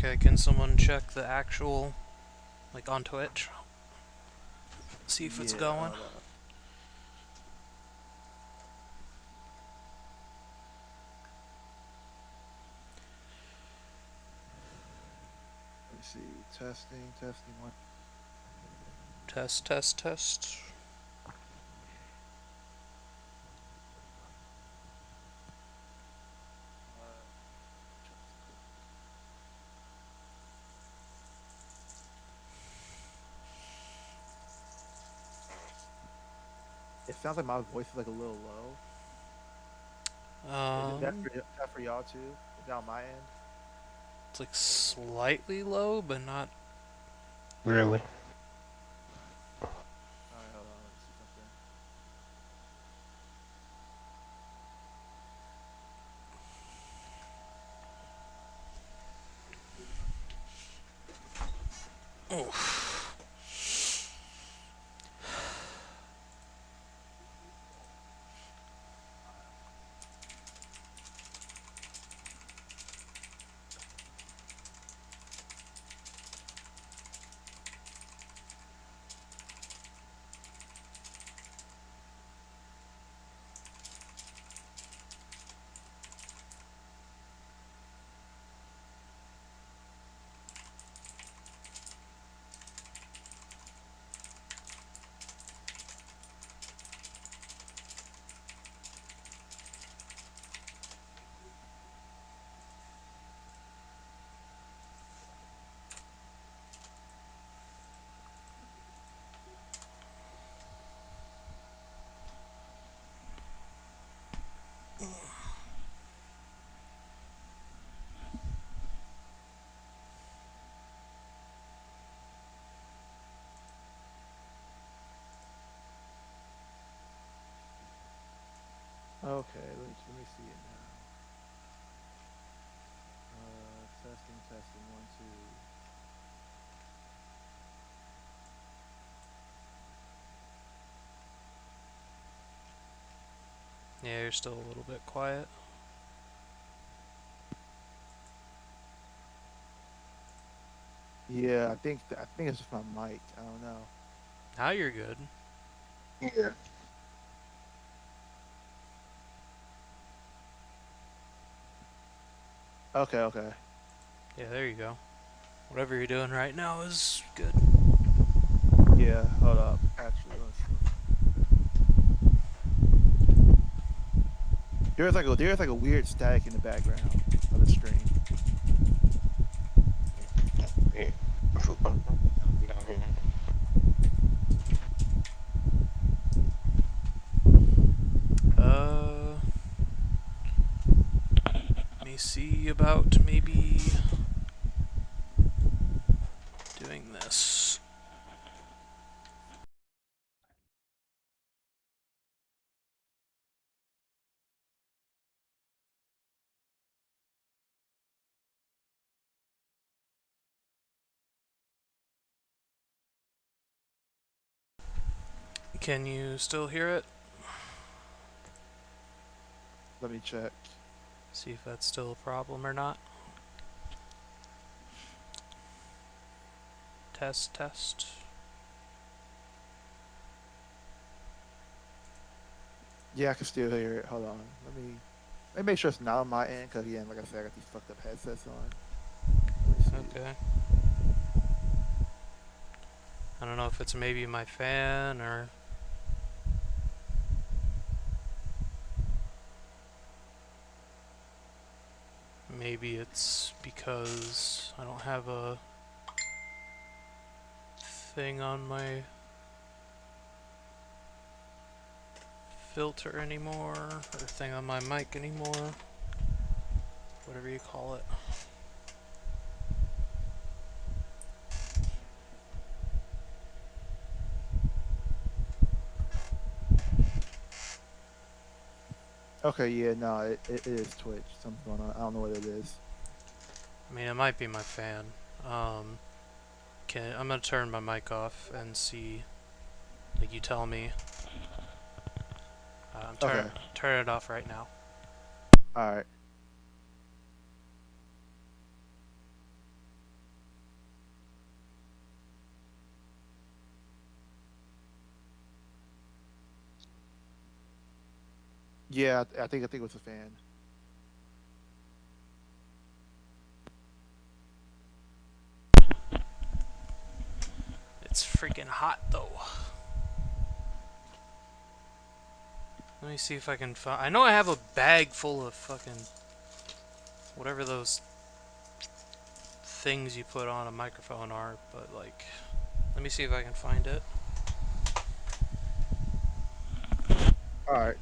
Okay, can someone check the actual, like, on Twitch? See if it's Yeah, going? hold up. Let me see. Testing, testing one. Test, test, test. Try this quick. It sounds like my voice is like a little low. Is Um, that for y'all too? Is that on my end? it's like slightly low, but not. Really? All right, hold on. Let me see something. Oh. Okay, let me see it now. Testing, testing, one, two. Yeah, you're still a little bit quiet. Yeah, I think it's just my mic. I don't know. Now you're good. Yeah. Okay, okay. Yeah, there you go. Whatever you're doing right now is good. Yeah, hold up. Actually, let's see. There's like a weird static in the background of the stream. Yeah. Down here. Uh, let me see about maybe doing this. Can you still hear it? Let me check. See if that's still a problem or not. Test, test. Yeah, I can still hear it. Hold on. Let me make sure it's not on my end, because again, like I said, I got these fucked up headsets on. Let me see. Okay. I don't know if it's maybe my fan or maybe it's because I don't have a thing on my filter anymore, or thing on my mic anymore, whatever you call it. Okay, yeah, no, it is Twitch. Something's going on. I don't know what it is. I mean, it might be my fan. Um, I'm gonna turn my mic off and see. Like you tell me. I'm Okay, turn it off right now. all right. Yeah, I think it was a fan. It's freaking hot though. Let me see if I can find. I know I have a bag full of fucking whatever those things you put on a microphone are, but like, let me see if I can find it. All right.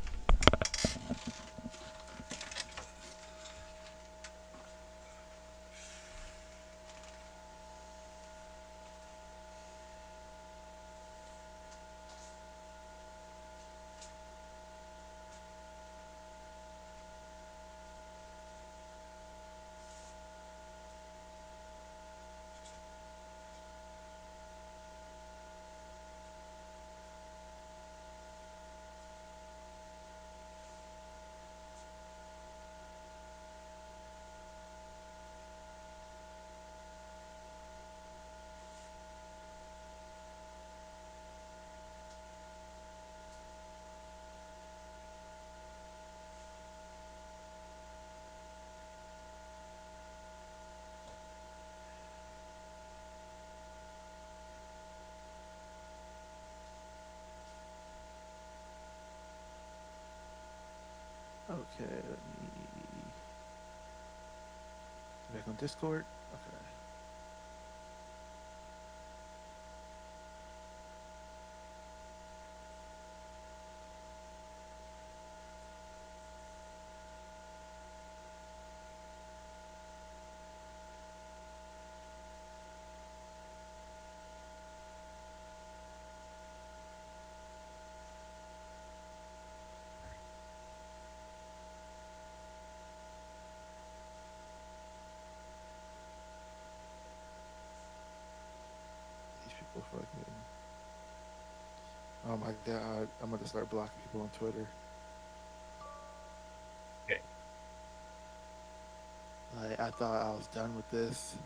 Okay. Let me back on Discord. Okay. These people fucking. Oh my god! I'm gonna start blocking people on Twitter. Okay. Like I thought I was done with this.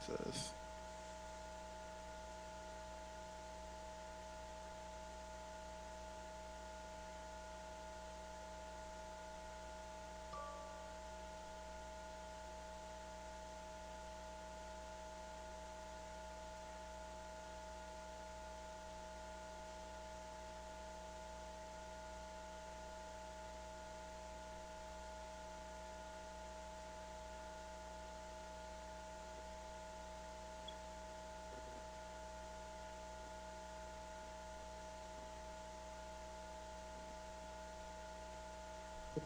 Says. Oh my god!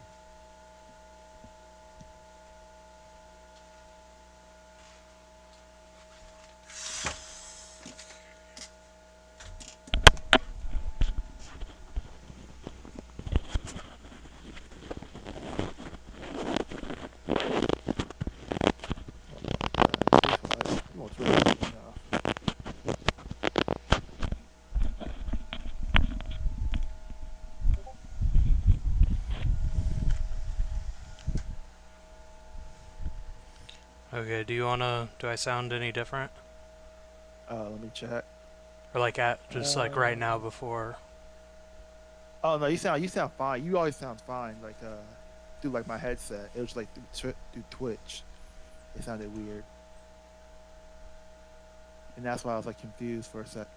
This why I'm on Twitter too much now. Okay, do you wanna? Do I sound any different? Let me check. Or like at just like right now Um. before? Oh no, you sound fine. You always sound fine. Like through like my headset. It was like through Twitch. It sounded weird, and that's why I was like confused for a sec.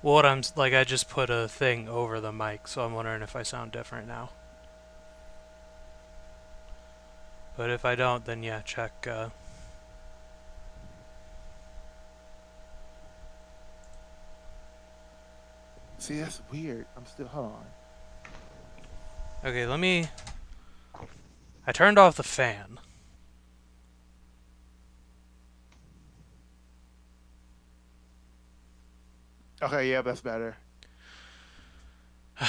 Well, what I'm like, I just put a thing over the mic, so I'm wondering if I sound different now. But if I don't, then yeah, check. See, that's weird. I'm still hold on. Okay, let me. I turned off the fan. Okay, yeah, that's better. It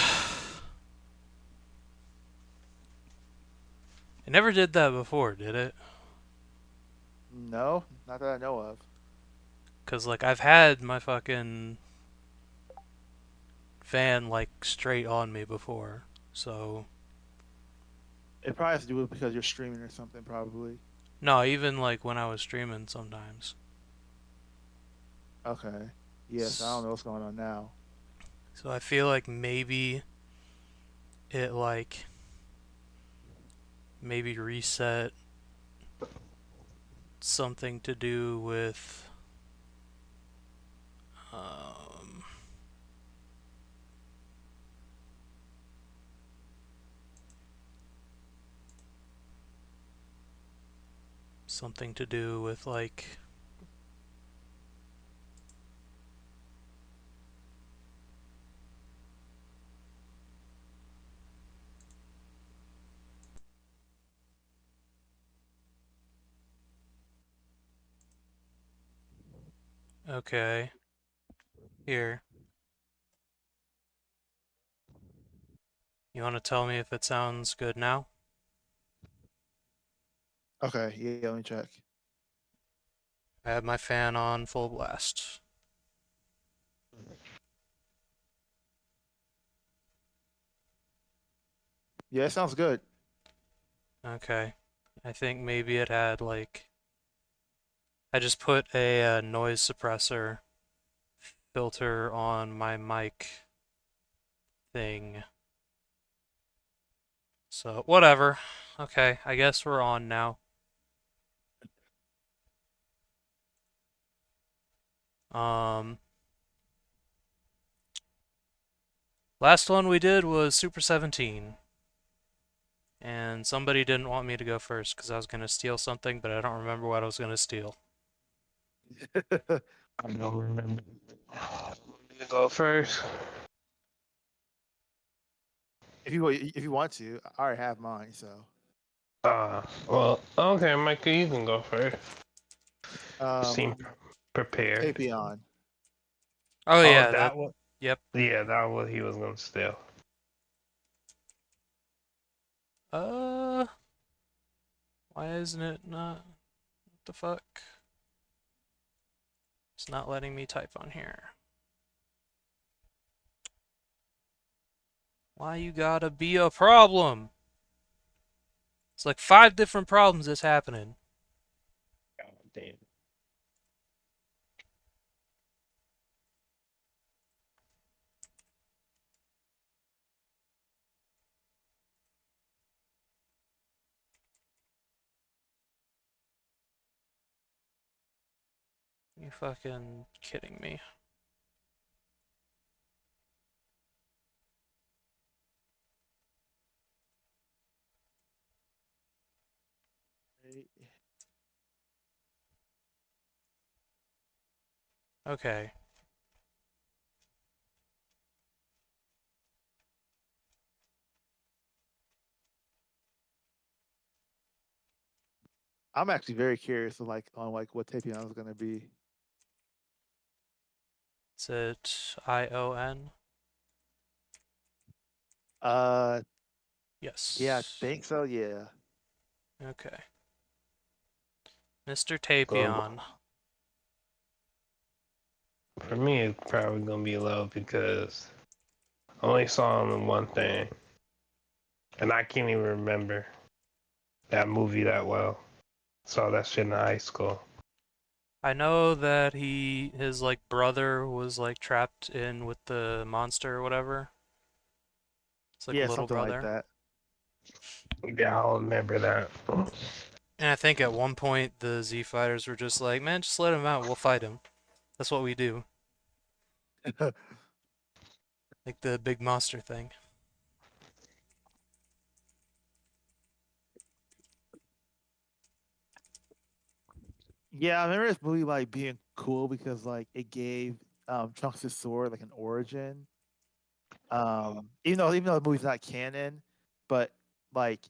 never did that before, did it? No, not that I know of. Cause like I've had my fucking fan like straight on me before, so It probably has to do with because you're streaming or something, probably. No, even like when I was streaming sometimes. Okay. Yes, I don't S- know what's going on now. So I feel like it like maybe reset something to do with um, something to do with like okay, here. You want to tell me if it sounds good now? Okay, yeah, let me check. I have my fan on full blast. Yeah, it sounds good. Okay. I think maybe it had like I just put a noise suppressor filter on my mic thing. So, whatever. Okay, I guess we're on now. Um, Last one we did was Super 17. And somebody didn't want me to go first because I was going to steal something, but I don't remember what I was going to steal. I don't remember. You go first. If you want to, I already have mine. So, Well, okay, Michael, you can go first. You seem um, prepared. Tapion. Oh, Oh, yeah, that. that was, Yep. yeah, that was what he was gonna steal. Uh, why isn't it not? What the fuck? It's not letting me type on here. Why you gotta be a problem? It's like 5 different problems that's happening. God damn. You fucking kidding me? Okay. I'm actually very curious on like what Tapion is gonna be. Is it ION? Uh, yeah, I Yes. think so. Yeah. Okay. Mr. Go. Tapion. For me, it's probably gonna be low because I only saw him in one thing, and I can't even remember that movie that well. Saw that shit in high school. I know that his like brother was like trapped in with the monster or whatever. It's like a Yeah, little something like brother. that. Yeah, I'll remember that. And I think at one point the Z fighters were just like, man, just let him out. We'll fight him. That's what we do. Like the big monster thing. Yeah, I remember this movie like being cool because like it gave Trunks' sword like an origin. Even though the movie's not canon, but like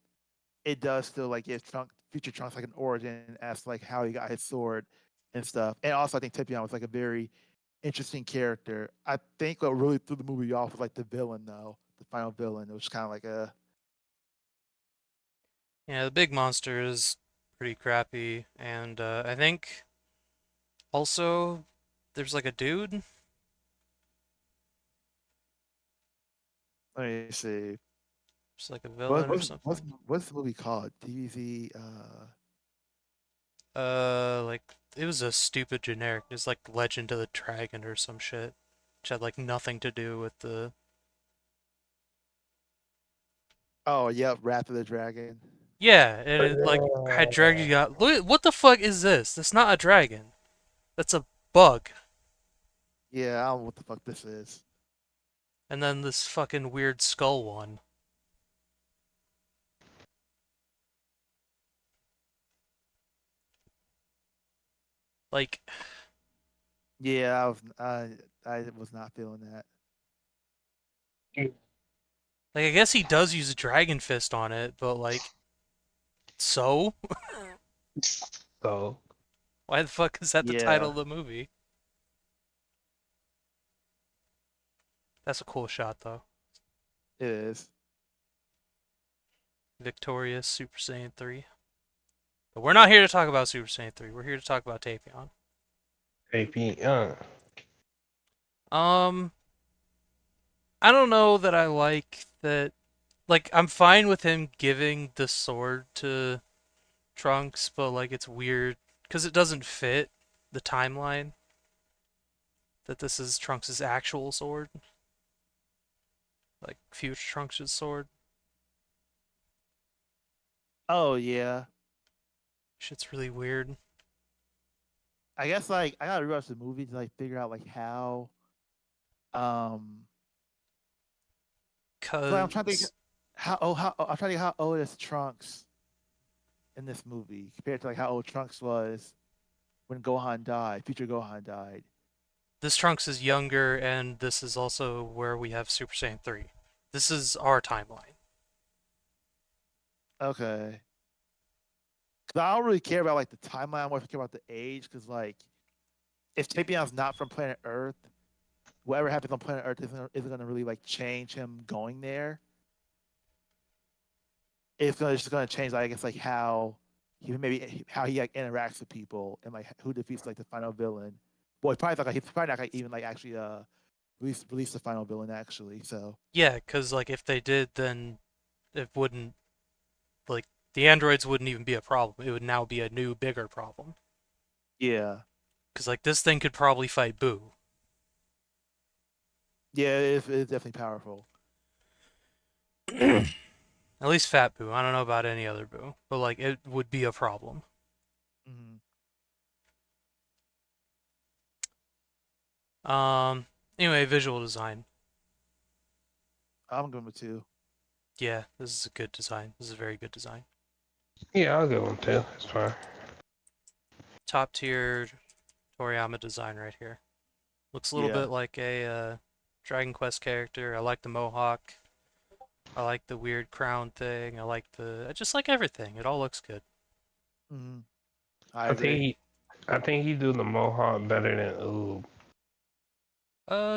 it does still like give future Trunks like an origin as to, like how he got his sword and stuff. And also I think Tipion was like a very interesting character. I think what really threw the movie off was like the villain though, the final villain. It was kind of like a Yeah, the big monster is pretty crappy. And I think also there's like a dude. let me see. Just like a villain or What's something. what's the movie called? DBZ Like it was a stupid generic. It's like Legend of the Dragon or some shit, which had like nothing to do with the. Oh, yep, Wrath of the Dragon. Yeah, and it like had dragon got. Look, what the fuck is this? That's not a dragon. That's a bug. Yeah, I don't know what the fuck this is. And then this fucking weird skull one. Like, Yeah, I was not feeling that. I guess he does use a dragon fist on it, but like, so So why the fuck is that the title Yeah, of the movie? That's a cool shot though. it is. Victorious Super Saiyan 3. But we're not here to talk about Super Saiyan 3. We're here to talk about Tapion. AP, Um, I don't know that I like that. Like, I'm fine with him giving the sword to Trunks, but like, it's weird because it doesn't fit the timeline that this is Trunks' actual sword, like future Trunks' sword. Oh yeah. Shit's really weird. I guess like I gotta rewatch the movie to like figure out like how um so like, I'm trying to think Cause how I'm trying to think how old is Trunks in this movie compared to like how old Trunks was when Gohan died, future Gohan died. this Trunks is younger, and this is also where we have Super Saiyan 3. This is our timeline. Okay. Cause I don't really care about like the timeline, I more care about the age, because like if Tapion's not from planet Earth, whatever happens on planet Earth isn't gonna really like change him going there. It's just gonna change like I guess like how he like interacts with people and like who defeats like the final villain. Well, he's probably not gonna even like actually release the final villain actually. So Yeah, cause like if they did, then it wouldn't like the androids wouldn't even be a problem. It would now be a new, bigger problem. yeah, Cause like this thing could probably fight Boo. yeah, it's definitely powerful. At least Fat Boo. I don't know about any other Boo, but like it would be a problem. Hmm. Um. Anyway, visual design. I'm going with two. Yeah, this is a good design. This is a very good design. yeah, I'll go one too. It's fine. Top tier Toriyama design right here. Looks a little Yeah. bit like a Dragon Quest character. I like the mohawk. I like the weird crown thing. I just like everything. It all looks good. Hmm. I I think agree. he, I think he do the Mohawk better than Oob.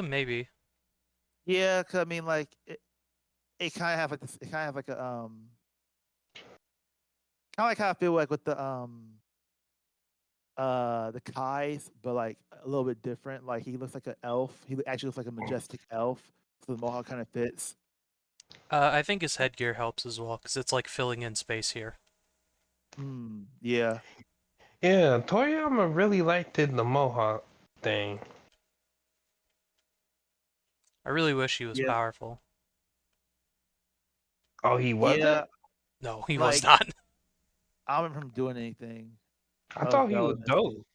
Maybe. Yeah, cause I mean like it kind of have like this, it kind of have like a kind of like how I feel like with the Kais, but like a little bit different. Like he looks like an elf. He actually looks like a majestic elf. So the mohawk kind of fits. I think his headgear helps as well, because it's like filling in space here. Yeah. Yeah, Toriyama really liked it, the Mohawk thing. I really wish he was Yeah. powerful. Oh, he Yeah. wasn't? No, he was Like not. I don't remember him doing anything I thought he was dope. relevancy.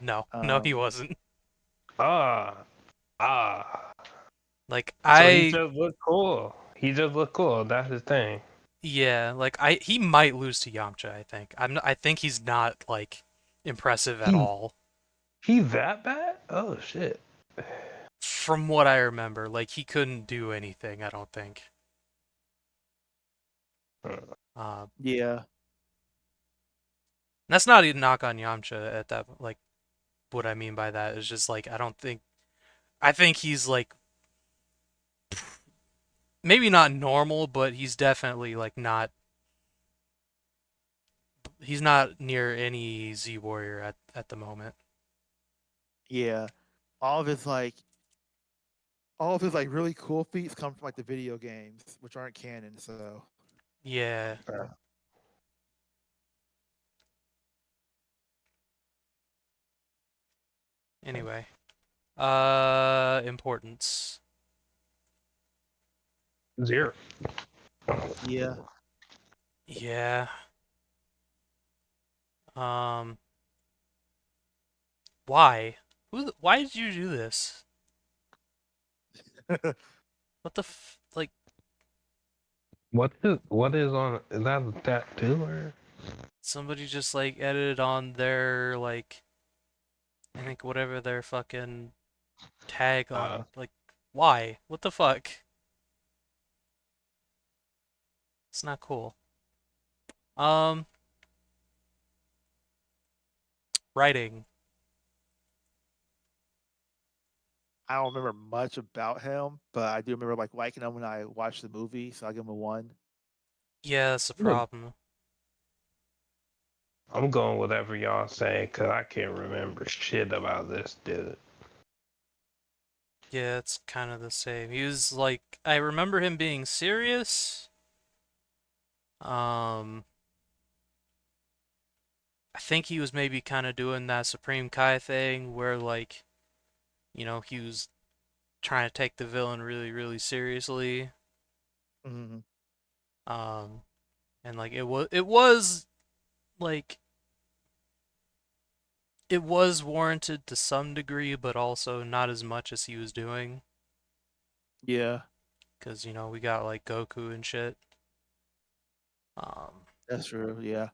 No, no, he Um, wasn't. Ah, ah. Like So he I, just looked cool. He just looked cool. That's his thing. yeah, he might lose to Yamcha. I think. I think he's not like impressive at He all. he that bad? Oh shit. From what I remember, like he couldn't do anything. I don't think. Uh, yeah. that's not even knock on Yamcha at that. Like what I mean by that is just like I don't think. I think he's like maybe not normal, but he's definitely like not. He's not near any Z Warrior at the moment. Yeah. All of his like all of his like really cool feats come from like the video games, which aren't canon. So Yeah. Uh, Anyway, importance. Zero. Yeah. Yeah. Um, why? Why did you do this? What the like What is on? Is that a tattoo or? somebody just like edited on their like I think whatever their fucking tag Uh, on like why? What the fuck? It's not cool. Um, writing. I don't remember much about him, but I do remember like liking him when I watched the movie, so I give him a one. Yeah, that's a look, problem. I'm going whatever y'all say because I can't remember shit about this dude. Yeah, it's kind of the same. He was like I remember him being serious. Um, I think he was maybe kind of doing that Supreme Kai thing where like, he was trying to take the villain really, really seriously. Hmm. Um, and like it was like it was warranted to some degree, but also not as much as he was doing. Yeah, Because, we got like Goku and shit. Um, that's true. Yeah.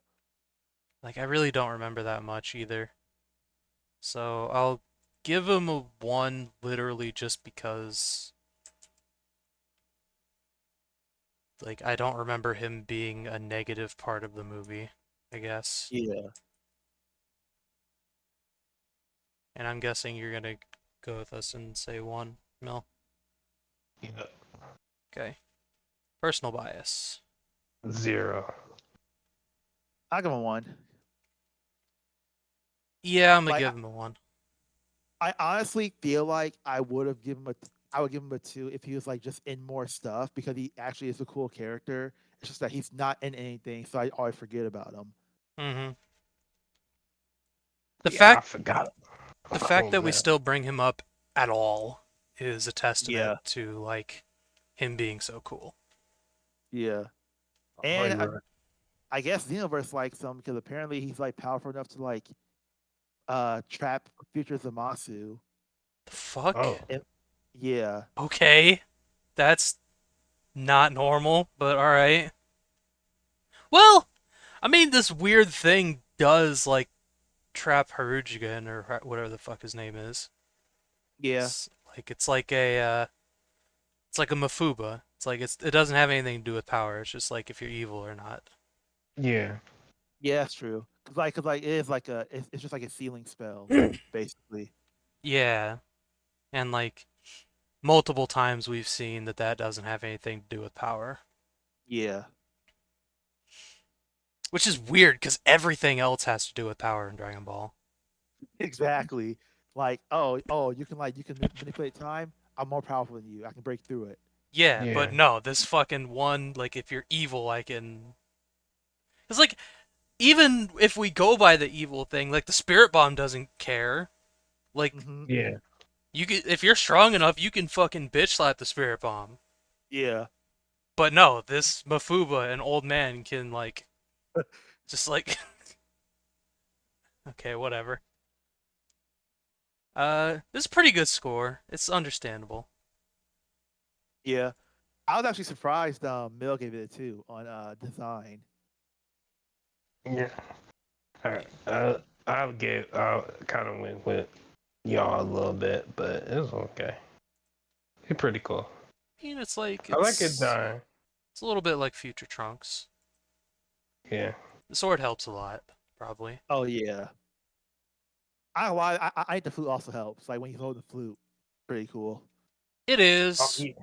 like I really don't remember that much either. So I'll give him a one literally just because like I don't remember him being a negative part of the movie, I guess. Yeah. And I'm guessing you're gonna go with us and say one, Mel. Yeah. Okay. Personal bias. Zero. I give him a one. Yeah, I'm gonna Like give him a one. I honestly feel like I would give him a two if he was like just in more stuff because he actually is a cool character. It's just that he's not in anything, so I always forget about him. Mm-hmm. The Yeah, I fact forgot. the What fact was that we that? still bring him up at all is a testament Yeah, to like him being so cool. yeah. Oh, And you're right. I guess Xenoverse likes him because apparently he's like powerful enough to like trap future Zamasu. The fuck? Oh, And yeah, Okay, that's not normal, but all right. Well, I mean, this weird thing does like trap Harujigan or whatever the fuck his name is. yeah, It's like it's like a Mafuba. It's like it doesn't have anything to do with power. It's just like if you're evil or not. yeah. yeah. That's true. Cause like it is like it's just like a sealing spell basically. Yeah, and like multiple times we've seen that that doesn't have anything to do with power, Yeah, which is weird because everything else has to do with power in Dragon Ball. exactly. Like you can manipulate time. I'm more powerful than you. I can break through it. Yeah, but Yeah. no, this fucking one, like if you're evil, I can. It's like even if we go by the evil thing, like the spirit bomb doesn't care. Like Hmm. Yeah. you can, if you're strong enough, you can fucking bitch slap the spirit bomb. Yeah, But no, this Mafuba, an old man, can like just like okay, whatever. This is a pretty good score. It's understandable. yeah. I was actually surprised. Mill gave it a two on design. Yeah. All right. I kind of went with y'all a little bit, but it was okay. It's pretty cool. I mean, it's like I like it it's dying. it's a little bit like Future Trunks. Yeah. The sword helps a lot, probably. Oh yeah. I don't know why I think the flute also helps. Like when you hold the flute, pretty cool. It Oh, is, he,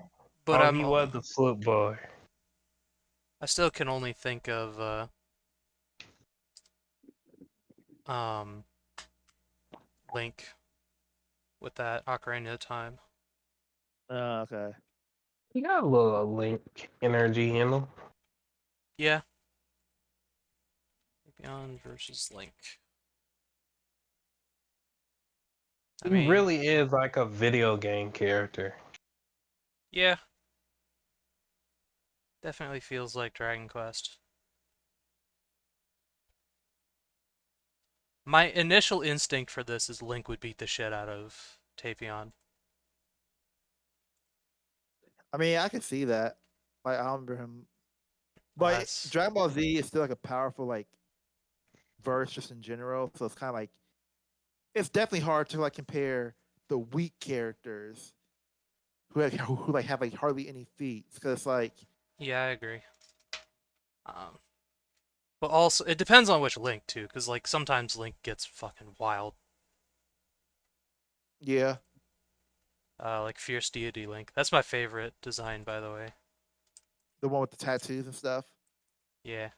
but oh, he was the flute boy. I still can only think of um Link with that Ocarina of Time. Okay. He got a little Link energy in him. Yeah, Beyond versus Link. I He mean, really is like a video game character. yeah, definitely feels like Dragon Quest. My initial instinct for this is Link would beat the shit out of Tapion. I mean, I can see that. Like, I remember him, Well, but that's Dragon Ball Z is still like a powerful like verse just in general. So it's kind of like it's definitely hard to like compare the weak characters who like have like hardly any feats because like yeah, I agree. Um, but also it depends on which Link too, because like sometimes Link gets fucking wild. yeah, Like Fierce Deity Link. That's my favorite design, by the way. the one with the tattoos and stuff. Yeah,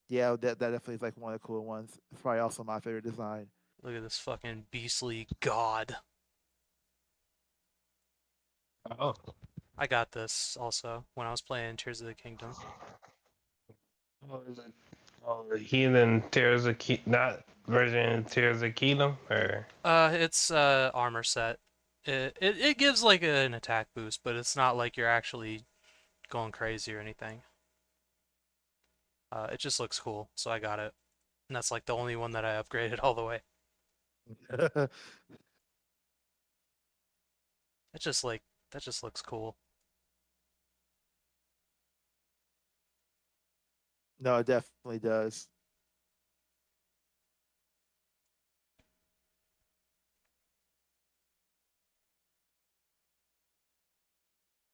Yeah, that definitely is like one of the cool ones. It's probably also my favorite design. look at this fucking beastly god. Oh. I got this also when I was playing Tears of the Kingdom. Oh, is it? Oh, the Heathen Tears of not version of Tears of Kingdom, or It's armor set. It gives like an attack boost, but it's not like you're actually going crazy or anything. It just looks cool, so I got it. And that's like the only one that I upgraded all the way. It just like that just looks cool. No, it definitely does.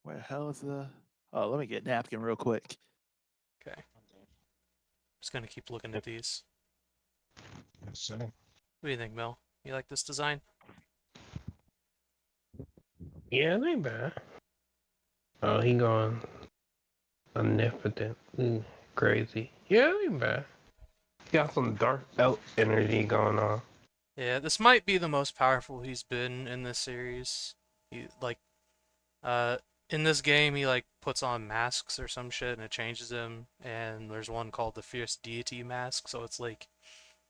Where the hell is the? Oh, let me get a napkin real quick. Okay. Just gonna keep looking at these. so, What do you think, Mel? You like this design? yeah, it ain't bad. Oh, he going omnipotent, crazy. Yeah, it ain't bad. He got some dark belt energy going on. Yeah, this might be the most powerful he's been in this series. He like uh in this game he like puts on masks or some shit and it changes him and there's one called the Fierce Deity mask, so it's like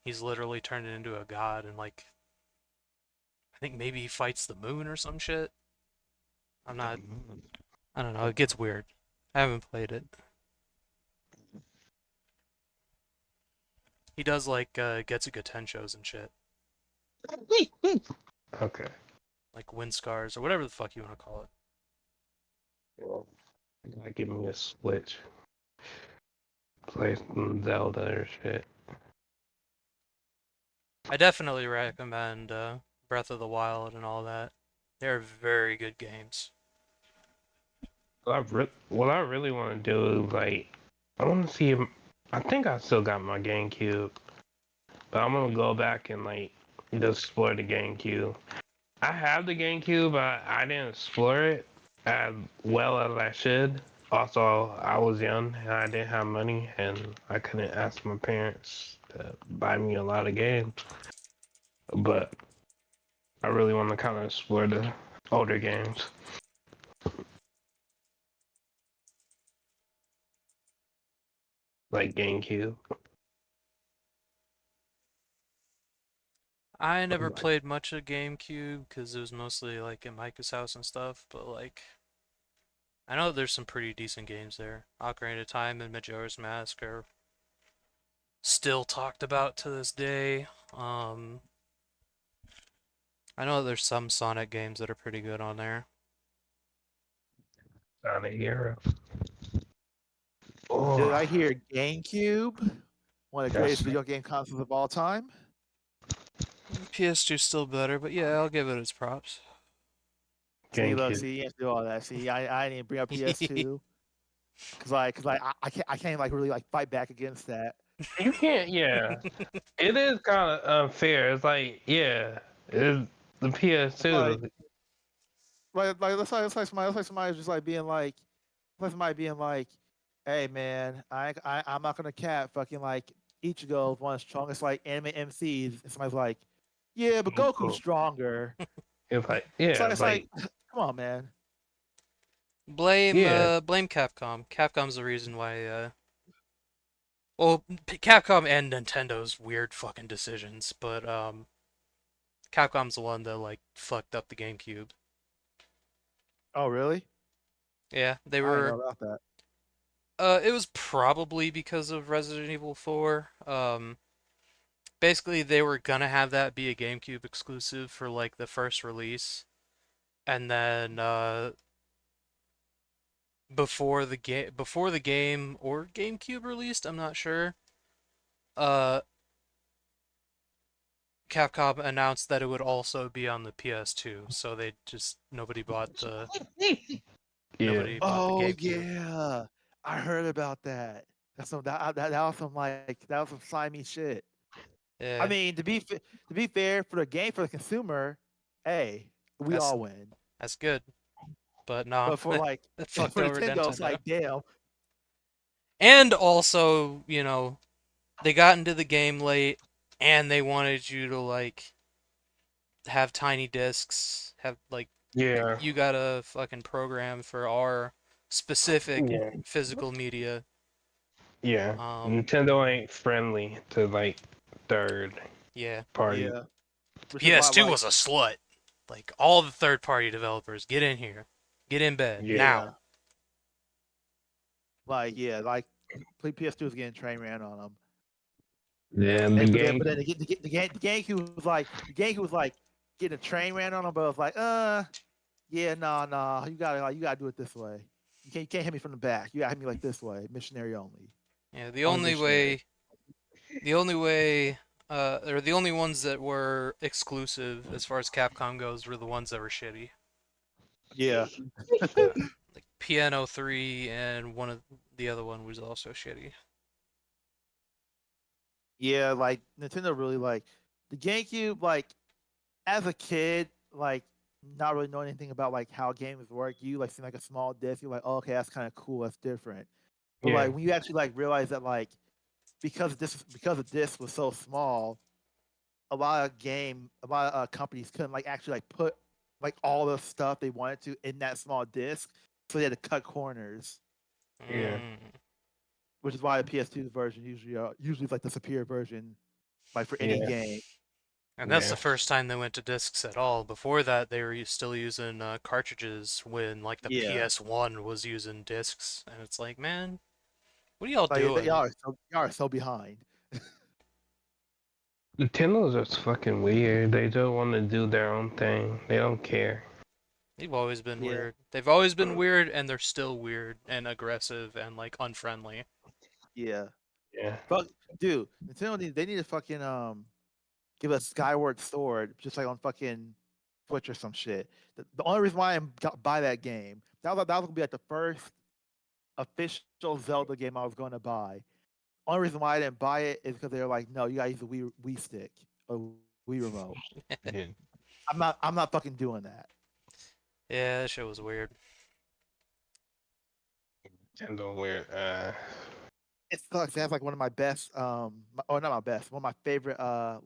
he's literally turned into a god and like I think maybe he fights the moon or some shit. I'm not I don't know, it gets weird. I haven't played it. He does like Getsuga Tenshos and shit. Okay. Like wind scars or whatever the fuck you want to call it. Well, like give me a Switch. Play some Zelda or shit. I definitely recommend Breath of the Wild and all that. They're very good games. What I really want to do is like, I want to see him. I think I still got my GameCube, but I'm gonna go back and like just explore the GameCube. I have the GameCube, but I didn't explore it as well as I should. Also, I was young and I didn't have money, and I couldn't ask my parents to buy me a lot of games. But I really want to kind of explore the older games, like GameCube. I never Like, played much of GameCube because it was mostly like at Micah's house and stuff, but like I know there's some pretty decent games there. Ocarina of Time and Majora's Mask are still talked about to this day. I know there's some Sonic games that are pretty good on there. Sonic Hero. Did Oh, I hear GameCube? One of the greatest that's video game consoles of all time. PS2's still better, but yeah, I'll give it its props. See, look, GameCube. see, you have to do all that. See, I didn't bring up PS2 because like I can't like really like fight back against that. You can't, yeah. It is kind of unfair. It's like, yeah, it's the Like PS2. let's like somebody just like being like somebody being like, hey man, I'm not gonna cap fucking like Ichigo is one of the strongest like anime MCs. And somebody's like, yeah, but Goku's Cool. stronger. It's like, So yeah, it's like, come on, man. yeah, Blame Capcom. Capcom's the reason why well, Capcom and Nintendo's weird fucking decisions, but Capcom's the one that like fucked up the GameCube. Oh, really? Yeah, they I didn't were. know about that. It was probably because of Resident Evil 4. Basically they were gonna have that be a GameCube exclusive for like the first release, and then before the game or GameCube released, I'm not sure. Uh, Capcom announced that it would also be on the PS2, so they just Yeah. nobody bought the Oh GameCube. yeah, I heard about that. That was some that was some slimy shit. I Yeah, mean, to be fair, for the game for the consumer, hey, we that's all win. that's good, but no, But for like it but fucked for over Nintendo, it's Nintendo. like damn. And also, they got into the game late, and they wanted you to like have tiny discs, have like Yeah. you got a fucking program for our specific Yeah. physical media. Yeah. Um, Nintendo ain't friendly to like third yeah, party. Yeah, the which is why PS2 like was a slut. Like all the third-party developers, get in here, get in bed Yeah. now. yeah, yeah, play PS2 was getting train ran on them. Yeah, the And game. but then the GameCube was like getting a train ran on them, but it was like, yeah, nah, you gotta do it this way. You can't hit me from the back. You gotta hit me like this way, missionary only, Yeah, only missionary. the only way, or the only ones that were exclusive as far as Capcom goes were the ones that were shitty. Yeah, Yeah, like Piano 3 and the other one was also shitty. yeah, like Nintendo really like the GameCube. Like as a kid, like not really knowing anything about like how games work, you like seeing like a small disc, you're like, oh, okay, that's kind of cool, that's different. But Yeah. like when you actually like realize that like because the disc was so small, a lot of companies couldn't like actually like put like all the stuff they wanted to in that small disc, so they had to cut corners, Yeah. Mm. which is why the PS2 version usually is like the superior version, like for any Yeah. game. And that's Yeah. the first time they went to discs at all. Before that, they were still using cartridges when like the Yeah, PS1 was using discs, and it's like, man, what are y'all like doing? y'all are so behind. Nintendo's just fucking weird. They don't want to do their own thing. They don't care. They've always been Yeah, weird. They've always been weird, and they're still weird and aggressive and like unfriendly. yeah. Yeah. But dude, they need to fucking give a Skyward Sword just like on fucking Switch or some shit. The only reason why I'm buy that game that was gonna be like the first official Zelda game I was going to buy. Only reason why I didn't buy it is because they were like, no, you gotta use the Wii stick or Wii remote. Yeah. I'm not fucking doing that. Yeah, that shit was weird. Nintendo weird. It sucks. It has like one of my best or not my best, one of my favorite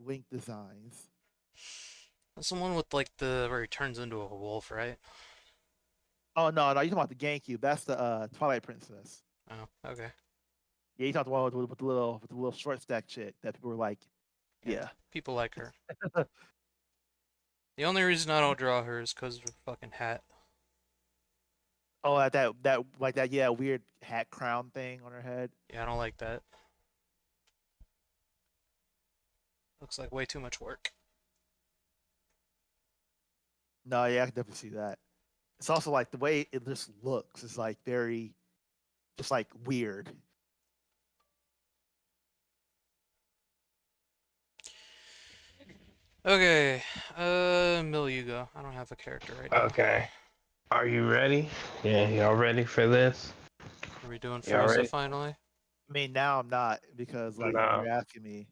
Link designs. That's the one with like the where he turns into a wolf, right? Oh no, you're talking about the GameCube. That's the Twilight Princess. Oh, okay. Yeah, you talked about with the little short stack chick that people were like, Yeah, yeah. people like her. The only reason I don't draw her is because of her fucking hat. Oh, that yeah weird hat crown thing on her head. Yeah, I don't like that. Looks like way too much work. No, yeah, I can definitely see that. It's also like the way it just looks is like very just like weird. Okay, Mill, you go. I don't have a character right now. Okay. Are you ready? Yeah, y'all ready for this? Are we doing Y'all Frieza ready? finally? I mean, now I'm not because like No. you're asking me.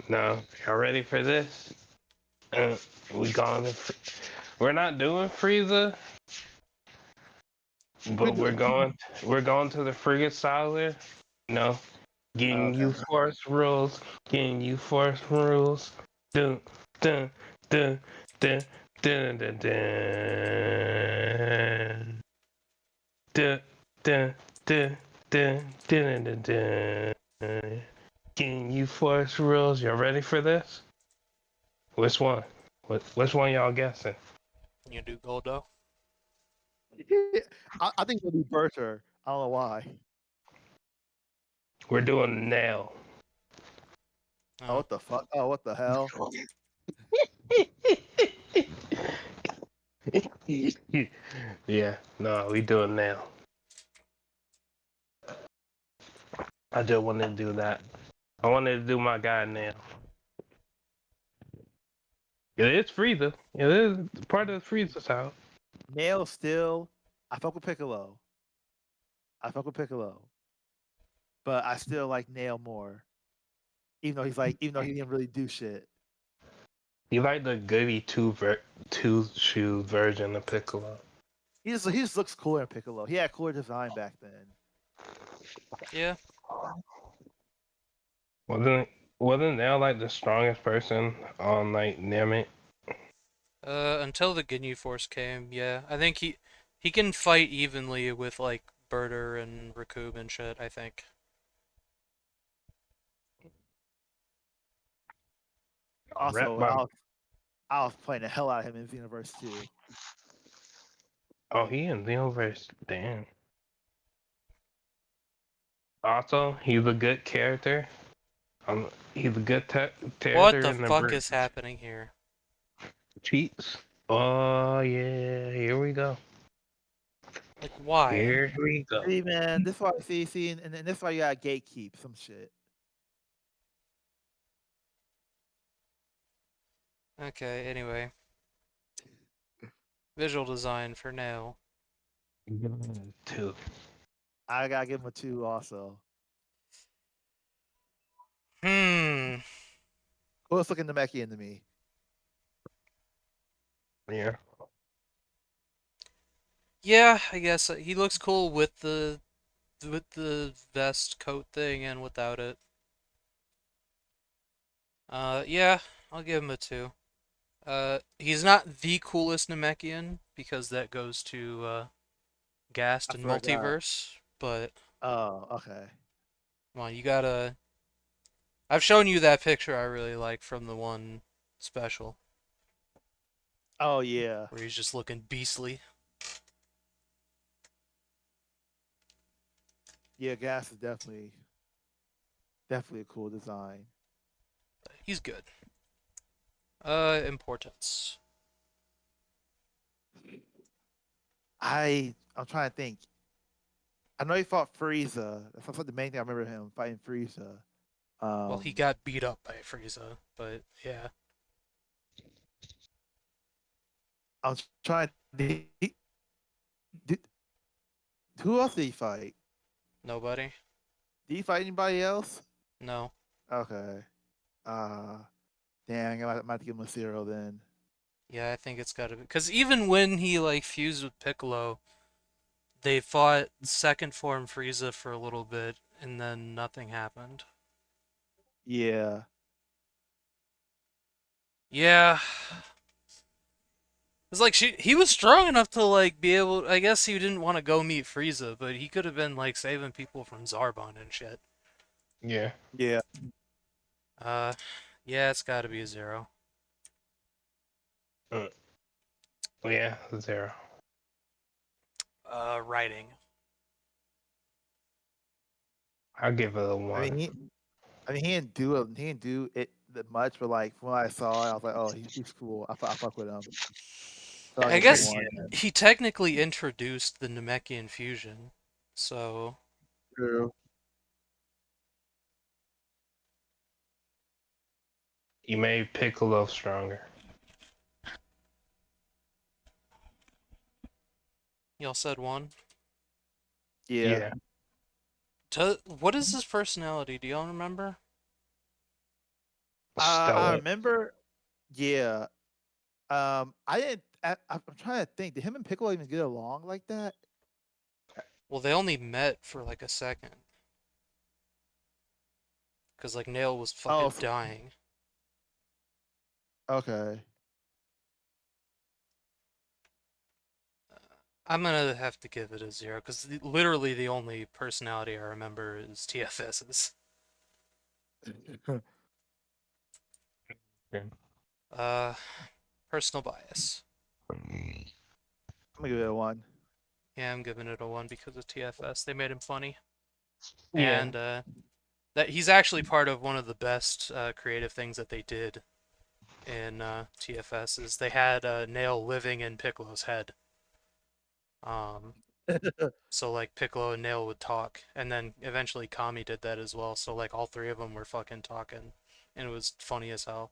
No. Y'all ready for this? Uh, we going to. We're not doing Frieza, We but do it. we're going to the frigate Siler. No. Getting Okay. you force rules. Getting you force rules. Dun dun dun dun dun dun dun. Dun dun dun dun dun dun dun. Getting you force rules. Y'all ready for this? Which one? Which one y'all guessing? You do Goldo? I think it'll be Bertha. I don't know why. We're doing nail. Oh, Oh. what the fuck? Oh, what the hell? Yeah, no, we doing nail. I just wanted to do that. I wanted to do my guy nail. It is Frieza. It is part of Frieza's house. Nail still. I fuck with Piccolo. But I still like Nail more. Even though he didn't really do shit. You like the goody two shoe version of Piccolo. He just looks cooler in Piccolo. He had cooler design back then. Yeah. Wasn't wasn't Nail like the strongest person on like Namek? Until the Ginyu Force came, yeah. I think he can fight evenly with like Birder and Raccoon and shit, I think. Rep Also, by I was playing the hell out of him in Xenoverse too. oh he in Xenoverse. Damn. Also, he's a good character. He's a good What character the in the fuck bridge. is happening here? Cheats. Oh yeah, here we go. Like, why? Here we go. See, man, this why and this why you gotta gatekeep some shit. Okay, anyway. Visual design for now. Two. I gotta give him a 2 also. Hmm. Coolest looking Namekian to me. Yeah. Yeah, I guess he looks cool with the vest coat thing and without it. Yeah, I'll give him a 2. He's not the coolest Namekian because that goes to Gast I and forgot. Multiverse, but Oh, okay. come on, you gotta. I've shown you that picture I really like from the one special Oh yeah. where he's just looking beastly. Yeah, Gas is definitely a cool design. He's good. Importance. I'm trying to think. I know he fought Frieza. That's like the main thing I remember him fighting Frieza. Well, he Um, got beat up by Frieza, but yeah, I'm trying. Did, who else did he fight? nobody. Did he fight anybody else? No. Okay. Uh, dang, I might have to give him a 0 then. Yeah, I think it's gotta be because even when he like fused with Piccolo, they fought second form Frieza for a little bit, and then nothing happened. Yeah. Yeah, it's like he was strong enough to like be able. I guess he didn't want to go meet Frieza, but he could have been like saving people from Zarbon and shit. Yeah. Yeah. Uh, yeah, it's got to be a 0. Mm. Yeah, 0. Writing. I'll give it a I mean, 1. he didn't do it that much, but like from what I saw, I was like, oh, he's cool. I fuck with him. So I'll I give him a guess 1 then. he technically introduced the Namekian fusion, so True. He made Piccolo stronger. y'all said 1. Yeah. Yeah. What is his personality? Do y'all remember? I Stella. remember. Yeah. I didn't. I'm trying to think. Did him and Piccolo even get along like that? Well, they only met for like a second, because like Nail was Oh, fucking dying. okay. I'm gonna have to give it a 0, because literally the only personality I remember is TFS's. Yeah. Uh, Personal bias. I'm gonna give it a 1. Yeah, I'm giving it a 1 because of TFS. They made him funny. Yeah. And that he's actually part of one of the best creative things that they did in TFS is they had Nail living in Piccolo's head. Um, so like Piccolo and Nail would talk, and then eventually Kami did that as well. So like all three of them were fucking talking, and it was funny as hell.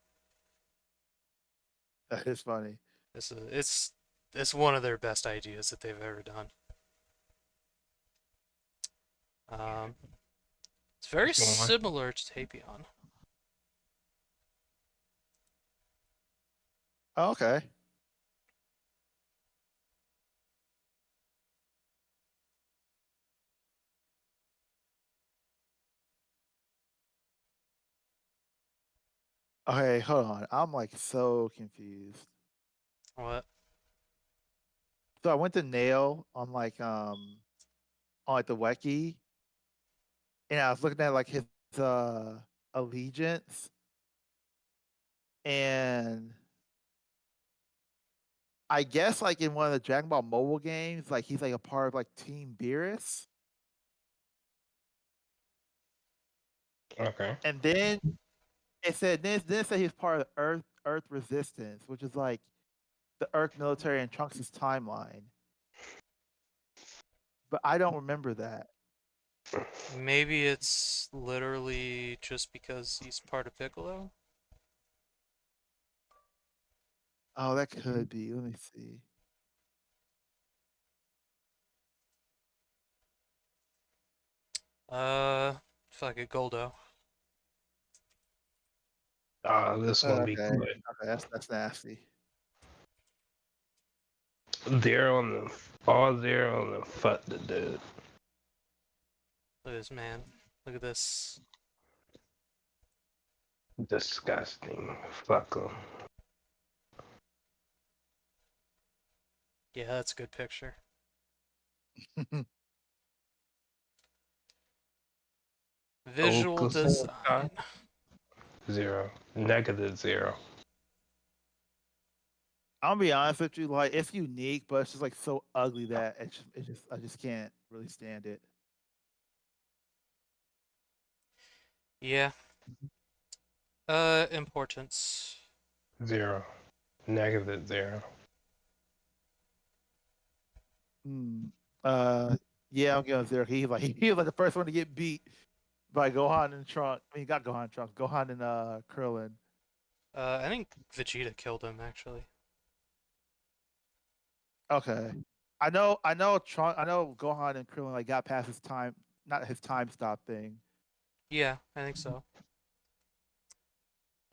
That is funny. It's one of their best ideas that they've ever done. Um, it's very Just one. similar to Tapion. Oh, okay. Okay, hold on. I'm like so confused. What? So I went to Nail on like the Weki, and I was looking at like his uh allegiance, and I guess like in one of the Dragon Ball mobile games, like he's like a part of like Team Beerus. Okay. And then it said he's part of the Earth Resistance, which is like the Earth military and Trunks' timeline. But I don't remember that. Maybe it's literally just because he's part of Piccolo? Oh, that could be. Let me see. Uh, Fuck it, Goldo. Ah, this gonna be Okay. good. Okay, that's nasty. They're on the all there on the fuck the dude. Look at this man. Look at this. Disgusting. Fuck 'em. Yeah, that's a good picture. Visual Okusenkai? design. 0. -0. I'll be honest with you, like it's unique, but it's just like so ugly that it's just I just can't really stand it. Yeah. Importance. 0. -0. Hmm. Uh, yeah, I'm going zero. He was like the first one to get beat by Gohan and Trunks. I mean, got Gohan and Trunks, Gohan and Krillin. I think Vegeta killed him actually. Okay, I know Gohan and Krillin like got past his time, not his time stop thing. Yeah, I think so.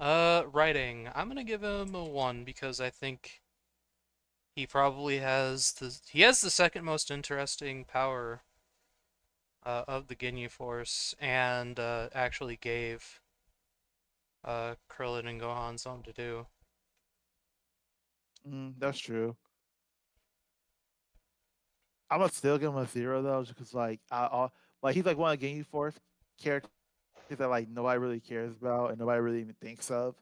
Writing. I'm gonna give him a 1 because I think he has the second most interesting power of the Ginyu Force and actually gave Krillin and Gohan something to do. That's true. I'm gonna still give him a zero though, just because like he's like one of the Game Force characters that like nobody really cares about and nobody really even thinks of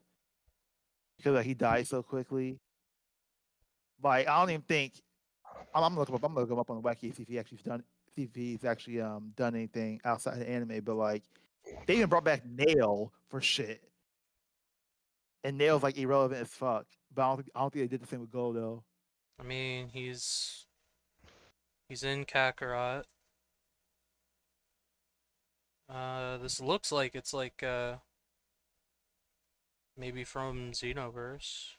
because like he died so quickly. Like I don't even think I'm gonna look him up. I'm gonna look him up on the wiki see if he actually done see if he's actually done anything outside the anime. But like they even brought back Nail for shit, and Nail's like irrelevant as fuck. But I don't think they did the same with Gold though. I mean, he's in Kakarot. This looks like it's like maybe from Xenoverse.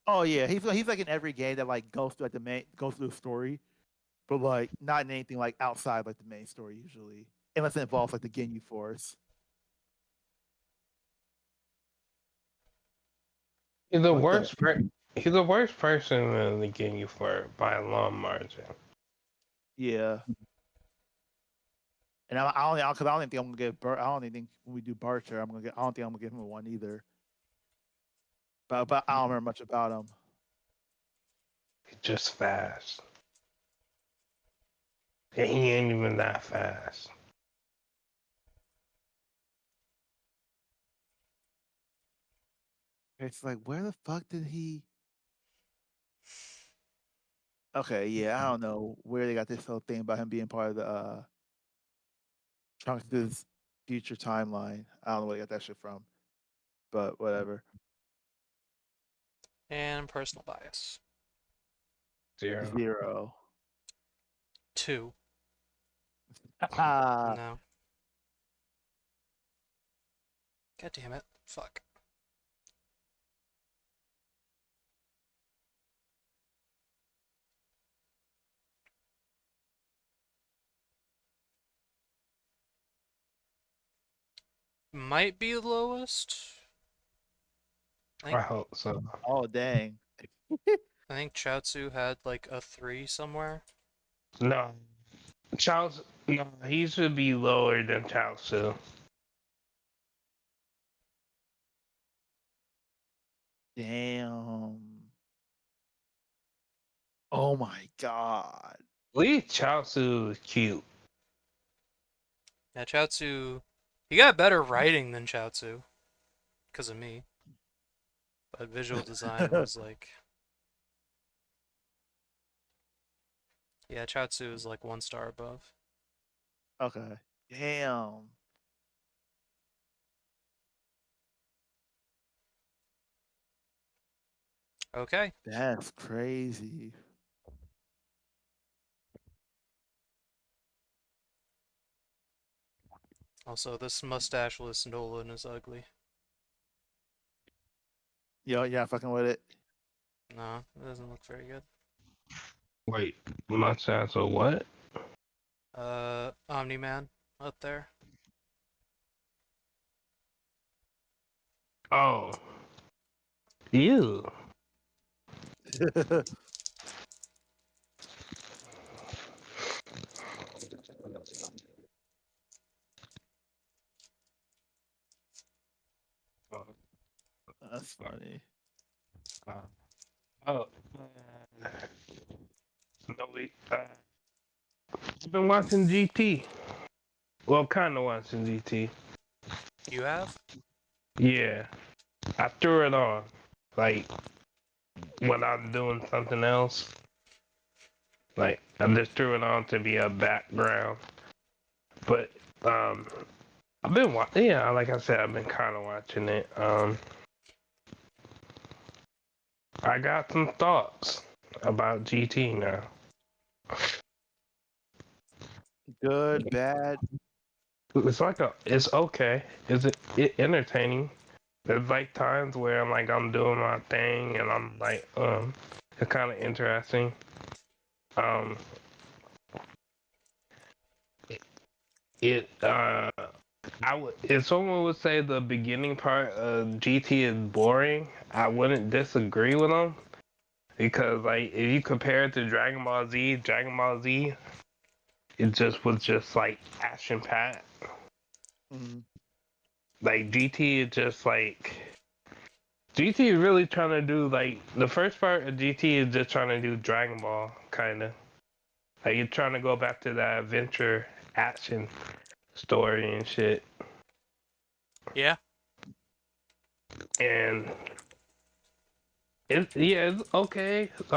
Oh yeah, he's like in every game that like goes through like goes through the story, but like not in anything like outside like the main story usually, unless it involves like the Ginyu Force. He's the Like the worst he's the worst person in the game you for by a long margin. yeah, and I don't because I don't even think I'm gonna get I don't even think when we do Barter I don't think I'm gonna give him a 1 either. But I don't remember much about him. He's just fast. And he ain't even that fast. It's like, where the fuck did he? Okay, yeah, I don't know where they got this whole thing about him being part of the Trunks' future timeline. I don't know where they got that shit from, but whatever. And personal bias. 0. 0. 2. Ah, No. God damn it. Fuck. Might be the lowest. I I think hope so. oh dang. I think Chaozu had like a 3 somewhere. No, Charles. No, he should be lower than Chaozu. Damn. Oh my god. At least Chaozu is cute. Yeah, Chaozu, he got better writing than Chaozu because of me, but visual design was like, yeah, Chaozu is like 1 star above. Okay. Damn. Okay. That's crazy. Also, this mustacheless Nolan is ugly. Yo, yeah, fucking with it. No, it doesn't look very good. Wait, mustache or what? Omni-Man up there. Oh, you. That's funny. Oh, no, wait. I've been watching GT. Well, kind of watching GT. You have? Yeah, I threw it on. Like, when I'm doing something else. Like, I just threw it on to be a background. But, I've been watching, yeah, like I said, I've been kind of watching it. I got some thoughts about GT now. Good, bad. It's like it's okay. Is it entertaining? There's like times where I'm doing my thing and I'm like, it's kind of interesting. Um, it I would if someone would say the beginning part of GT is boring, I wouldn't disagree with them because like if you compare it to Dragon Ball Z, it just was just like action packed. Mhm. Like GT is just like GT is really trying to do like the first part of GT is just trying to do Dragon Ball kind of. Like you're trying to go back to that adventure action story and shit. Yeah. And it's okay. It's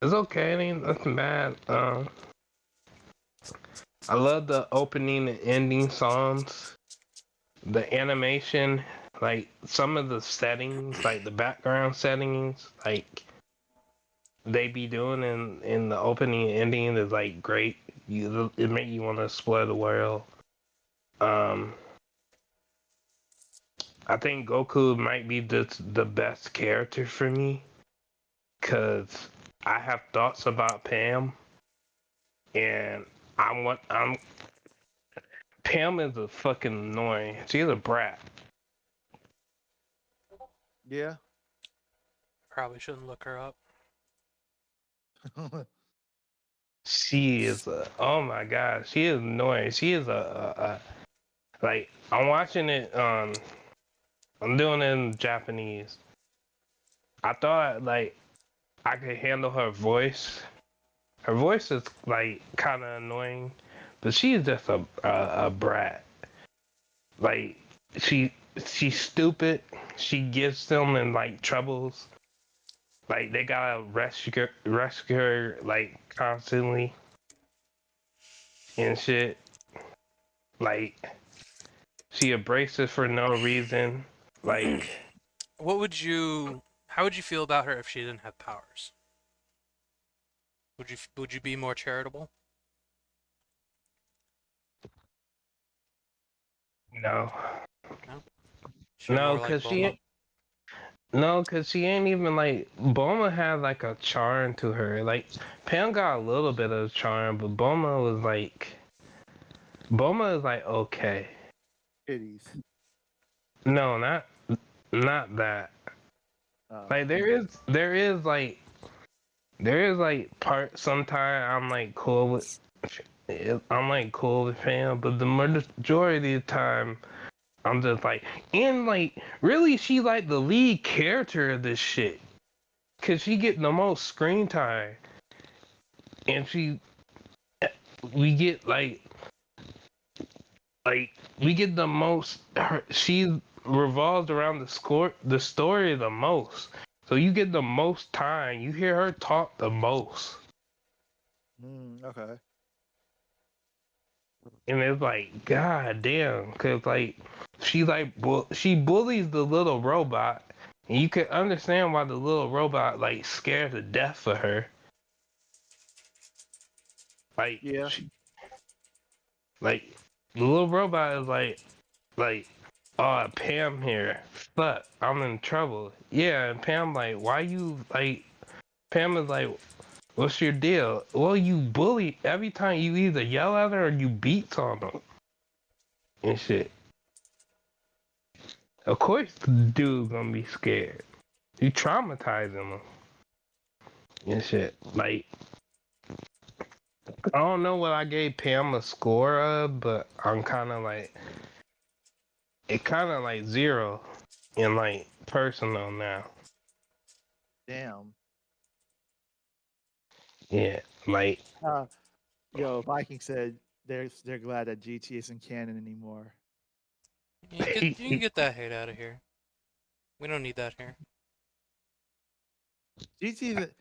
okay. It ain't nothing bad. I love the opening and ending songs. The animation, like some of the settings, like the background settings, like they be doing in the opening and ending is like great. It make you want to explore the world. Um, I think Goku might be the best character for me because I have thoughts about Pam, and I'm Pam is a fucking annoying. She's a brat. Yeah. Probably shouldn't look her up. She is oh my god, she is annoying. She is like I'm watching it I'm doing it in Japanese. I thought like I could handle her voice. Her voice is like kind of annoying, but she is just a brat. Like she she's stupid. She gets them in like troubles. Like they gotta rescue her like constantly and shit. Like she abrasive for no reason. Like What would you? How would you feel about her if she didn't have powers? Would you be more charitable? no, No. She'd be no, more like cause Bulma. she no, cause she ain't even like Bulma had like a charm to her. Like Pam got a little bit of charm, but Bulma is like okay. Titties. No, not that. Oh. Like there is like part sometime I'm like cool with Pam, but the majority of the time I'm just like and like really she like the lead character of this shit. Cause she get the most screen time and we get like we get the most she revolves around the story the most. So you get the most time. You hear her talk the most. Okay. And it's like, god damn, cause like she bullies the little robot, and you can understand why the little robot like scared to death for her. Like Yeah. like the little robot is like, oh Pam here, but I'm in trouble. Yeah, and Pam like, why you like? Pam is like, what's your deal? Well, you bully every time you either yell at her or you beat on them and shit. Of course, the dude gonna be scared. You traumatizing them and shit. Like, I don't know what I gave Pam a score of, but I'm kind of like, it kind of like zero in like personal now. Damn. Yeah, like, Uh, Yo, Viking said they're glad that GT isn't canon anymore. You can get that hate out of here. We don't need that here. GT isn't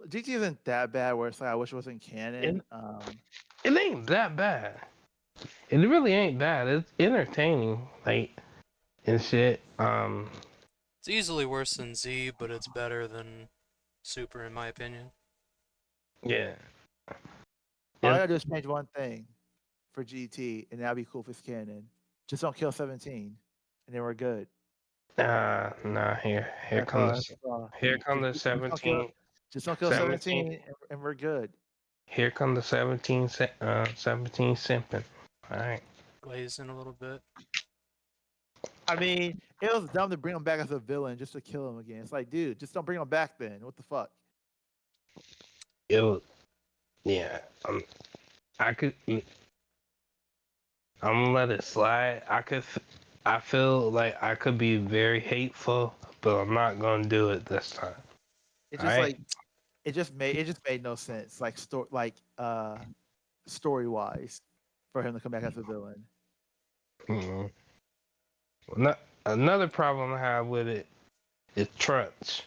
GT isn't that bad. Where it's like I wish it wasn't it, canon. it ain't that bad. It really ain't bad. It's entertaining, like, and shit. It's easily worse than Z, but it's better than Super, in my opinion. Yeah. All I It, gotta do is change one thing for GT, and that'd be cool if it's canon. Just don't kill 17, and then we're good. nah. Here That's all. comes That's all. here come the Just don't kill. 17, Just don't kill 17. 17, and we're good. Here come the 17 simping. All right. Glazing a little bit. I mean, it was dumb to bring him back as a villain just to kill him again. It's like, dude, just don't bring him back then. What the fuck? It was, yeah. I could. I'm gonna let it slide. I feel like I could be very hateful, but I'm not gonna do it this time. It All just right. like it just made no sense, like story wise, for him to come back as a villain. Mm-hmm. Not, another problem I have with it is Trunks.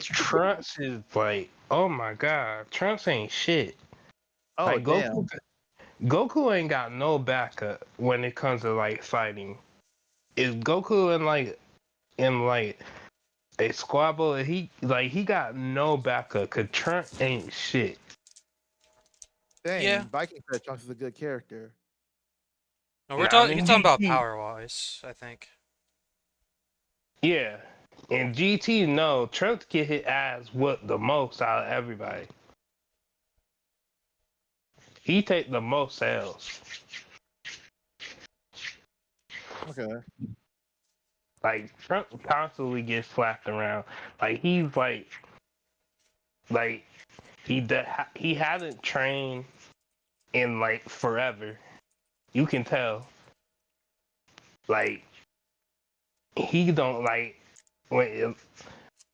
Trunks is like, oh my god, Trunks ain't shit. Oh Like damn! Goku ain't got no backup when it comes to like fighting. Is Goku in like a squabble? He got no backup. Cause Trunks ain't shit. Yeah. Dang, Viking said Trunks is a good character. No, we're Not talking. You're in talking about GT. power wise, I think. Yeah, in GT, no, Trunks get his ass whooped the most out of everybody. He take the most L's. Okay. Like Trump constantly gets slapped around. Like he's like he hasn't trained in like forever. You can tell. Like he don't like when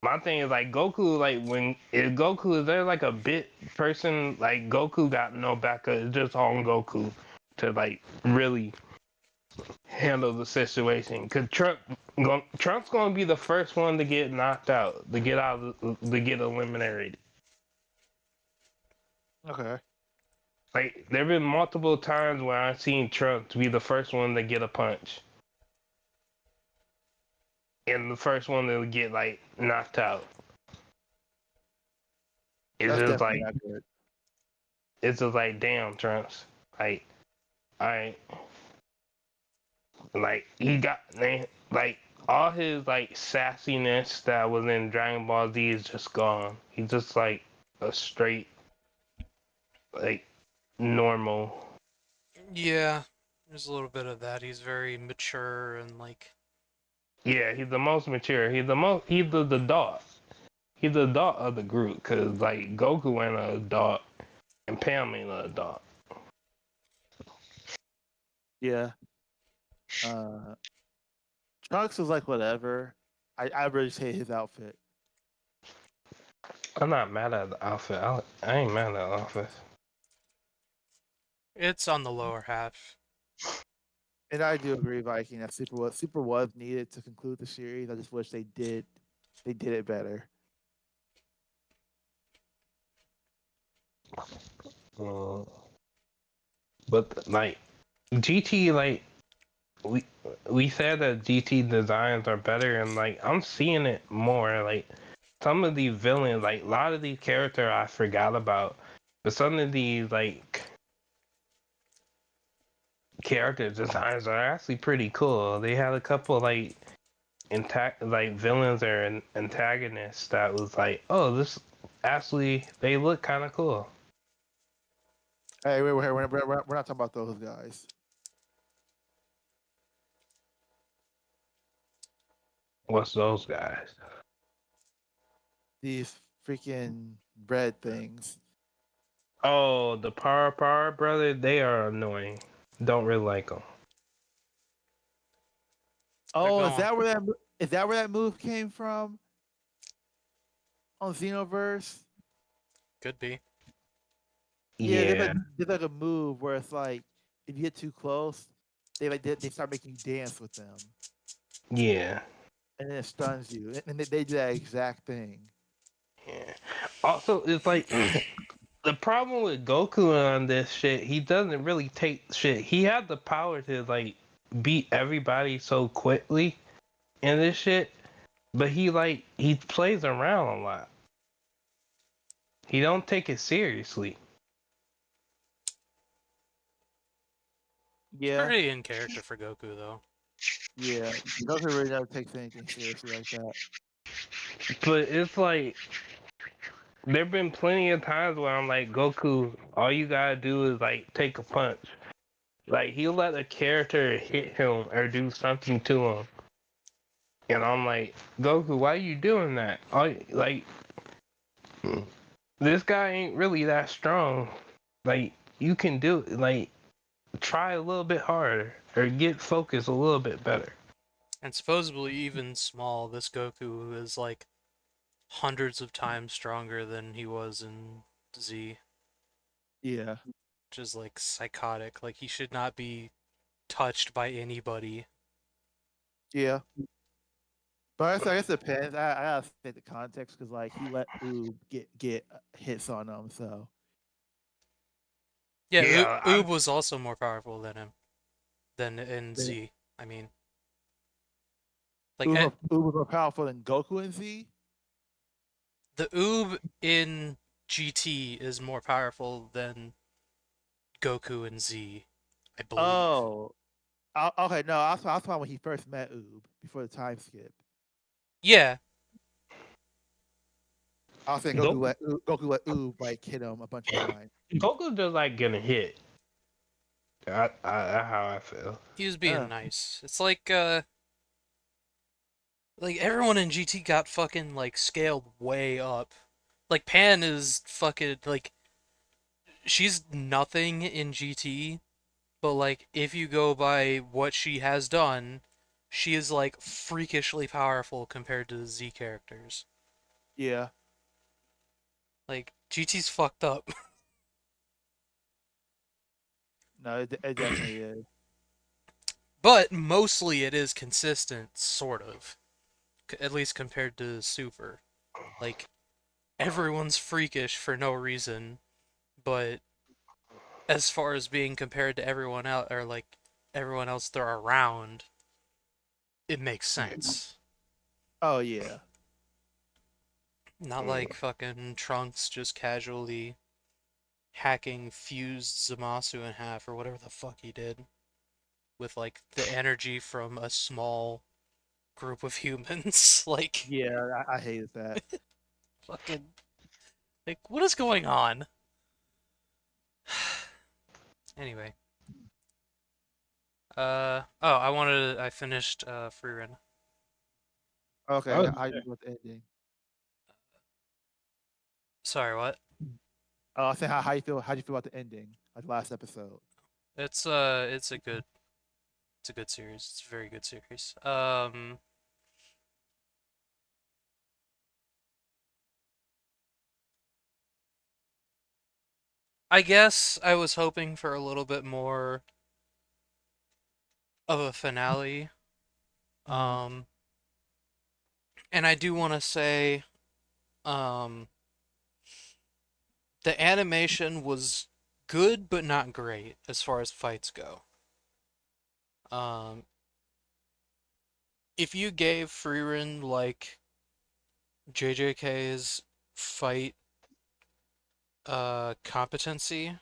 my thing is like Goku. Like when if Goku is there like a bit person like Goku got no backup. It's just on Goku to like really handle the situation. Cause Trump's gonna be the first one to get knocked out, to get eliminated. Okay. Like there've been multiple times where I've seen Trump to be the first one to get a punch, and the first one to get like knocked out. It's That's just definitely like accurate. damn Trumps. Like I like he got like all his like sassiness that was in Dragon Ball Z is just gone. He's just like a straight like normal. Yeah, there's a little bit of that. He's very mature and like Yeah, he's the most mature. He's the adult. He's the adult of the group because like Goku ain't an adult and Pam ain't an adult. Yeah. Uh, Trunks was like whatever. I really hate his outfit, I'm not mad at the outfit. I ain't mad at the outfit. it's on the lower half. and I do agree, Viking, that Super was needed to conclude the series. I just wish they did it better. Uh, but like GT like we we said that GT designs are better, and like I'm seeing it more. Like some of these villains, like a lot of these characters, I forgot about, but some of these like character designs are actually pretty cool. They had a couple like like villains or antagonists that was like, oh, this actually they look kind of cool. Hey, we're not talking about those guys. What's those guys? These freaking bread things. Oh, the Power brother, they are annoying. Don't really like them. They're Oh, gone. is that where that move came from on Xenoverse? Could be. Yeah, Yeah, there's like a move where it's like if you get too close, they start making you dance with them, yeah, and then it stuns you, and they do that exact thing. yeah. Also, it's like the problem with Goku on this shit. He doesn't really take shit. He had the power to like beat everybody so quickly in this shit, but he plays around a lot. He don't take it seriously. It's Yeah, pretty in character for Goku though. yeah. Goku really never takes anything seriously like that. But it's like there've been plenty of times where I'm like, Goku, all you gotta do is like take a punch. Like he'll let a character hit him or do something to him, and I'm like, Goku, why are you doing that? Like this guy ain't really that strong. Like you can do it. Like try a little bit harder or get focused a little bit better. And supposedly even small, this Goku is like hundreds of times stronger than he was in Z, Yeah, which is like psychotic. Like he should not be touched by anybody. yeah. But I guess it depends. I gotta think the context because like he let Oob get hits on him, so Yeah, Yeah, Oob was also more powerful than him than in then Z. I mean, like Oob was more powerful than Goku and Z. the Oob in GT is more powerful than Goku and Z, I believe. Oh, okay. No, I was talking when he first met Oob before the time skip. Yeah, I was saying Goku, Goku let Oob like hit him a bunch of times. Goku just like getting hit. That's how I feel. he was being Uh, nice. It's like everyone in GT got fucking like scaled way up. Like Pan is fucking like she's nothing in GT, but like if you go by what she has done, she is like freakishly powerful compared to the Z characters. yeah. Like GT's fucked up. No, it definitely is. But mostly it is consistent, sort of, at least compared to Super. Like everyone's freakish for no reason, but as far as being compared to everyone else or like everyone else they're around, it makes sense. Oh yeah. Not like fucking Trunks just casually hacking fused Zamasu in half or whatever the fuck he did with like the energy from a small group of humans. Like Yeah, I hated that. fucking like what is going on? Anyway, I finished Free Run. Okay, Oh, how you feel about the ending? Sorry, what? Oh, I said how you feel about the ending, like last episode? It's a good series. It's a very good series. I guess I was hoping for a little bit more of a finale. Mm-hmm. Um, and I do want to say, um, the animation was good but not great as far as fights go. Um, if you gave Freerin like JJK's fight competency,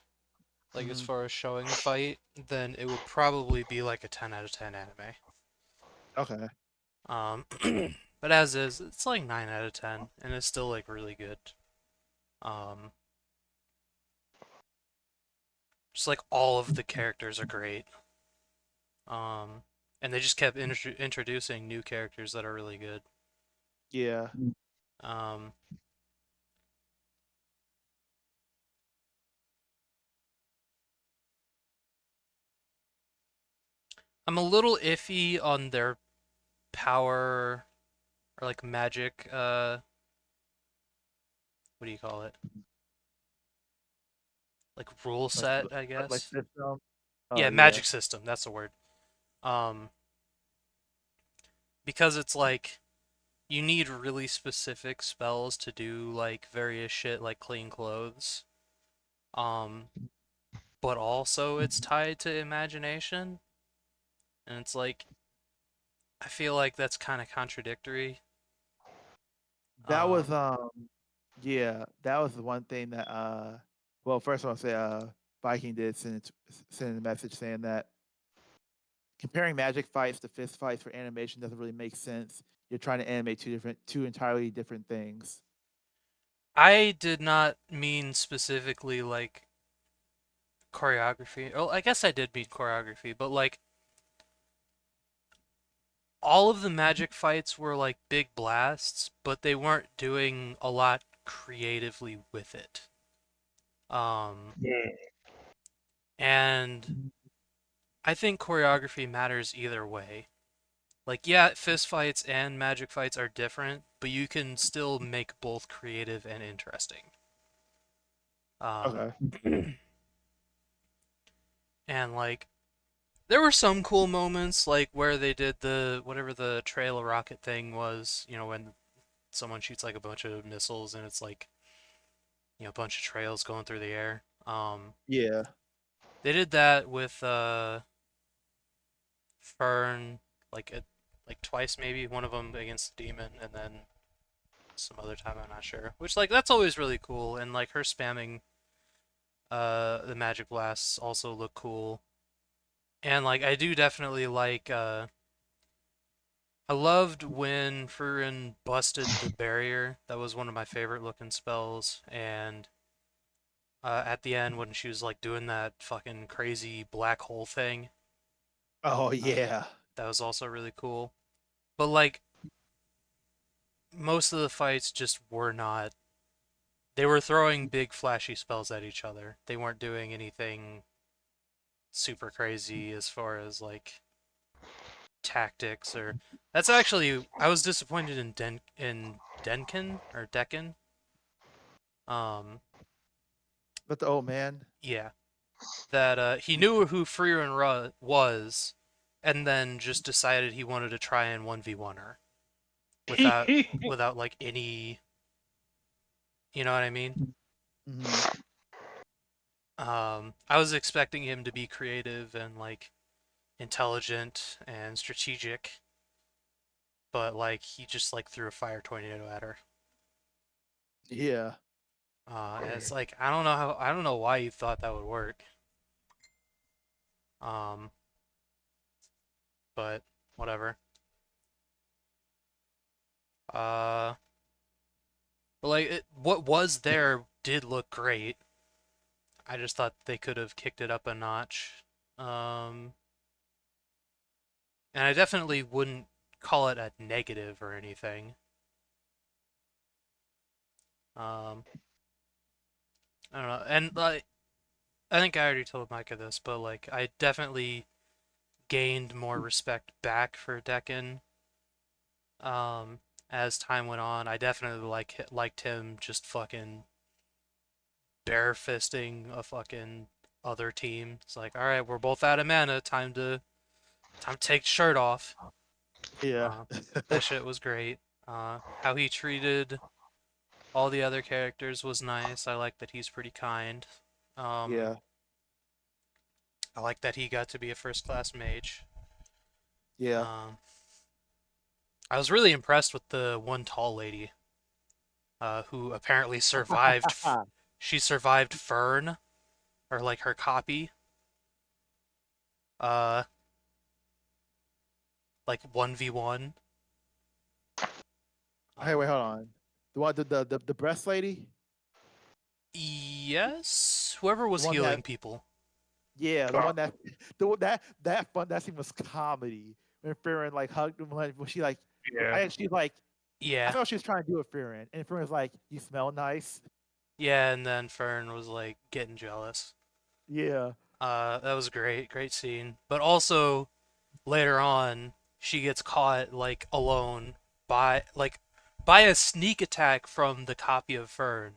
like as Mm-hmm. far as showing a fight, then it would probably be like a 10 out of 10 anime. Okay. Um, but as is, it's like 9 out of 10, and it's still like really good. Um, just like all of the characters are great. Um, and they just kept introducing new characters that are really good. Yeah. Um, I'm a little iffy on their power or like magic. What do you call it? Like rule Like set, I like guess. system. Oh Yeah, yeah. magic system. That's the word. Um, because it's like you need really specific spells to do like various shit like clean clothes. Um, but also it's tied to imagination, and it's like I feel like that's kind of contradictory. That was Um, yeah, that was the one thing that well, first of all, I'll say Viking did send a message saying that comparing magic fights to fist fights for animation doesn't really make sense. You're trying to animate two entirely different things. I did not mean specifically like choreography. Well, I guess I did mean choreography, but like all of the magic fights were like big blasts, but they weren't doing a lot creatively with it. Um, yeah. and I think choreography matters either way. Like, yeah, fist fights and magic fights are different, but you can still make both creative and interesting. Um, Okay. and like, there were some cool moments, like where they did the whatever the trail of rocket thing was. When someone shoots like a bunch of missiles and it's like a bunch of trails going through the air. Yeah. They did that with Fern, like twice maybe. One of them against the demon, and then some other time I'm not sure. Which like that's always really cool, and like her spamming the magic blasts also look cool. And like I do definitely like I loved when Furin busted the barrier. That was one of my favorite looking spells. And at the end, when she was like doing that fucking crazy black hole thing, Oh uh, yeah. that was also really cool. But like most of the fights just were not. They were throwing big flashy spells at each other. They weren't doing anything super crazy as far as like tactics or. That's actually I was disappointed in Denkin or Decken. Um, But the old man. yeah, that he knew who Freerin was, and then just decided he wanted to try and 1v1 her without like any, you know what I mean? Hmm. I was expecting him to be creative and like intelligent and strategic, but like he just like threw a fire tornado at her. Yeah. And it's like I don't know why you thought that would work. Um, but whatever. Uh, but like what was there did look great. I just thought they could have kicked it up a notch. Um, and I definitely wouldn't call it a negative or anything. Um, I don't know. And like I think I already told Micah this, but like I definitely gained more respect back for Decken um as time went on. I definitely liked him just fucking bare-fisting a fucking other team. It's like, all right, we're both out of mana. Time to take the shirt off. Yeah. Uh, that shit was great. How he treated all the other characters was nice. I like that he's pretty kind. Um, Yeah. I like that he got to be a first-class mage. Yeah. Um, I was really impressed with the one tall lady, who apparently survived. She survived Fern, or like her copy. Uh, like 1v1. Hey, wait, Um, hold on. The one, the breast lady, yes, whoever the was one that, healing people. yeah, the one that, the one that fun that scene was comedy when Farron like hugged him when she like, Yeah. I she like, I Yeah, thought she was trying to do it, Farron, and Farron was like, "You smell nice." yeah, and then Fern was like getting jealous. Yeah. That was great, great scene. But also later on, she gets caught like alone by a sneak attack from the copy of Fern,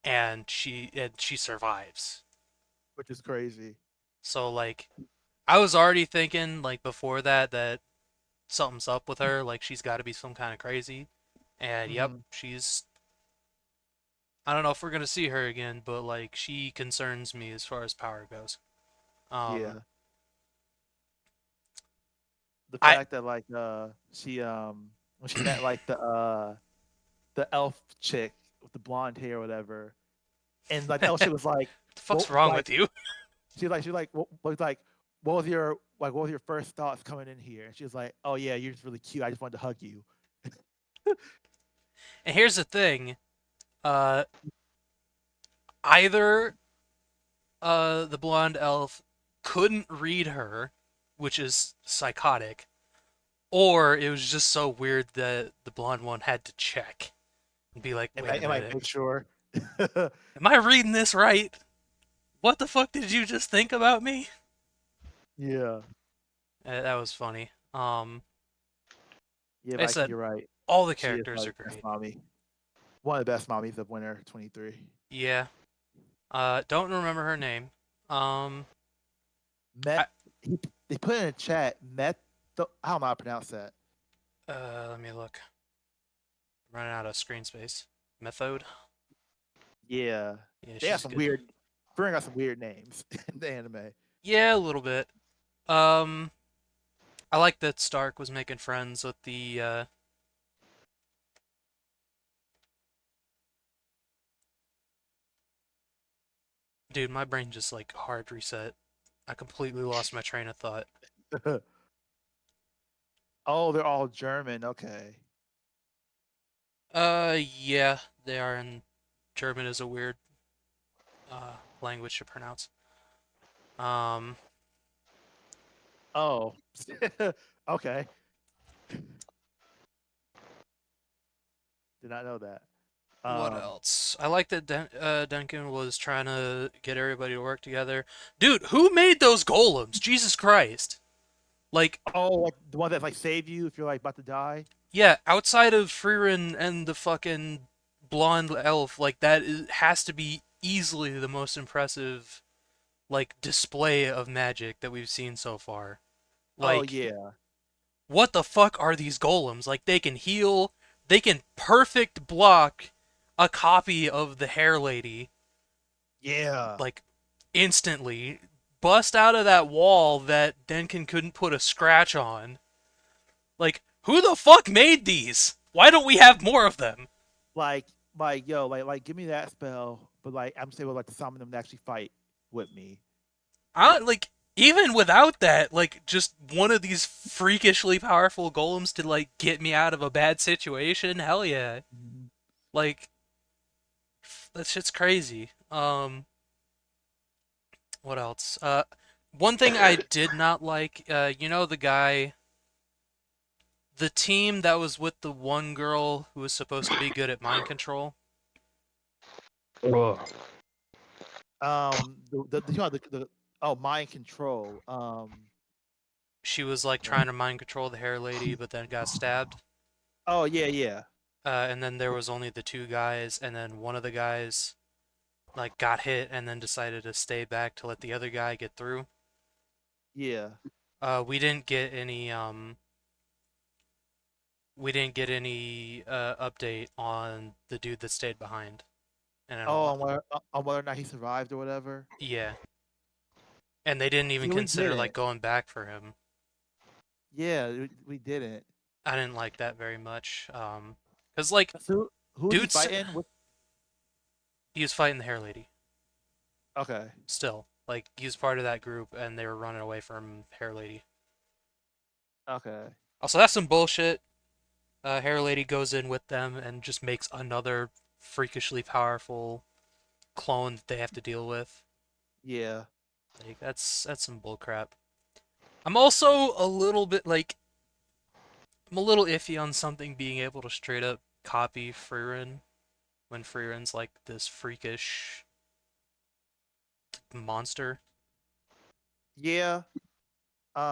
and she survives. Which is crazy. So like I was already thinking like before that something's up with her, like she's got to be some kind of crazy. And yep, Hmm. she's I don't know if we're going to see her again, but like she concerns me as far as power goes. Um Yeah. The I fact that like she when she met like the elf chick with the blonde hair or whatever, and like the elf chick was like, the what fuck's wrong like with you? she like what was like what was your first thoughts coming in here? And she was like, oh yeah, you're just really cute. I just wanted to hug you. And here's the thing, uh either the blonde elf couldn't read her, which is psychotic, or it was just so weird that the blonde one had to check and be like, And "Wait a I minute. make sure. Am I reading this right? What the fuck did you just think about me?" Yeah. That was funny. Yeah, Like I Mike, said, you're right. all the She is characters like are best great. mommy. One of the best mommies of Winter 23. Yeah. Don't remember her name. Um, Met I, they put in a chat, Met I don't know how to pronounce that. let me look. I'm running out of screen space. Methode. Yeah. Yeah, They have she's some good. weird Fern got some weird names in the anime. Yeah, a little bit. Um, I like that Stark was making friends with the. Dude, my brain just like hard reset. I completely lost my train of thought. Oh, they're all German. Okay. Yeah, they are, and German is a weird language to pronounce. Um, Oh. Okay. Did not know that. what Um, else? I like that Duncan was trying to get everybody to work together. Dude, who made those golems? Jesus Christ! Like, oh, like the one that like save you if you're like about to die. yeah, outside of Frieren and the fucking blonde elf, like has to be easily the most impressive like display of magic that we've seen so far. Oh Like, yeah, what the fuck are these golems? Like, they can heal, they can perfect block a copy of the hair lady, yeah. like, instantly. Bust out of that wall that Denkin couldn't put a scratch on. Like, who the fuck made these? Why don't we have more of them? Like yo, give me that spell, but like I'm able like to summon them to actually fight with me. Like, even without that, like, just one of these freakishly powerful golems to, like, get me out of a bad situation, hell yeah. Mhm. Like, that shit's crazy. What else? One thing I did not like, you know the guy, the team that was with the one girl who was supposed to be good at mind control? Oh, You know, the oh mind control. She was, like, trying to mind control the hair lady, but then got stabbed. Oh yeah, yeah, And then there was only the two guys, and then one of the guys like got hit and then decided to stay back to let the other guy get through. yeah. We didn't get any update on the dude that stayed behind. And I don't Oh, want. on whether or not he survived or whatever. Yeah, and they didn't even Yeah, we consider like didn't. going back for him. Yeah, we didn't. I didn't like that very much. Cause like So who was he dude's fighting with? he was fighting the hair lady Okay, still. Like he was part of that group, and they were running away from hair lady. okay. Also, that's some bullshit. Hair lady goes in with them and just makes another freakishly powerful clone that they have to deal with. Yeah, Like that's some bullcrap. I'm also a little bit like I'm a little iffy on something being able to straight up copy Frieren when Frieren's like this freakish monster. yeah.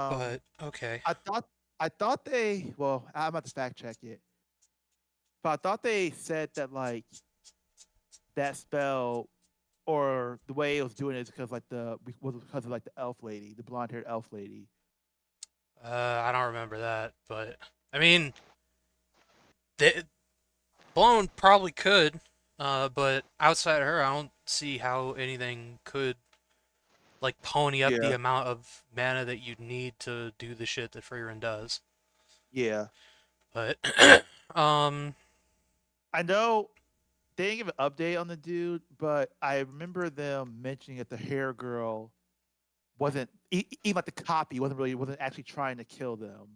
But Um, okay. I thought I thought they. Well, I'm about to fact check it, but I thought they said that like that spell or the way it was doing it is because like was because of like the elf lady, the blonde haired elf lady. I don't remember that, but I mean, they, Blown probably could, but outside of her, I don't see how anything could like pony up the Yeah, amount of mana that you'd need to do the shit that Frieren does. yeah. But um I know they didn't give an update on the dude, but I remember them mentioning that the hair girl wasn't even like the copy wasn't actually trying to kill them.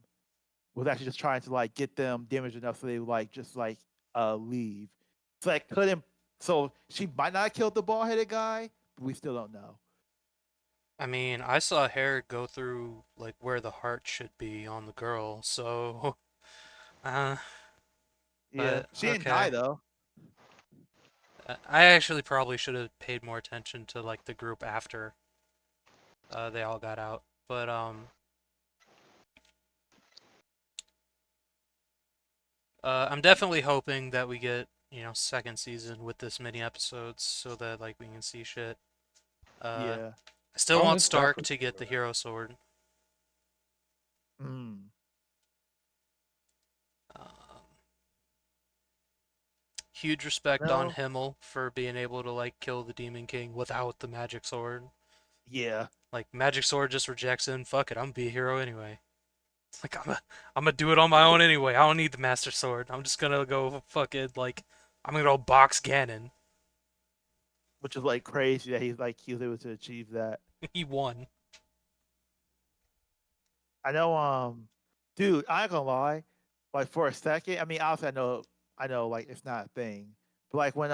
Was actually just trying to like get them damaged enough so they would like just like leave. So like couldn't. So she might not have killed the bald headed guy, but we still don't know. I mean, I saw hair go through like where the heart should be on the girl, so uh Yeah, but she didn't die okay. though. I actually probably should have paid more attention to like the group after they all got out. But I'm definitely hoping that we get, second season with this many episodes so that like we can see shit. Uh Yeah. I still I'm want Stark excited to get for the hero sword. Mm. Um, Huge respect on No. Himmel for being able to like kill the Demon King without the magic sword. Yeah. Like magic sword just rejects him. Fuck it, I'm gonna be a hero anyway. It's like I'm gonna do it on my own anyway. I don't need the master sword. I'm just gonna go fucking like I'm gonna go box Ganon. Which is like crazy that he was able to achieve that. He won. I know. Dude, I ain't gonna lie. Like for a second, I mean, obviously, I know, like it's not a thing, but like when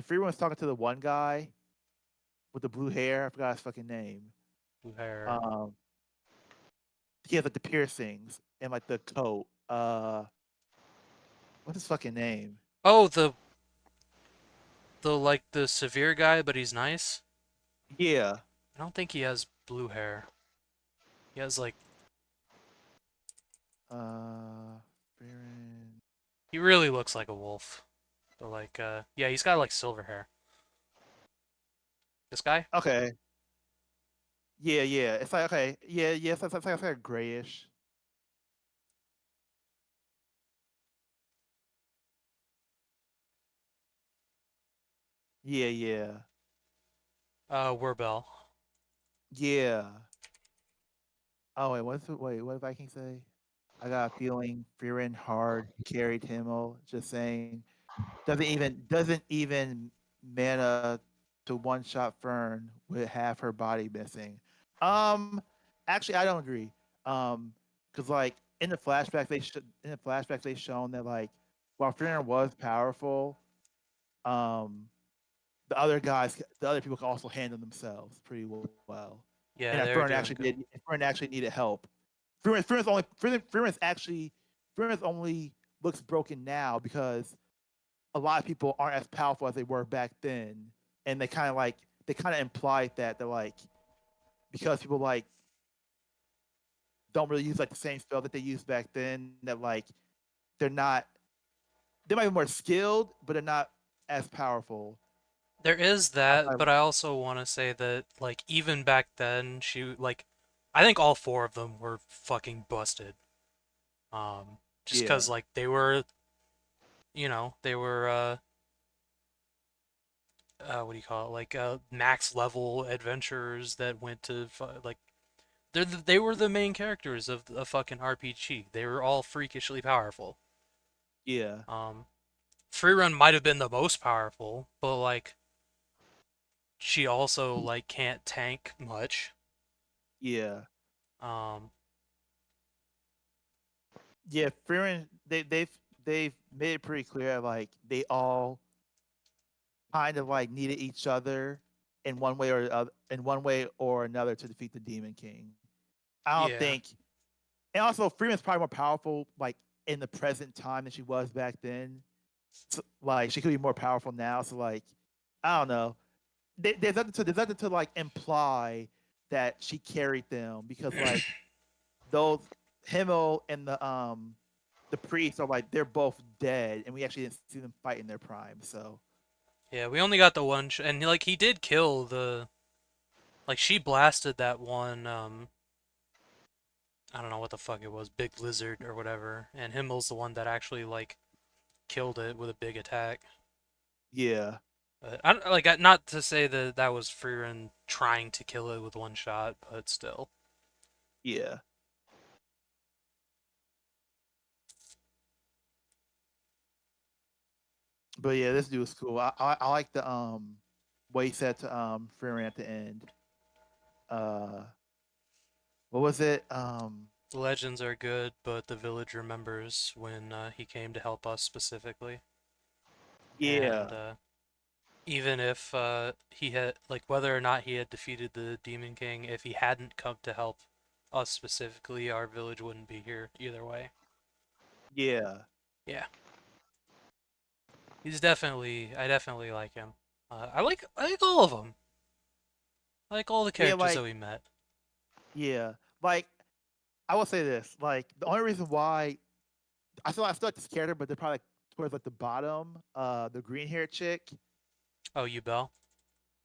Freeman was talking to the one guy with the blue hair, I forgot his fucking name. Blue hair. Um, he has like the piercings and like the coat. What's his fucking name? Oh, the like the severe guy, but he's nice. Yeah. I don't think he has blue hair. He has like Freeman. he really looks like a wolf. But like yeah, he's got like silver hair. This guy? Okay. Yeah, yeah. It's like okay, yeah, yeah. It's like a grayish. Yeah, yeah, Werbel. yeah. Oh wait, what did Viking say? I got a feeling Fearin hard carried Himmel. Just saying, doesn't even mana to one shot Fern with half her body missing. Um, actually, I don't agree. Because like in the flashbacks they shown that like while Fearin was powerful, um, the other people can also handle themselves pretty well, and Yeah, that they're doing good. Fern actually needed help. Freeman's only looks broken now because a lot of people aren't as powerful as they were back then, and they kind of implied that they're like because people like don't really use like the same spell that they used back then that like they're not they might be more skilled but they're not as powerful. There is I that, thought, but I also want to say that like even back then, I think all four of them were fucking busted. Just yeah, 'cause like they were, they were what do you call it? Like max level adventurers that went to like they were the main characters of a fucking RPG. They were all freakishly powerful. yeah, Um, Freerun might have been the most powerful, but like she also like can't tank much. yeah. Um, Yeah, Fearing they've made it pretty clear like they all kind of like needed each other in one way or another to defeat the Demon King. I don't yeah. think, and also Freeman's probably more powerful like in the present time than she was back then. So, like she could be more powerful now. So like I don't know. There's nothing to like imply that she carried them because like those Himmel and the priests are like they're both dead, and we actually didn't see them fight in their prime. So Yeah, we only got the one, and like he did kill like she blasted that one. I don't know what the fuck it was, big lizard or whatever, and Himmel's the one that actually like killed it with a big attack. yeah, I don't, like not to say that that was Freeran trying to kill it with one shot, but still. yeah, but yeah, this dude was cool. I like the what he said to Freeman at the end. Uh, what was it? The legends are good, but the village remembers when he came to help us specifically. And Yeah, even if he had, like, whether or not he had defeated the Demon King, if he hadn't come to help us specifically, our village wouldn't be here either way. yeah, Yeah, I definitely like him. I like all of them. I like all the yeah. characters that Like we met. yeah, like I will say this. Like the only reason why I still like this character, but they're probably like, towards like the bottom. The green haired chick. Oh, you Bell?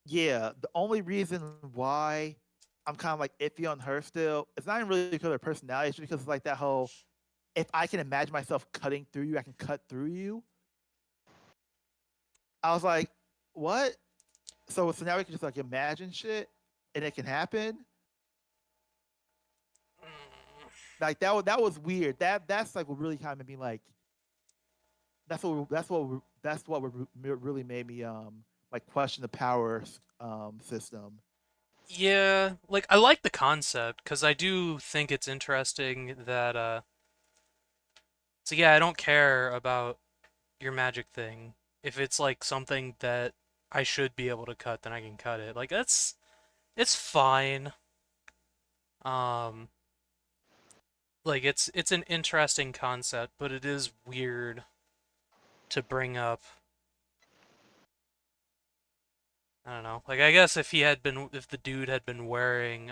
Yeah, the only reason why I'm kind of like iffy on her still, it's not even really because of her personality, it's just because like that whole if I can imagine myself cutting through you, I can cut through you. I was like, what? So now we can just like imagine shit and it can happen. Like that was weird. That's like what really kind of made me like really made me like question the power system. Yeah, like I like the concept because I do think it's interesting that so yeah, I don't care about your magic thing. If it's like something that I should be able to cut, then I can cut it. Like that's it's fine. Um like it's an interesting concept, but it is weird to bring up. I don't know. Like I guess if the dude had been wearing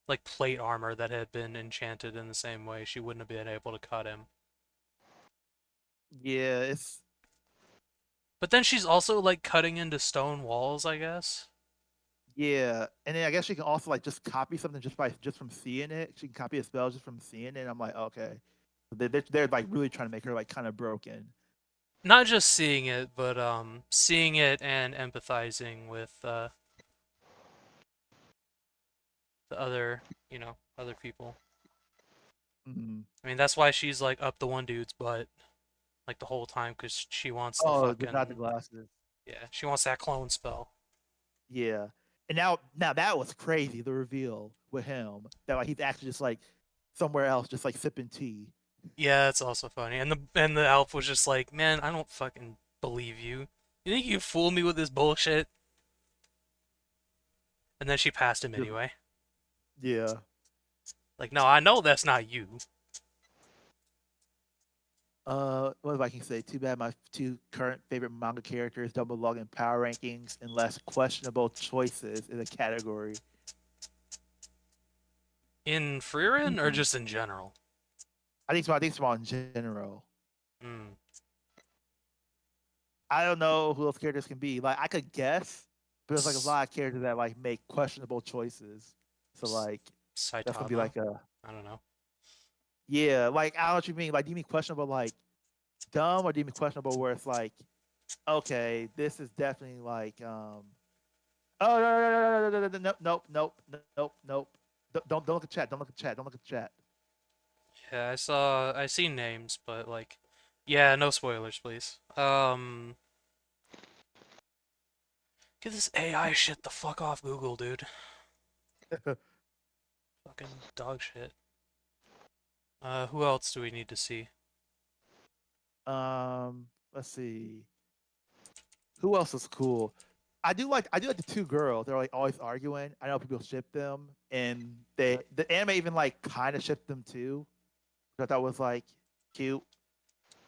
like plate armor that had been enchanted in the same way, she wouldn't have been able to cut him. Yeah, it's But then she's also like cutting into stone walls, I guess. Yeah, and then I guess she can also like just copy something just from seeing it. She can copy a spell just from seeing it. I'm like, okay, they're like really trying to make her like kind of broken. Not just seeing it, but seeing it and empathizing with the other, other people. Mhm. I mean, that's why she's like up the one dude's butt like the whole time because she wants the Oh, not the fucking glasses. yeah, she wants that clone spell. Yeah, and now that was crazy. The reveal with him that like he's actually just like somewhere else, just like sipping tea. Yeah, that's also funny. And the elf was just like, man, I don't fucking believe you. You think you fooled me with this bullshit? And then she passed him Just anyway. yeah. Like, no, I know that's not you. What if I can say? Too bad my two current favorite manga characters don't belong in power rankings unless questionable choices in a category. In Frieren or Hmm. just in general? I think it's more in general. Hmm. I don't know who those characters can be. Like I could guess, but there's like a lot of characters that like make questionable choices. So like that's gonna be Saitama? like a I don't know. yeah. Like I don't know what you mean. Like do you mean questionable like dumb or do you mean questionable where it's like okay, this is definitely like oh no nope nope nope nope. Don't look at chat. Don't look at chat. Don't look at chat. Yeah, I seen names, but like, yeah, no spoilers, please. Get this AI shit the fuck off Google, dude. Fucking dog shit. Who else do we need to see? Let's see. Who else is cool? I do like the two girls. They're like always arguing. I know people ship them, and the anime even like kind of shipped them too. Which I thought was like cute.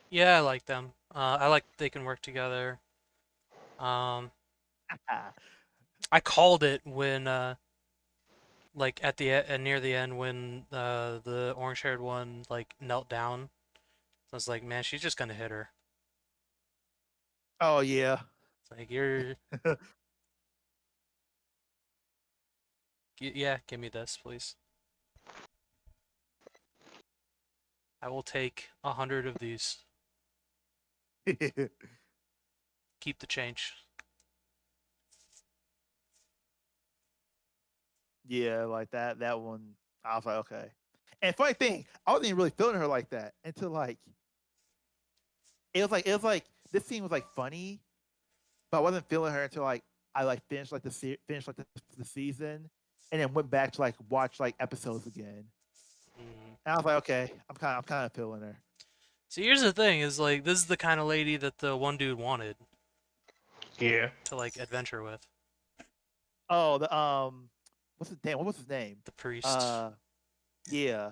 Yeah, I like them. I like they can work together. Um, I called it when like at near the end when the orange haired one like knelt down. I was like, man, she's just gonna hit her. Oh yeah. It's like yeah, give me this, please. I will take 100 of these. Keep the change. Yeah, like that one. I was like, okay. And funny thing, I wasn't even really feeling her like that until like it was like this scene was like funny, but I wasn't feeling her until like I like finished like finished like the season, and then went back to like watch like episodes again. Mm. And I was like, okay, I'm kind of feeling her. See, here's the thing: is like this is the kind of lady that the one dude wanted Yeah. to like adventure with. Oh, the what's his name? What was his name? The priest, Uh, yeah,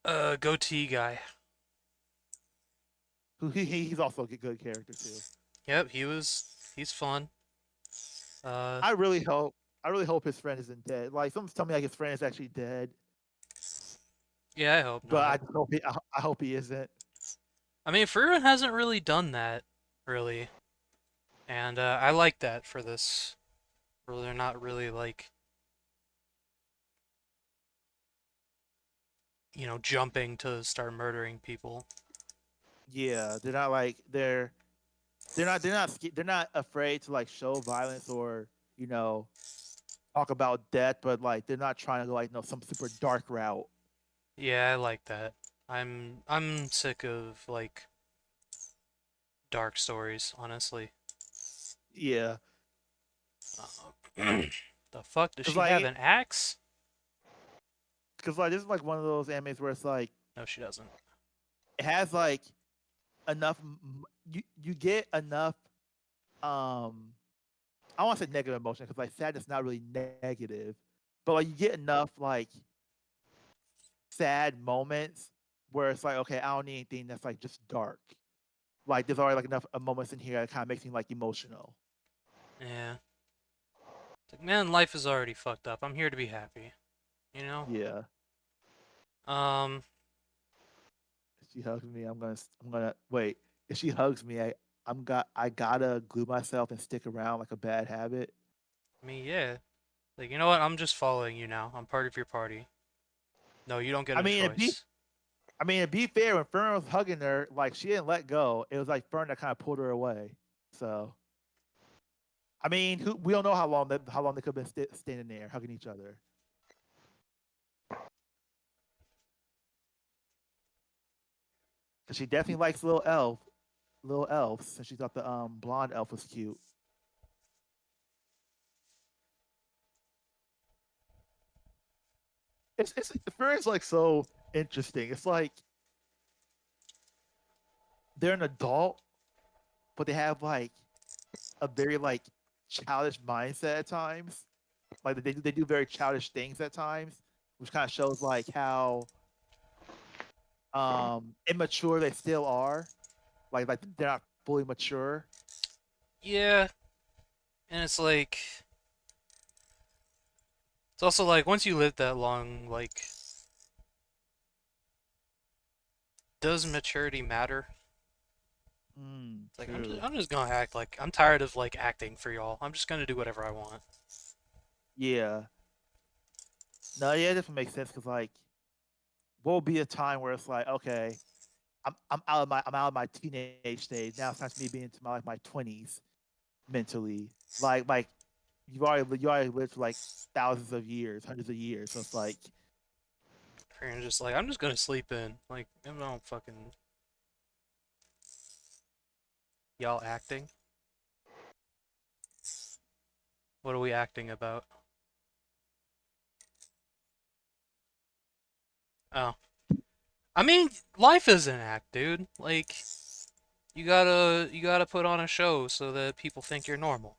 goatee guy. who he's also a good character too. Yep, he's fun. Uh, I really hope I really hope his friend isn't dead. Like someone's telling me like his friend is actually dead, yeah, I hope but not. I hope he isn't. I mean, Frieren hasn't really done that, really, and I like that for this. Where they're not really like, jumping to start murdering people. Yeah, they're not like they're not afraid to like show violence or you know talk about death, but like they're not trying to go like some super dark route. Yeah, I like that. I'm sick of like dark stories, honestly. Yeah, The fuck does cause she have like an axe? cause like this is like one of those animes where it's like No, she doesn't. it has like enough you get enough um I don't want to say negative emotion because like sadness is not really negative, but like you get enough like sad moments where it's like okay I don't need anything that's like just dark. Like there's already like enough moments in here that kind of makes me like emotional. Yeah. It's like, man, life is already fucked up. I'm here to be happy. You know? Yeah. Um, If she hugs me, I'm gonna wait. If she hugs me, I gotta glue myself and stick around like a bad habit. I mean, yeah. Like, you know what? I'm just following you now. I'm part of your party. No, you don't get I a mean, choice. to be fair, when Fern was hugging her, like she didn't let go. It was like Fern that kind of pulled her away. So I mean, we don't know how long they could have been standing there hugging each other. Because she definitely likes little elves, and she thought the blonde elf was cute. It's Fern's like so interesting. It's like they're an adult, but they have like a very like childish mindset at times. Like they do very childish things at times, which kind of shows like how immature they still are. Like they're not fully mature. Yeah, and it's also like once you live that long, like, does maturity matter? It's like True. I'm just gonna act like I'm tired of like acting for y'all. I'm just gonna do whatever I want. Yeah. No, yeah, it doesn't make sense because like, what will be a time where it's like, okay, I'm out of my teenage stage now. It's time for me being into my like my 20s mentally. Like you already lived for like thousands of years, hundreds of years. So it's like, And just like I'm just gonna sleep in. Like I don't fucking y'all acting. What are we acting about? Oh, I mean, life is an act, dude. Like you gotta put on a show so that people think you're normal.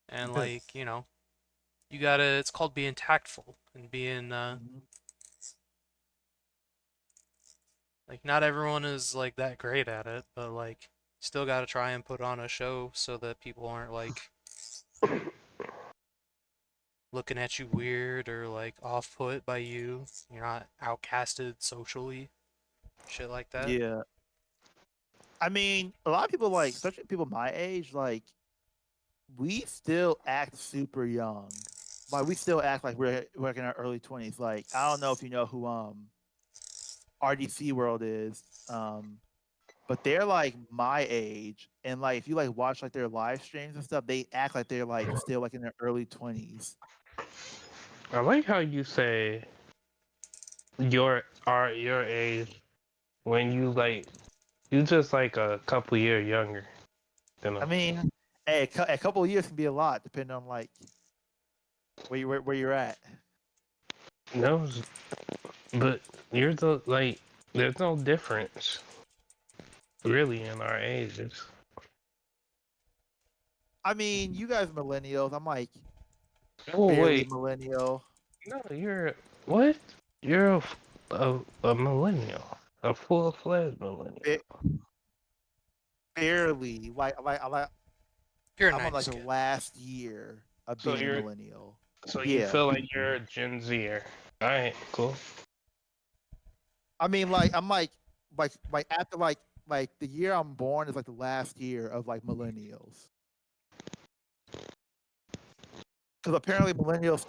And like you gotta. It's called being tactful and being mhm. like not everyone is like that great at it, but like still gotta try and put on a show so that people aren't like looking at you weird or like off put by you. You're not outcasted socially, shit like that. Yeah. I mean, a lot of people like, especially people my age, like we still act super young. Like we still act like we're like in our early 20s. Like I don't know if you know who RDC World is. But they're like my age, and like if you like watch like their live streams and stuff, they act like they're like still like in their early 20s. I like how you say your age when you like you just like a couple year younger than I us. mean, hey, a couple of years can be a lot depending on like where you're at. No, but you're the like there's no difference really in our ages. I mean, you guys millennials. I'm like Oh barely wait, millennial. no, you're what? You're a millennial, a full fledged millennial. Ba- Barely. You're a I'm on like 90s the kid. last year of So being a you're millennial. so you Yeah. feel like you're a Gen Zer. All right, cool. I mean, I'm like after like the year I'm born is like the last year of like millennials. Because apparently millennials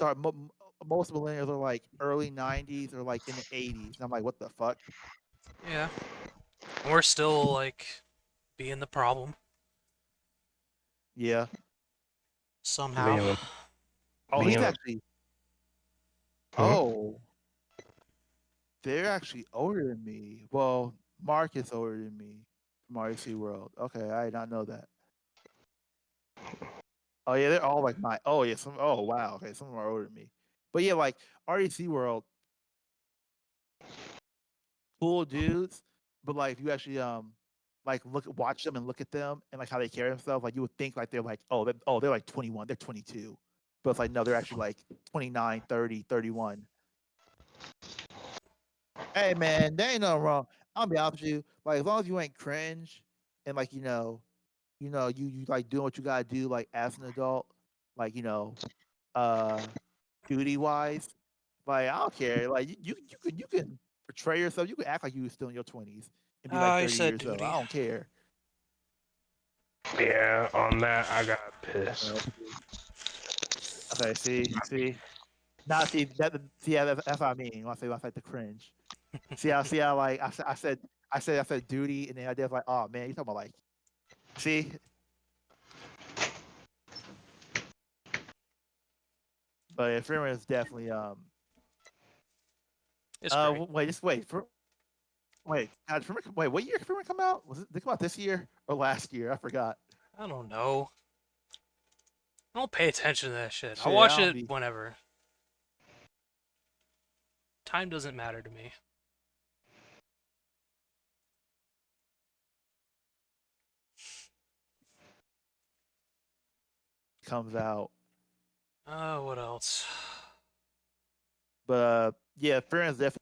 most millennials are like early 90s or like in the 80s. And I'm like, what the fuck? Yeah, and we're still like being the problem Yeah. somehow. Being Oh, he's being actually. huh? Oh, they're actually older than me. Well, Mark is older than me from RC World. Okay, I did not know that. Oh yeah, they're all like my. Oh yeah, some. Oh wow. Okay, some of them are older than me. But yeah, like REC World, cool dudes. But like, if you actually like watch them and look at them and like how they carry themselves, like you would think like they're like they're like 21, they're 22, but it's like no, they're actually like 29, 30, 31. Hey man, there ain't nothing wrong. I'll be honest with you. Like as long as you ain't cringe and like you like doing what you gotta do like as an adult, like uh duty wise. Like I don't care. Like you can portray yourself. You can act like you were still in your 20s and be like Ah, you 30 said years old. I duty. don't care. Yeah, on that I got pissed. Uh, Okay, see. Now see that's what I mean. When I say the cringe. See how like I said duty, and then I did like, oh man, you talking about like, see, but yeah, Freeman is definitely It's great. wait, just wait for wait, God, wait, what year did Freeman come out? Was it did it come out this year or last year? I forgot. I don't know. I don't pay attention to that shit. I'll Shit, I watch don't it be whenever. Time doesn't matter to me. comes out, What else? but yeah, Freeman's definitely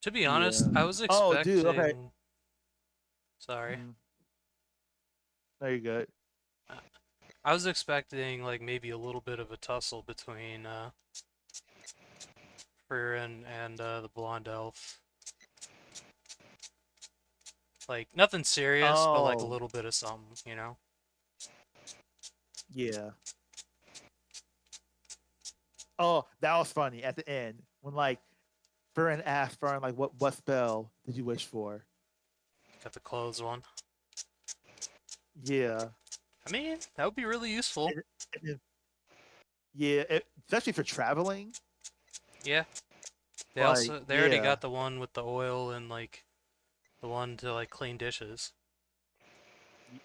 To be honest, yeah. I was Oh, dude, okay. expecting. Sorry. Mm, no, you're good. Uh, I was expecting like maybe a little bit of a tussle between Frieren and the blonde elf. Like nothing serious, but like a Oh, little bit of something, you know? yeah. Oh, that was funny at the end when like Fern asked Fern like what spell did you wish for? Got the clothes one. Yeah. I mean, that would be really useful. And, and yeah, especially for traveling. Yeah. Like, They already yeah, got the one with the oil and like the one to like clean dishes.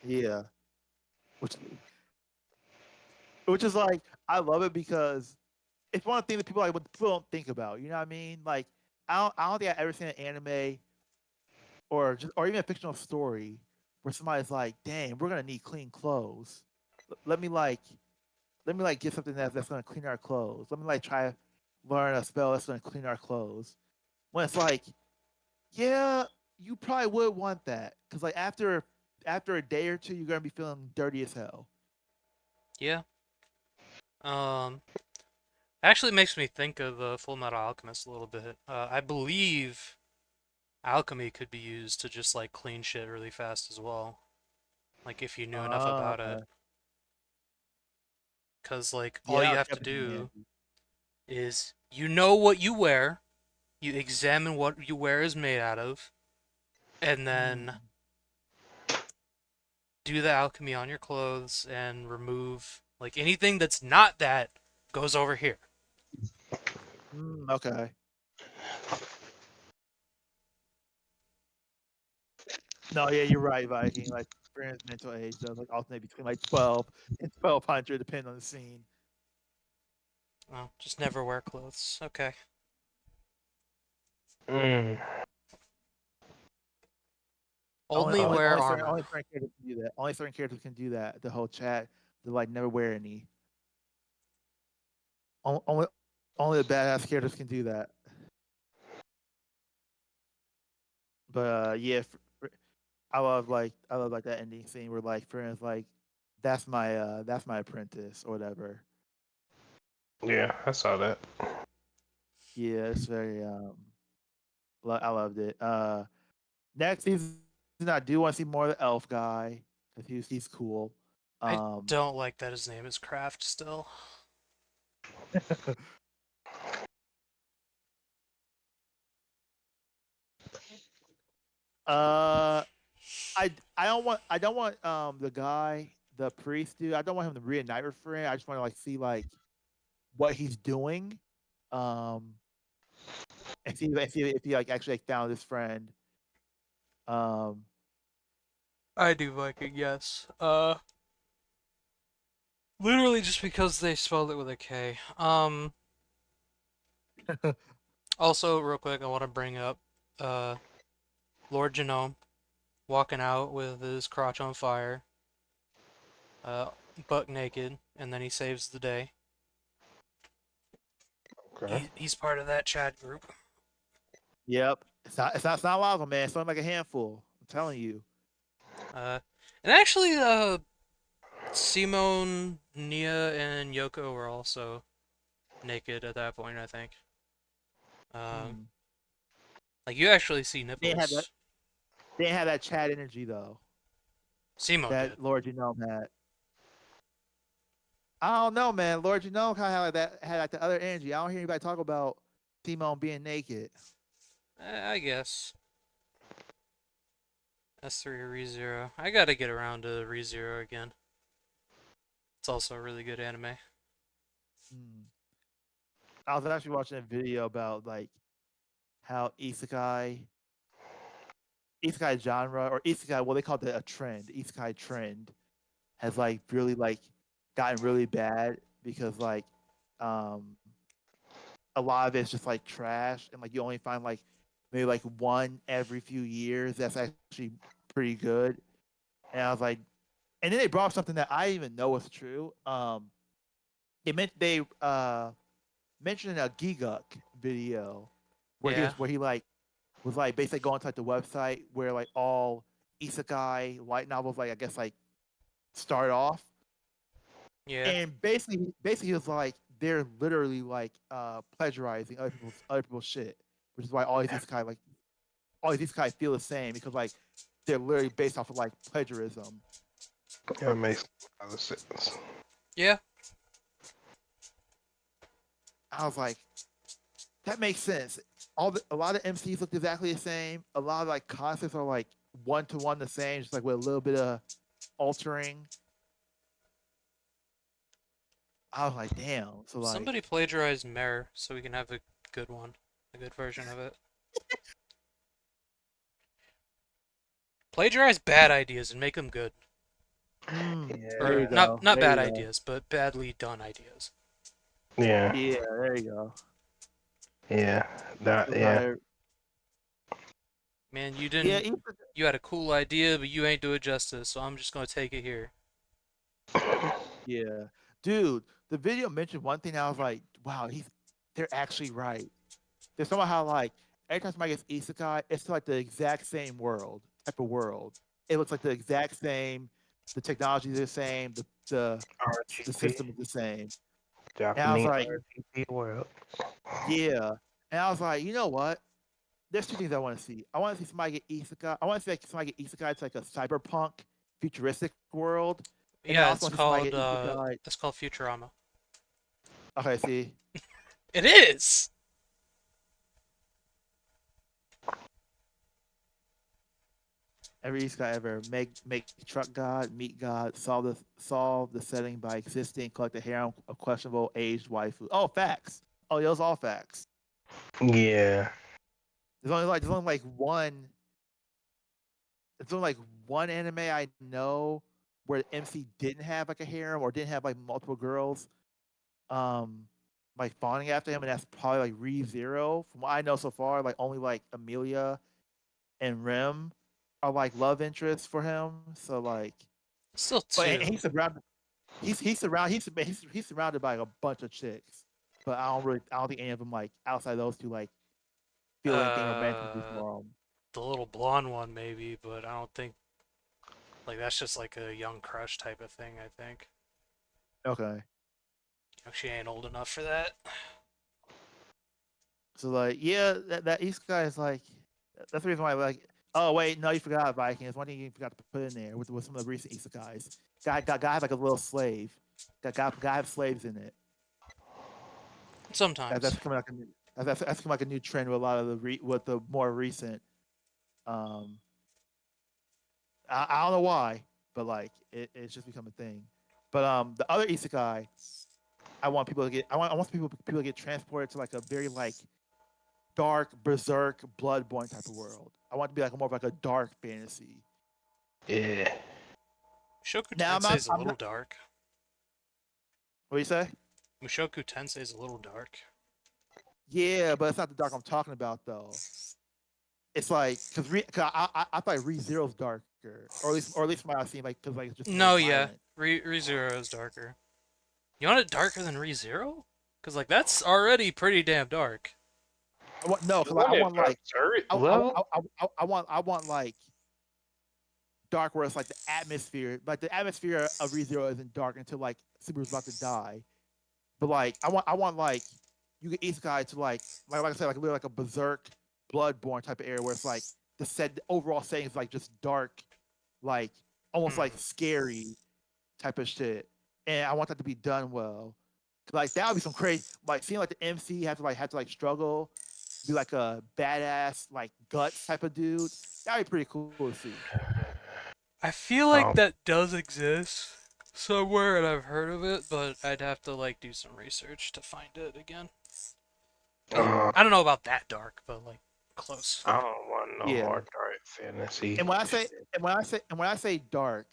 yeah. Which which is like I love it because it's one of the things that people like what people don't think about. You know what I mean? Like I don't think I've ever seen an anime or even a fictional story where somebody's like, "Dang, we're gonna need clean clothes. Let me like get something that's gonna clean our clothes. Let me like try learn a spell that's gonna clean our clothes." When it's like, yeah, you probably would want that because like after a day or two, you're gonna be feeling dirty as hell. Yeah. Um, Actually makes me think of Full Metal Alchemist a little bit. I believe alchemy could be used to just like clean shit really fast as well. Like if you knew enough about it, Okay. because like all Yeah, you that have would to definitely be do handy. is you know what you wear, you examine what you wear is made out of, and Mm. then do the alchemy on your clothes and remove like anything that's not that goes over here. Okay. No, yeah, you're right, Viking. Like Brandon's mental age does like alternate between like 12 and 1200 depending on the scene. Oh, just never wear clothes. Okay. Mm. Only wear armor. Only certain characters can do that. Only certain characters can do that. The whole chat to like never wear any. Only only the badass characters can do that. But yeah, I love like that ending scene where like friends like that's my apprentice or whatever. Yeah, I saw that. Yeah, it's very I loved it. Next season I do want to see more of the elf guy because he's cool. I Um, don't like that his name is Kraft still. uh, I don't want the guy the priest dude. I don't want him to reunite with friend. I just want to like see like what he's doing. Um, and see if he like actually like, found his friend. Um, I do Viking, yes. Literally just because they spelled it with a K. Also, real quick, I want to bring up, uh, Lord Genome walking out with his crotch on fire, uh, buck naked, and then he saves the day. Okay. He's part of that chat group. yep, it's not a lot of them, man. It's only like a handful. I'm telling you. Uh, and actually, Simone, Nia, and Yoko were also naked at that point, I think. Uh, Hmm. like you actually see They had that. nipples. They didn't have that Chad energy though Simo did. that Lord Genome had. I don't know, man. Lord Genome kind of had like that had like the other energy. I don't hear anybody talk about Simone being naked. I guess. S3 or ReZero. I gotta get around to ReZero again. It's also a really good anime. Hmm. I was actually watching a video about like how isekai genre or isekai, well, they call it a trend. Isekai trend has like really like gotten really bad because like um a lot of it's just like trash and like you only find like maybe like one every few years that's actually pretty good. And I was like, and then they brought up something that I didn't even know was true. They mentioned in a Giguk video Yeah, where he like was like basically going to like the website where like all isekai light novels like I guess like start off. yeah. And basically he was like they're literally like plagiarizing other people's shit, which is why all these isekai feel the same because like they're literally based off of like plagiarism. That makes a lot of sense. Yeah, I was like, that makes sense. A lot of MCs look exactly the same. A lot of like concepts are like one to one the same, just like with a little bit of altering. I was like, damn. So like, somebody plagiarized Mare so we can have a good one, a good version of it. Plagiarize bad ideas and make them good, there or you Yeah, not go. not There bad you go. ideas, but badly done ideas. yeah, Yeah, there you go. yeah. That, So yeah. like, Man, you yeah, didn't. You had a cool idea, but you ain't do it justice, so I'm just gonna take it here. yeah, dude. The video mentioned one thing. I was like, wow, they're actually right. There's somehow how like every time somebody gets isekai, it's like the exact same type of world. It looks like the exact same. The technology is the same. The RTP, system is the same. And I was Japanese like, RTP world. yeah. And I was like, you know what? There's two things I want to see. I want to see somebody get isekai. I want to see like, somebody get isekai to like a cyberpunk futuristic world. And then I Yeah, also want to see somebody get isekai. it's called Futurama. Okay, see. It is. Every isekai ever make truck god, meet god, solve the setting by existing, collect a harem of questionable aged waifu. Oh, facts. Oh, those all facts. Yeah, There's only like one There's only like one anime I know where the MC didn't have like a harem or didn't have like multiple girls um like fawning after him, and that's probably like Re Zero. From what I know so far, like only like Amelia and Rem are like love interests for him. So like, Still but two. he's surrounded by a bunch of chicks. But I don't think any of them like outside those two like feel anything romantically Uh, for him. the little blonde one maybe, but I don't think like that's just like a young crush type of thing. I think Okay. she ain't old enough for that. So like, yeah, that East guy is like that's the reason why like. Oh wait, no, you forgot Vikings. One thing you forgot to put in there with some of the recent isekais. Guy have like a little slave. Guy have slaves in it. Sometimes. That's coming like that's coming like a new trend with a lot of with the more recent. Um, I don't know why, but like it's just become a thing. But the other isekai, I want people to get transported to like a very like dark berserk bloodborne type of world. I want it to be like more of like a dark fantasy. yeah. Mushoku Now Tensei is a I'm little not. dark. What do you say? Mushoku Tensei is a little dark. Yeah, but it's not the dark I'm talking about though. It's like cause I thought Re Zero's darker, or at least from what I've seen, like because like it's just more No, yeah, violent. ReZero is darker. You want it darker than ReZero? Cause like that's already pretty damn dark. I want no, cause like, Isn't it absurd level? I want like dark where it's like the atmosphere, like the atmosphere of Re Zero isn't dark until like Subaru's about to die. But like I want like you get Isekai to like I said like literally like a berserk bloodborne type of area where it's like the overall setting is like just dark, like almost like Hmm. scary type of shit. And I want that to be done well. Like that would be some crazy, like seeing like the MC have to struggle, be like a badass like guts type of dude. That'd be pretty cool to see. I feel like Um, that does exist somewhere, and I've heard of it, but I'd have to like do some research to find it again. Yeah, I don't know about that dark, but like close. I don't want no yeah. more dark fantasy And when I say shit. and when I say dark,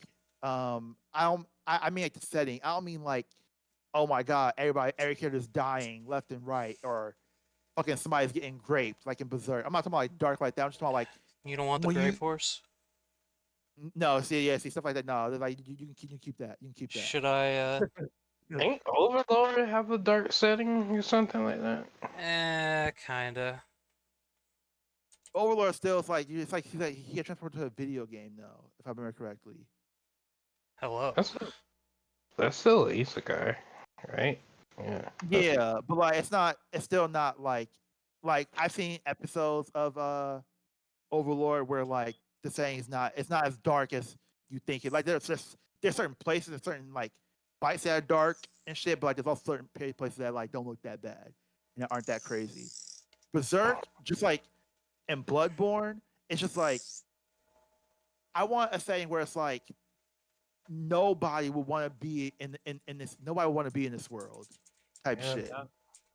I don't I mean like the setting. I don't mean like, oh my god, every character's dying left and right, or fucking somebody's getting raped like in Berserk. I'm not talking about like dark like that. I'm just talking about like You don't want the when Grey you Force? no see stuff like that. No, they're like you can keep that. You can keep that. Should I? Ain't Overlord have a dark setting or something like that? Kinda. Overlord still is like it's like he gets transported to a video game though, if I remember correctly. Hello. That's that's still an isekai, right? Yeah. That's Yeah, but like it's still not like I've seen episodes of Overlord where like the saying is not it's not as dark as you think it. Like there's certain places and certain like fights that are dark and shit, but like there's also certain places that like don't look that bad and aren't that crazy. Berserk, just like in Bloodborne, it's just like I want a setting where it's like nobody would want to be in this nobody would want to be in this world type yeah. shit.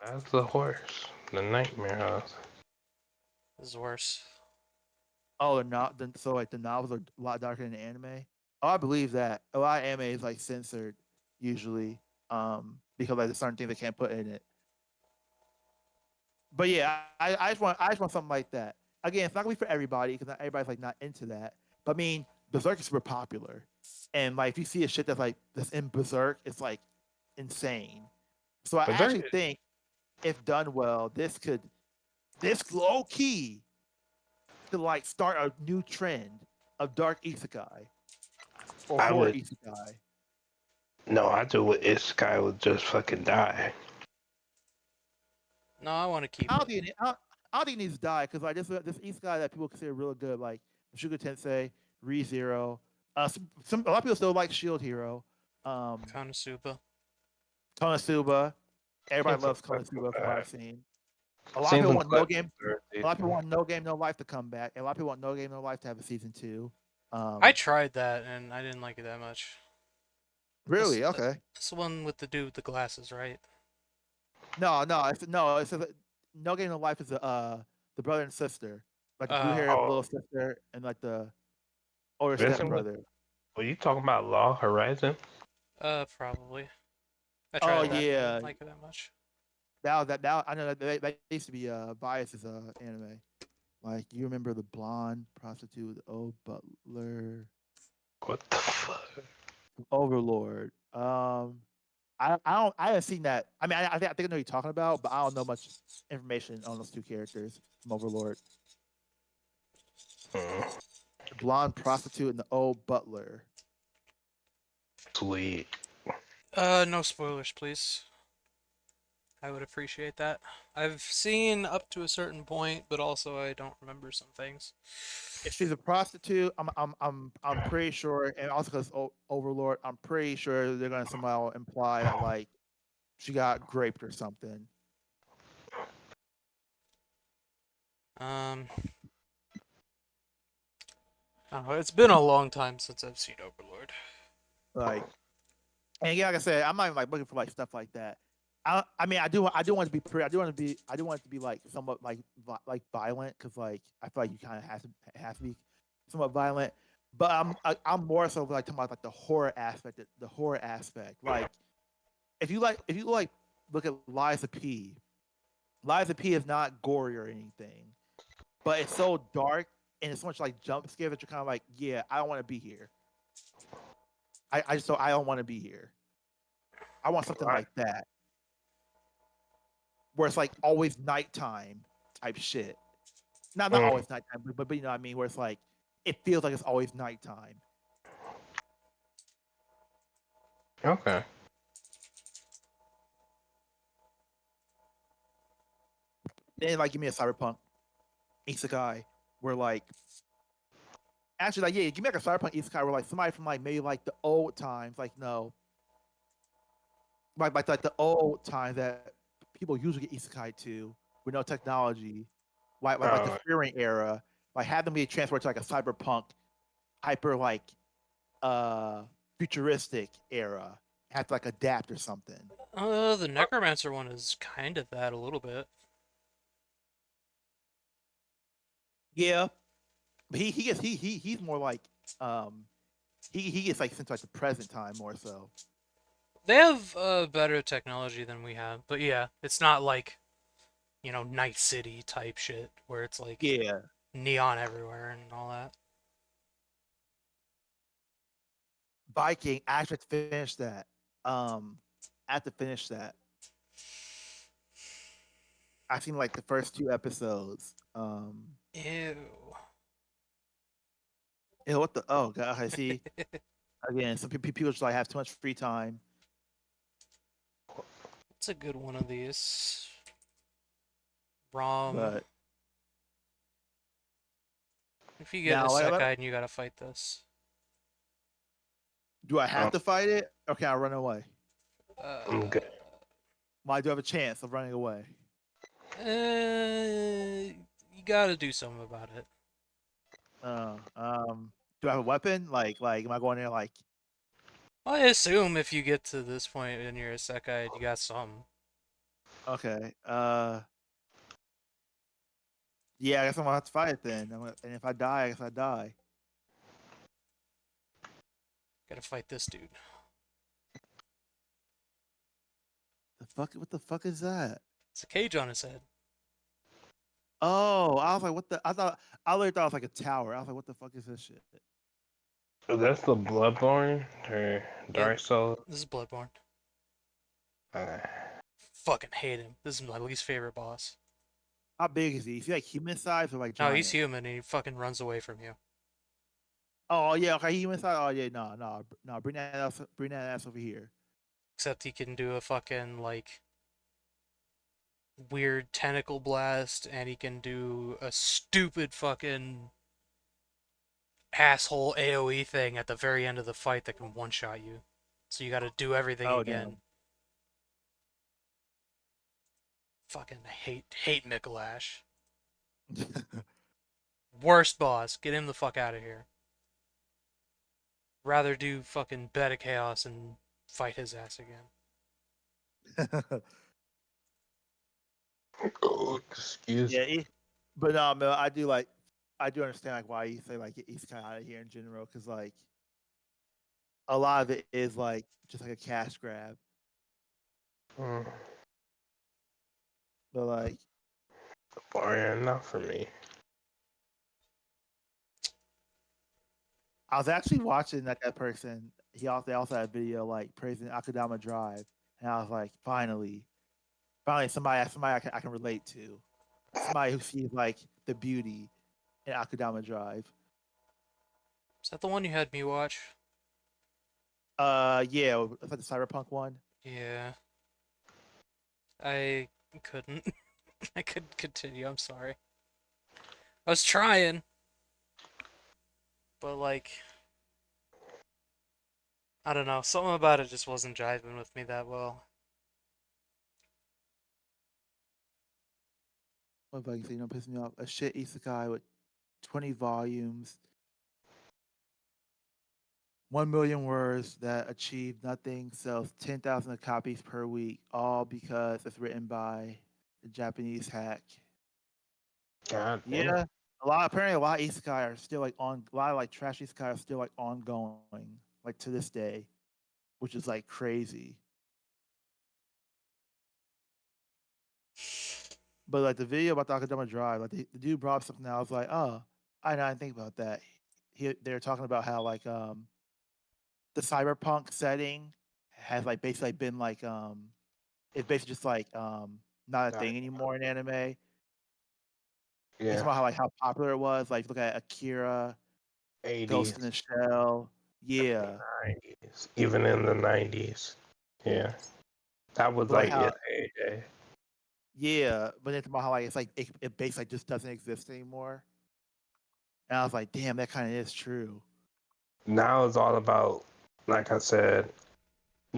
That's the horse, the nightmare house. This is worse. Oh, not so like the novels are a lot darker than the anime. Oh, I believe that. A lot of anime is like censored usually, because like there's certain things they can't put in it. But yeah, I just want something like that. Again, it's not gonna be for everybody because not everybody's like not into that. But I mean, Berserk is super popular, and like if you see a shit that's in Berserk, it's like insane. So I But there, actually think if done well, this low key to like start a new trend of dark isekai or I horror would isekai. no. I do what isekai would just fucking die. No, I want to keep I it. don't think it, I don't think it needs to die because like this isekai that people consider real good, like Sugar Tensei, ReZero. A lot of people still like Shield Hero. Um, Konosuba. Konosuba. Everybody It's a loves fucking Konosuba from what bad. I've seen. A lot of Seen people some want No clips Game. of A lot of people season. want No Game No Life to come back. And a lot of people want No Game No Life to have a season two. I Um, tried that and I didn't like it that much. really? Okay. That's the one with the dude with the glasses, right? No. It's No Game No Life is the brother and sister, like the blue Oh, hair Oh, little sister and like the older isn't it? stepbrother. Were you talking about Law Horizon? probably. I Oh tried that and didn't yeah, like it that much. that I know that used to be Bias's anime. Like you remember the blonde prostitute with old butler, What the fuck? Overlord. I haven't seen that. I mean, I think I know what you're talking about, but I don't know much information on those two characters from Overlord. Hmm, The blonde prostitute and the old butler. sweet. No spoilers, please. I would appreciate that. I've seen up to a certain point, but also I don't remember some things. If she's a prostitute, I'm pretty sure, and also because Overlord, I'm pretty sure they're gonna somehow imply that like she got raped or something. Um, I don't know. It's been a long time since I've seen Overlord. Like, and yeah, like I said, I'm not even like looking for like stuff like that. I mean, I do want it to be pretty. I do want it to be like somewhat like like violent because like I feel like you kind of have to be somewhat violent. But I'm more so like talking about like the horror aspect. The horror aspect, like if you look at Liza P. Liza P is not gory or anything, but it's so dark and it's so much like jump scare that you're kind of like, yeah, I don't want to be here. I don't want to be here. I want something Right. like that where it's like always nighttime type shit. Not Mm, always nighttime, but you know what I mean, where it's like it feels like it's always nighttime. okay. Then like give me a cyberpunk isekai where like actually, like, yeah, give me like a cyberpunk isekai where like somebody from like maybe like the old times, like no, like the old times that people usually get isekai to with no technology, like the Oh, Fearing era, like have them be transferred to like a cyberpunk hyper like uh futuristic era, have to like adapt or something. The Necromancer one is kind of that a little bit. Yeah, but he's more like um he gets like since like the present time more so. They have better technology than we have, but yeah, it's not like, Night City type shit where it's like Yeah, neon everywhere and all that. Viking. I actually have to finish that. I have to finish that. I've seen like the first two episodes. Ew. Yeah, what the? Oh god, I see. Again, some people just like have too much free time, It's a good one of these. Rom. but If you get now like, Isekai and you gotta fight this. do I have oh, to fight it or can I run away? I'm good. Uh, Well, I do have a chance of running away. you gotta do something about it. Uh, um, do I have a weapon? Like, am I going there like? I assume if you get to this point in your Isekai, you got some. Okay. Yeah, I guess I'm gonna have to fight it then. And if I die, I guess I die. Gotta fight this dude. The fuck? What the fuck is that? It's a cage on his head. Oh, I was like, what the? I literally thought it was like a tower. I was like, what the fuck is this shit? So that's the Bloodborne or Yep, Dark Souls. this is Bloodborne. Uh, Fucking hate him. This is my least favorite boss. How big is he? Is he like human size or like No, he's giant? human and he fucking runs away from you. Oh yeah, okay, human size. Oh yeah, no, bring that ass over here. Except he can do a fucking, like, weird tentacle blast and he can do a stupid fucking asshole AoE thing at the very end of the fight that can one shot you. So you gotta do everything Oh damn. again. Fucking hate Mikolash. Worst boss. Get him the fuck out of here. Rather do fucking Beta Chaos and fight his ass again. oh, excuse Yeah, me. but no, man, I do understand like why you say like he's kind of out of here in general because like a lot of it is like just like a cash grab. Mm, But like boring enough for me. I was actually watching that person. They also had a video like praising Akudama Drive, and I was like, finally somebody I can relate to, somebody who sees like the beauty in Akudama Drive. Is that the one you had me watch? Yeah, it's like the cyberpunk one. Yeah. I couldn't. I couldn't continue. I'm sorry. I was trying, but like, I don't know. Something about it just wasn't jiving with me that well. What if I can say, piss me off? A shit isekai with 20 volumes, 1 million words that achieve nothing, sells 10,000 copies per week, all because it's written by a Japanese hack. God damn. Yeah, apparently a lot of isekai are still like on a lot of like trash isekai are still like ongoing, like to this day, which is like crazy. But like the video about the Akadama Drive, like the dude brought up something that I was like, oh, I didn't think about that. They're talking about how like the cyberpunk setting has like basically been like it's basically just like not a God, thing anymore in anime. It's yeah, about how like how popular it was. Like look at Akira, Ghost in 80s, the Shell. Yeah. 90s, even in the 90s. Yeah, that was But like like how its heyday. yeah, but it's about how like it basically just doesn't exist anymore. And I was like, damn, that kind of is true. Now it's all about, like I said,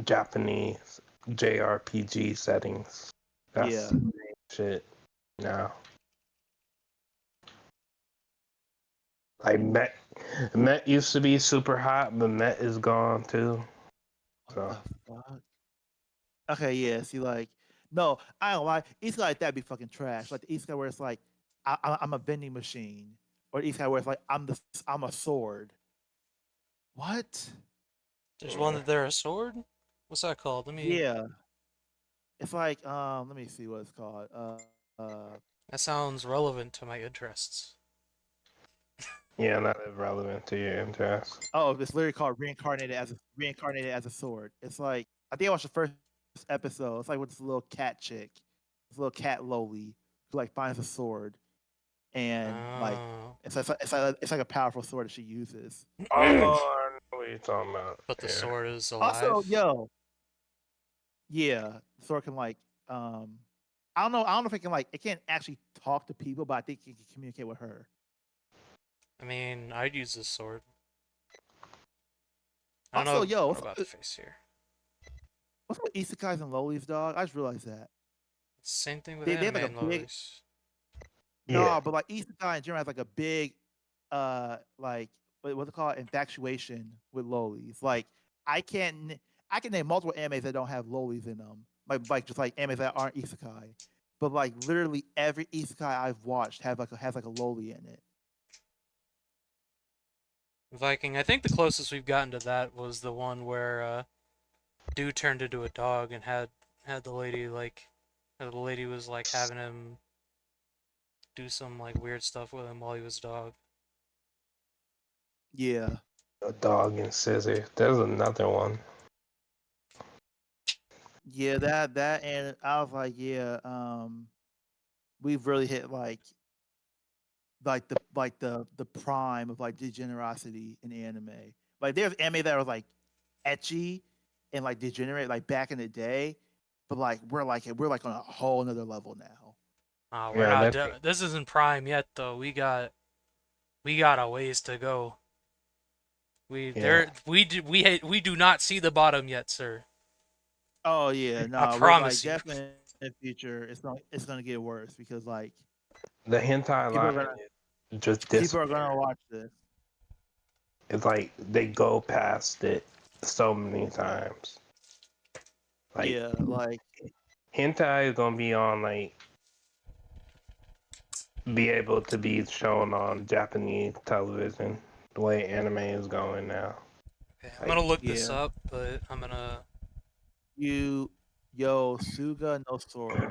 Japanese JRPG settings. That's Yeah. the main shit now. Like Met used to be super hot, but Met is gone too. What So the fuck? Okay, yeah. See, like, no, I don't lie. East like that'd be fucking trash. Like the East where it's like, I'm a vending machine, or East where it's like I'm a sword. What? There's one that they're a sword. What's that called? Yeah, it's like let me see what it's called. That sounds relevant to my interests. yeah, that is relevant to your interest. Oh, it's literally called reincarnated as a sword. It's like I think I watched the first episode. It's like with this little cat chick, this little cat Loli, who like finds a sword and like Oh, it's like a powerful sword that she uses. Oh, I know what you're talking about. but the Yeah. sword is Also, alive. yo, yeah, the sword can like um, I don't know if it can like it can't actually talk to people, but I think it can communicate with her. I mean, I'd use this sword. I don't Also, know. yo, What about the face here? what's with isekais and lolis, dog? I just realized that Same thing with they have anime like a and big lolis. Yeah. no, but like isekai in general has like a big like what's it called infatuation with lolis. Like I can't I can name multiple animes that don't have lolis in them, like just like animes that aren't isekai. But like literally every isekai I've watched has like a loli in it. Viking. I think the closest we've gotten to that was the one where dude turned into a dog and had the lady like, the lady was like having him do some like weird stuff with him while he was a dog. Yeah. A dog and scissors. There's another one. Yeah, that and I was like, yeah, we've really hit like the prime of like degenerosity in anime. Like there's anime that was like etchy and like degenerate like back in the day, but like we're like on a whole another level now. We're Yeah, not. that This isn't prime yet, though. We got a ways to go. We yeah. there. We do not see the bottom yet, sir. Oh yeah, I no, we're like promise you. definitely in the future it's gonna get worse because like The hentai people are line gonna is just people are gonna disappearing. watch this. It's like they go past it so many times. Like Yeah, like hentai is gonna be on like be able to be shown on Japanese television the way anime is going now. Okay, I'm Like gonna look this yeah. up, but I'm gonna. You yo Suga no Sora.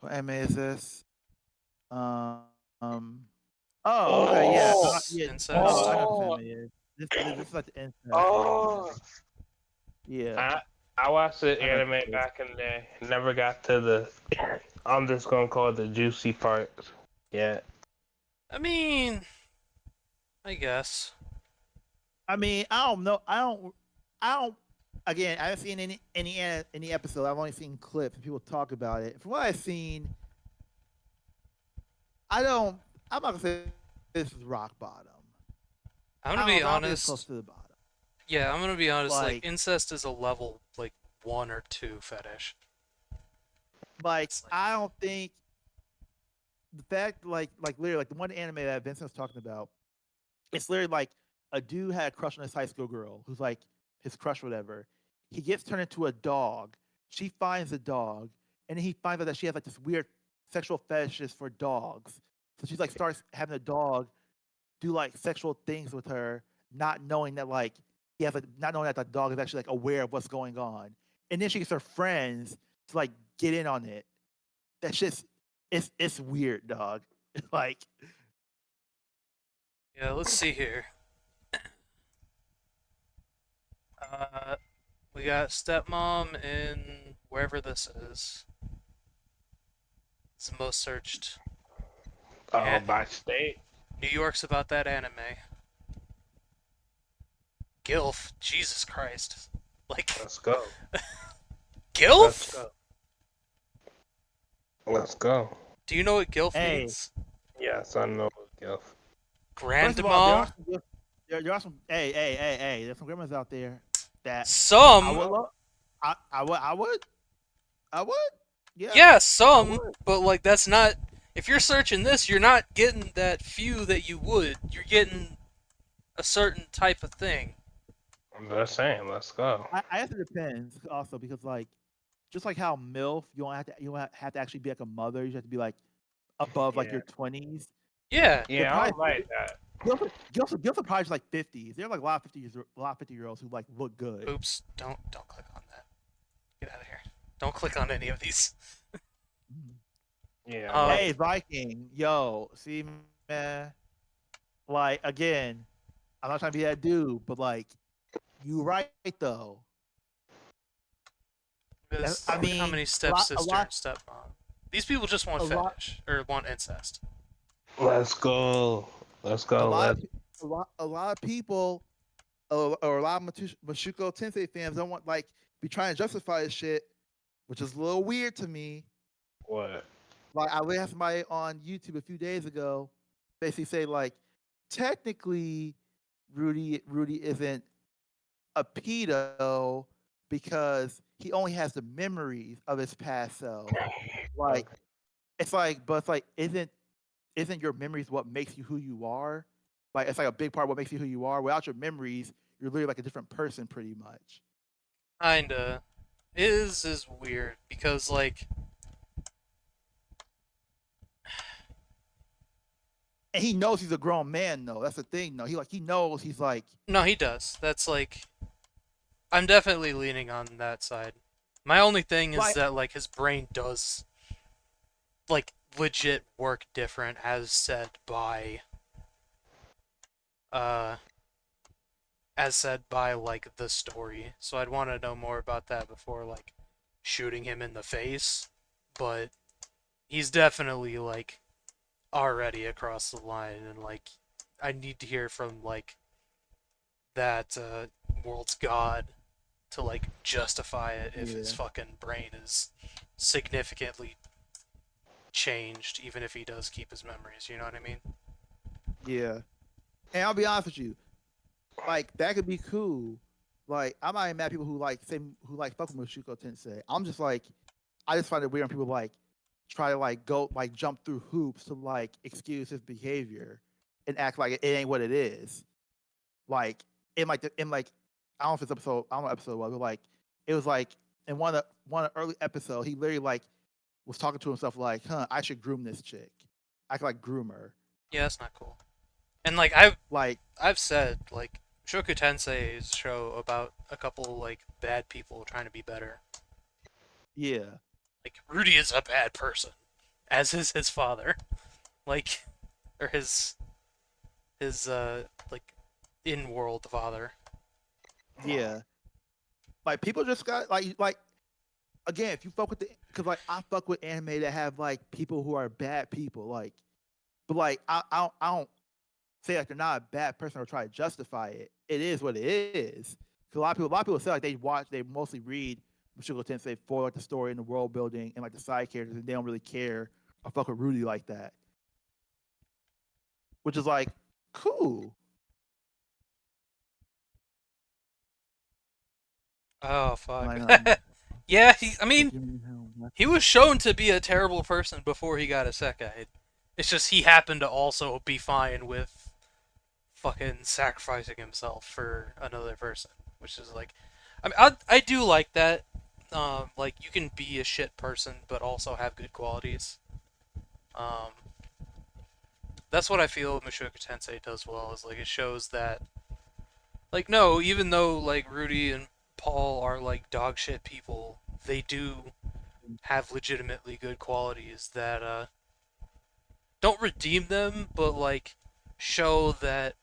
What anime is this? Um. Oh, okay, yeah, oh Incest. yeah. No, Incest. I know what this oh anime is. This is like the incest one. oh Yeah, I watched the I know anime what this is. back in the day. Never got to the I'm just gonna call it the juicy parts. Yeah. I mean, I guess. I mean, I don't know. I don't. Again, I haven't seen any episode. I've only seen clips and people talk about it. From what I've seen, I don't. I'm not gonna say this is rock bottom. I'm gonna I be don't. I don't think it's close honest. to the bottom. Yeah, I'm gonna be honest. Like Like, incest is a level like 1 or 2 fetish. like It's like, I don't think the fact like literally like the one anime that Vincent was talking about. It's literally like a dude had a crush on this high school girl who's like his crush, or whatever. He gets turned into a dog. She finds the dog, and then he finds out that she has like this weird sexual fetishes for dogs. So she's like starts having the dog do like sexual things with her, not knowing that like he has like not knowing that the dog is actually like aware of what's going on. And then she gets her friends to like get in on it. That's just it's weird, dog. Like yeah. Let's see here. Uh, we got stepmom in wherever this is. It's the most searched. Oh, And by state. New York's about that anime. Gilf. Jesus Christ. Like, Let's go. Let's Gilf? go. Let's go. Do you know what gilf Hey, means? Yes, I know Gilf. first of all, there are Grandma. some there are some hey, there's some grandmas out there that I Some, would love. I would, yeah, yeah, I some, would. but like that's not. If you're searching this, you're not getting that few that you would. You're getting a certain type of thing. I'm just saying, let's go. I guess it depends also because like just like how MILF, you don't have to actually be like a mother. You just have to be like above like Yeah. your 20s. Yeah. They're Yeah, I probably don't like that. girls are probably just like 50s. There are like a lot of 50-year-olds who like look good. Oops. Don't click on that. Get out of here. Don't click on any of these. Mhm. Yeah, I'm not. Um. Hey Viking, yo, see man, like again, I'm not trying to be that dude, but like you right though. Because I look how mean, many a lot, a stepsister and lot, stepmom. These people just want a lot, fetish or want incest. Let's go. Let's a go. lot of, Let's. a lot of people, or a lot of Mashuko Tensei fans don't want like be trying to justify this shit, which is a little weird to me. What? Like I had somebody on YouTube a few days ago, basically say like, technically, Rudy isn't a pedo because he only has the memories of his past self. Like Okay. it's like, but it's like, isn't your memories what makes you who you are? Like it's like a big part of what makes you who you are. Without your memories, you're literally like a different person, pretty much. Kinda. Is weird because like And he knows he's a grown man, though. That's the thing, though. He knows he's like no, he does. That's like I'm definitely leaning on that side. My only thing is like that like his brain does like legit work different uh as said by like the story. So I'd want to know more about that before like shooting him in the face. But he's definitely like already across the line and like I need to hear from like that world's god to like justify it if his yeah, fucking brain is significantly changed even if he does keep his memories, you know what I mean? yeah. And I'll be honest with you, like that could be cool. Like I'm not even mad at people who like say who like fuck with Mushuko Tensei. I'm just like I just find it weird when people like try to like go like jump through hoops to like excuse his behavior and act like it ain't what it is. Like in like I don't know if it's episode I don't know what episode it was, but like it was like in one of the early episode he literally like was talking to himself like, huh, I should groom this chick. I could like groom her. Yeah, that's not cool. And like Like, I've said like Shoku Tensei's show about a couple like bad people trying to be better. yeah, Like Rudy is a bad person, as is his father. Like or his like in world father. yeah. Like people just got like again, if you fuck with the because like I fuck with anime that have like people who are bad people, like but like I don't say like they're not a bad person or try to justify it. It is what it is. 'Cause a lot of people say like they mostly read Mushoku Tensei for like the story and the world building and like the side characters, and they don't really care or fuck with Rudy like that, which is like cool. Oh fuck. Like Yeah, I like, mean, he was shown to be a terrible person before he got a Isekai. It's just he happened to also be fine with fucking sacrificing himself for another person, which is like, I mean, I do like that. Like you can be a shit person but also have good qualities. Um, that's what I feel Mushoku Tensei does well. Is like it shows that like no, even though like Rudy and Paul are like dog shit people, they do have legitimately good qualities that don't redeem them, but like show that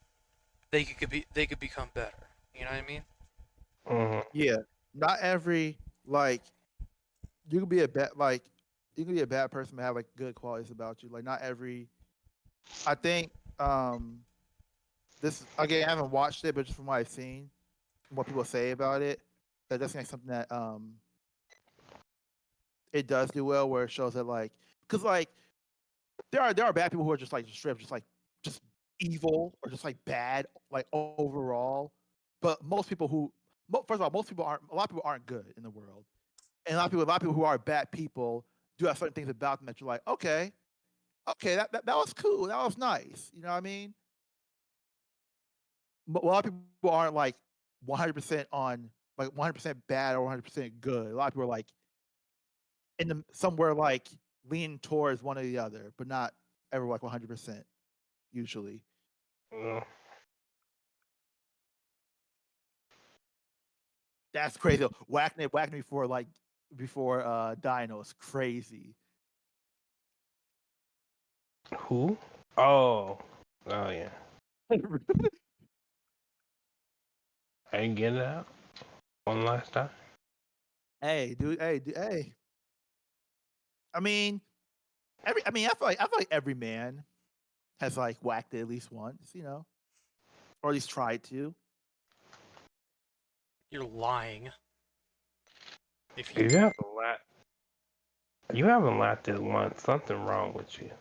they could become better. You know what I mean? Hmm. yeah, not every like you can be a bad like you can be a bad person but have like good qualities about you. Like not every I think this again I haven't watched it, but just from what I've seen, what people say about it, that does like something that it does do well where it shows that like because like there are bad people who are just like straight up just evil or just like bad like overall. But most people who first of all, most people aren't a lot of people aren't good in the world. And a lot of people who are bad people do have certain things about them that you're like, okay, okay, that was cool. That was nice. You know what I mean? But a lot of people aren't like 100% on like 100% bad or 100% good. A lot of people are like in the somewhere like lean towards one or the other, but not ever like 100% usually. Mm. That's crazy. Whacking it before Dino is crazy. Who? Oh, oh yeah. I didn't get it out one last time. Hey, dude. Hey, dude, hey. I mean, I feel like every man has like whacked it at least once, you know, or at least tried to. You're lying. If you You haven't laughed. You haven't laughed at once. Something wrong with you.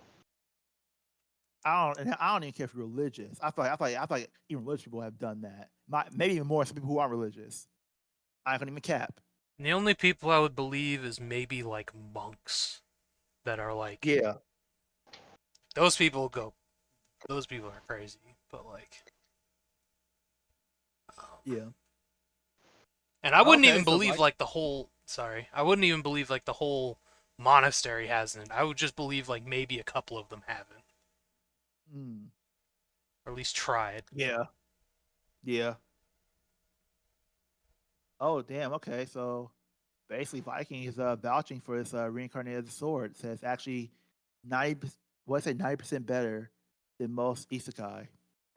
I don't even care if you're religious. I feel like even religious people have done that. Maybe even more some people who aren't religious. I don't even cap. the only people I would believe is maybe like monks that are like Yeah, those people go. Those people are crazy, but like, um, yeah. and I wouldn't Okay, even so believe like, like the whole. Sorry, I wouldn't even believe like the whole monastery hasn't. I would just believe like maybe a couple of them haven't, mm, or at least tried. yeah, yeah. Oh, damn. Okay, so basically, Viking is vouching for this reincarnated sword. It says actually 90, what's it, 90% better than most isekai.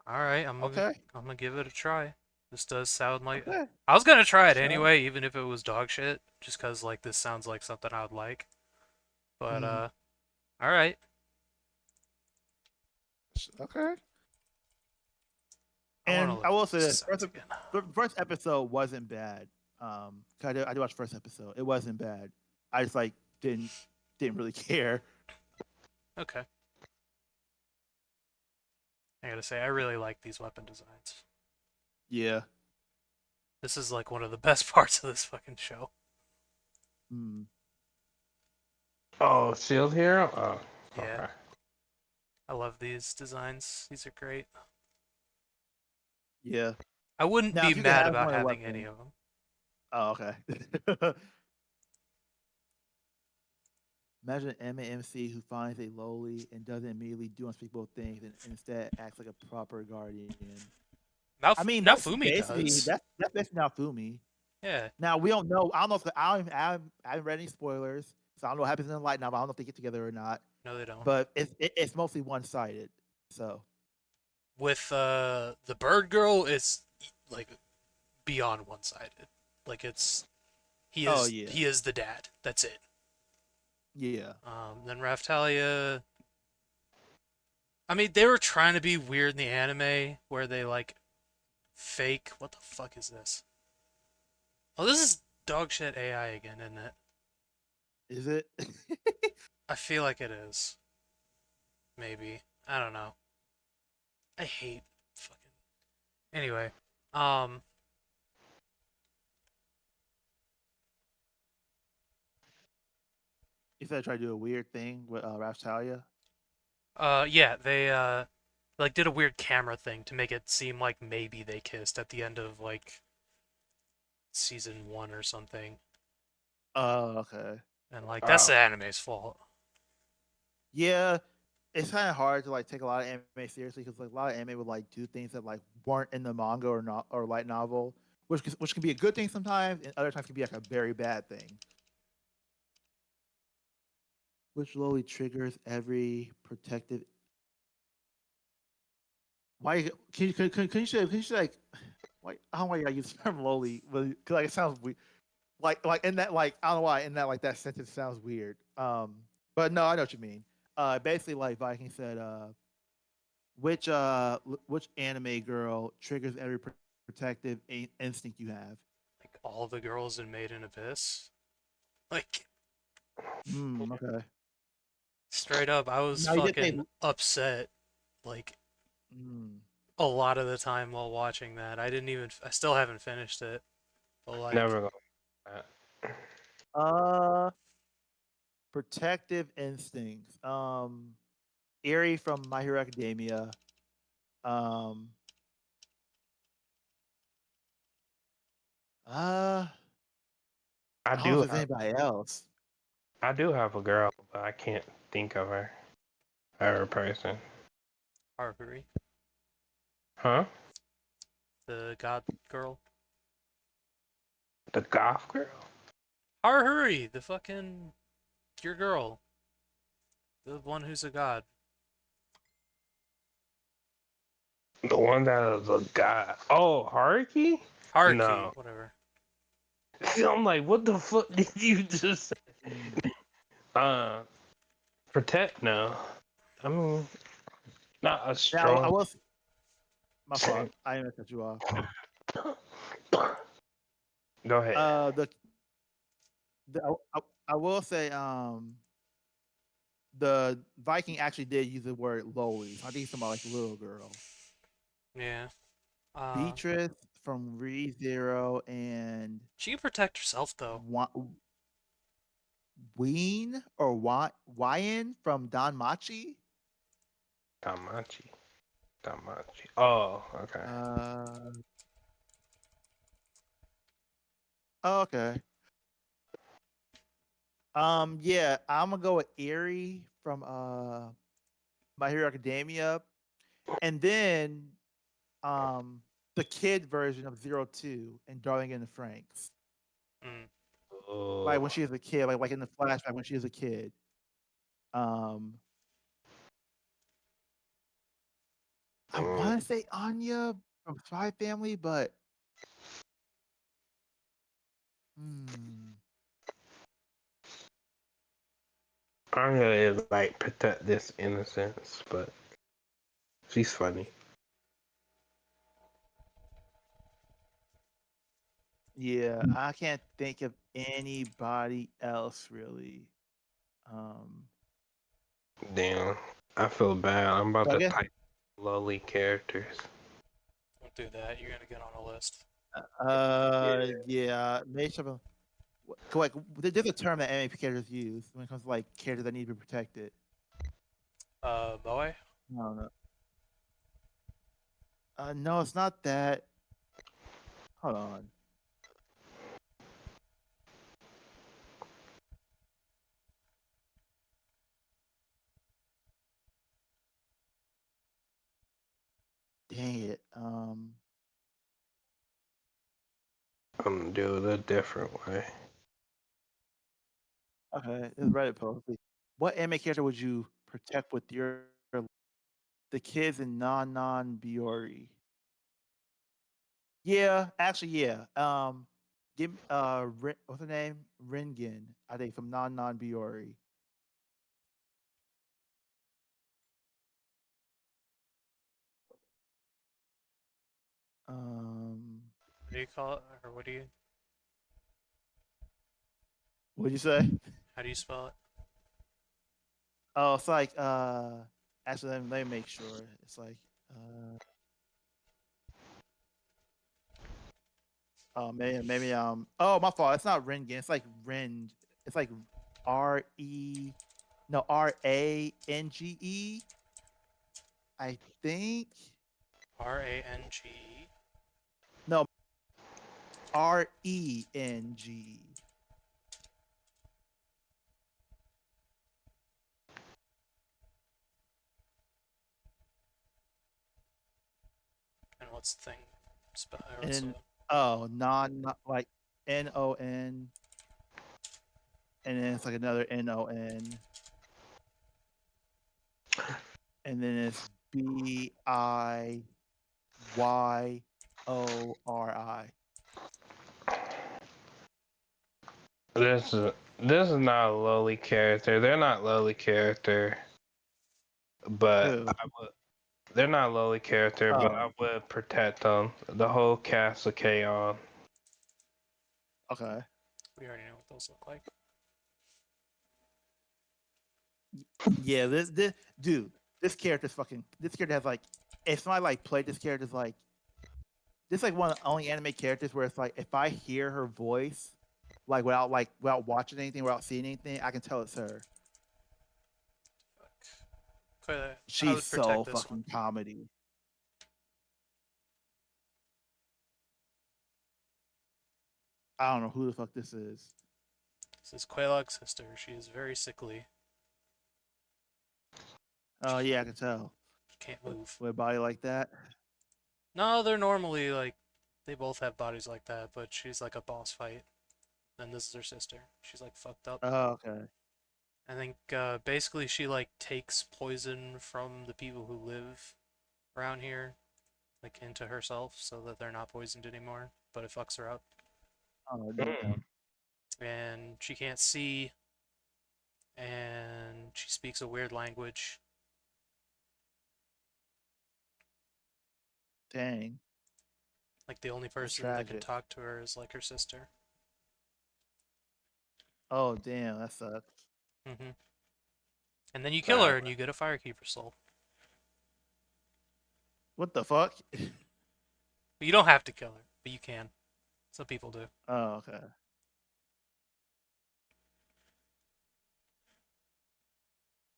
All right, Okay, I'm gonna give it a try. This does sound like okay. I was gonna try it So, anyway, even if it was dog shit, just cause like this sounds like something I would like. But mm, all right, okay. I want to And look I at will these say this: designs again. the first episode wasn't bad. 'Cause I did watch the first episode. It wasn't bad. I just like didn't really care. Okay, I gotta say I really like these weapon designs. Yeah. This is like one of the best parts of this fucking show. Mm, Oh, Shield Hero. Oh, Yeah, okay. I love these designs. These are great. yeah. I wouldn't Now, be if you could mad have about one having any weapon, of them. oh, okay. Imagine an MC who finds a lowly and doesn't immediately do unspeakable things and instead acts like a proper guardian. I mean, Fumi does. that's basically now Fumi. Yeah, Now we don't know. I don't know if I haven't read any spoilers, so I don't know what happens in the light novel. I don't know if they get together or not. no, they don't. But it's mostly one sided. So With the bird girl, it's like beyond one-sided. Like it's oh yeah, he is the dad. That's it. yeah. Then Raftalia. I mean, they were trying to be weird in the anime where they like fake. What the fuck is this? Oh, this is dog shit AI again, isn't it? Is it? I feel like it is. Maybe. I don't know. I hate fucking. Anyway, um, You said try to do a weird thing with Raphtalia. yeah, they like did a weird camera thing to make it seem like maybe they kissed at the end of like season 1 or something, Oh, okay. and like that's Oh, the anime's fault. Yeah, it's kind of hard to like take a lot of anime seriously because like a lot of anime would like do things that like weren't in the manga or not or light novel, which can be a good thing sometimes, and other times can be like a very bad thing. Which slowly triggers every protective. Why can you say like why I don't know why you gotta use the term lowly, because like it sounds weird. Like in that like I don't know why in that like that sentence sounds weird. But no, I know what you mean. Basically like Viking said, which anime girl triggers every protective instinct you have? Like all the girls in Made in Abyss. Like Hmm. Okay. Straight up, I was No, you did say. fucking upset like Mm. a lot of the time while watching that. I still haven't finished it, but like, Never gonna. Uh, Protective instincts. Eerie from My Hero Academia. Um, uh, I I don't know if do there's have anybody else. I do have a girl, but I can't think of her. Her person. Haruhi, Huh? the god girl. The goth girl? Haruhi, the fucking your girl, the one who's a god. The one that is a god. Oh, Haruki? Haruki, No. whatever. I'm like, what the fuck did you just say? Mm. Uh, Protect? No. I mean, not a Now, I strong. was my fault. I didn't mean to cut you off. Go ahead. Uh, the, I will say, the Viking actually did use the word lowly. So I think he's talking about like little girl. Yeah. Beatrice from ReZero and She can protect herself though. Ween or Wyan from Don Machi. Tamachi. Tamachi. Oh, okay. Uh, oh, okay. Yeah, I'm gonna go with Erie from My Hero Academia, and then the kid version of 02 and Darling in the Franks. Mm. Like Oh, when she was a kid, like in the flashback when she was a kid. Um, I mm. want to say Anya from Spy Family, but hmm, Anya is like protect this innocence, but she's funny. yeah, I can't think of anybody else really. Um, Damn. I feel bad. I'm about so I to guess type lowly characters. Don't do that. You're gonna get on a list. Yeah. yeah, maybe some of like there's a term that anime characters use when it comes to like characters that need to be protected. Moe? No, no, no, it's not that. Hold on. Dang it. I'm gonna do it a different way. Okay, it's Reddit post. What anime character would you protect with the kids in Non Biori? Yeah, actually, yeah. Give what's her name? Ringen, I think from Non Biori. Um, What do you call it? Or what do you? what'd you say? How do you spell it? Oh, it's like actually let me make sure. It's like oh maybe oh my fault. It's not Ringen. It's like Ren. It's like RE no RANGE. I think Range. no RENG. And what's the thing? Or And what's then the? oh not like NON, and then it's like another NON, and then it's BIYORI. This is not a lowly character. They're not lowly character, but Who? they're not lowly character, but Oh, I would protect them. The whole cast of K-On! okay. We already know what those look like. Yeah, this dude, this character has like if somebody like played this character's like this is like one of the only anime characters where it's like if I hear her voice without watching anything, without seeing anything, I can tell it's her. I She's would so protect this one. fucking comedy. I don't know who the fuck this is. This is Quaylog's sister. She is very sickly. Oh yeah, I can tell. She can't move. With a body like that. No, they're normally like they both have bodies like that, but she's like a boss fight. And this is her sister. She's like fucked up. Oh, okay. I think basically she like takes poison from the people who live around here, like into herself, so that they're not poisoned anymore. But it fucks her up, Oh Mm. damn. and she can't see, and she speaks a weird language. Dang. Like the only That's person that can tragic. talk to her is like her sister. Oh damn, that sucks. Hmm. And then you kill Sad. her, and you get a Firekeeper soul. What the fuck? But you don't have to kill her, but you can. Some people do. Oh, okay.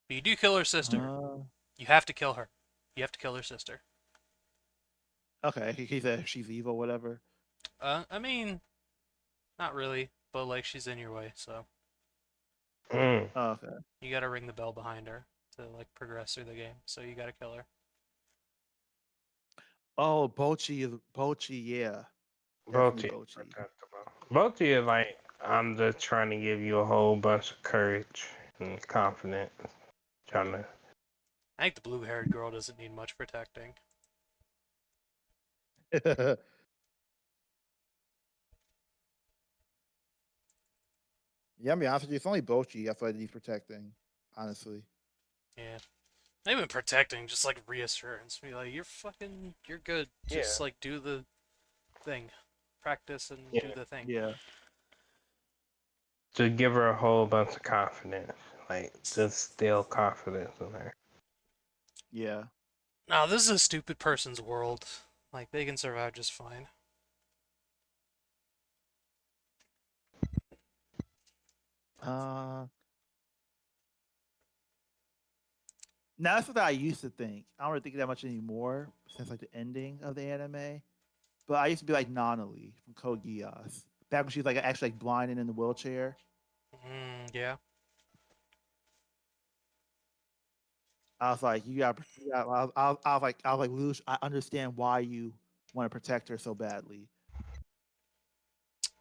But you do kill her sister. Uh, You have to kill her. You have to kill her sister. okay, he said she's evil, whatever. I mean, not really, but like she's in your way, so Mm. Oh, okay. you gotta ring the bell behind her to like progress through the game. So you gotta kill her. Oh, Bochi, yeah. Both Definitely teams are Bochi. testable. Both teams like I'm just trying to give you a whole bunch of courage and confidence. Trying to I think the blue-haired girl doesn't need much protecting. Yeah, I'll be honest with you, it's only Bochi I feel like he's protecting, honestly. Yeah, not even protecting, just like reassurance. Be like, you're good. yeah, Just like do the thing, practice and do yeah, the thing. Yeah. to give her a whole bunch of confidence, like just still confidence in her. Yeah. Now this is a stupid person's world. Like they can survive just fine. Uh Now that's what I used to think. I don't really think that much anymore since like the ending of the anime. But I used to be like Nonali from Code Geass. Back when she was like actually like blind and in the wheelchair. Yeah. I was like, I was like, Luge, I understand why you want to protect her so badly.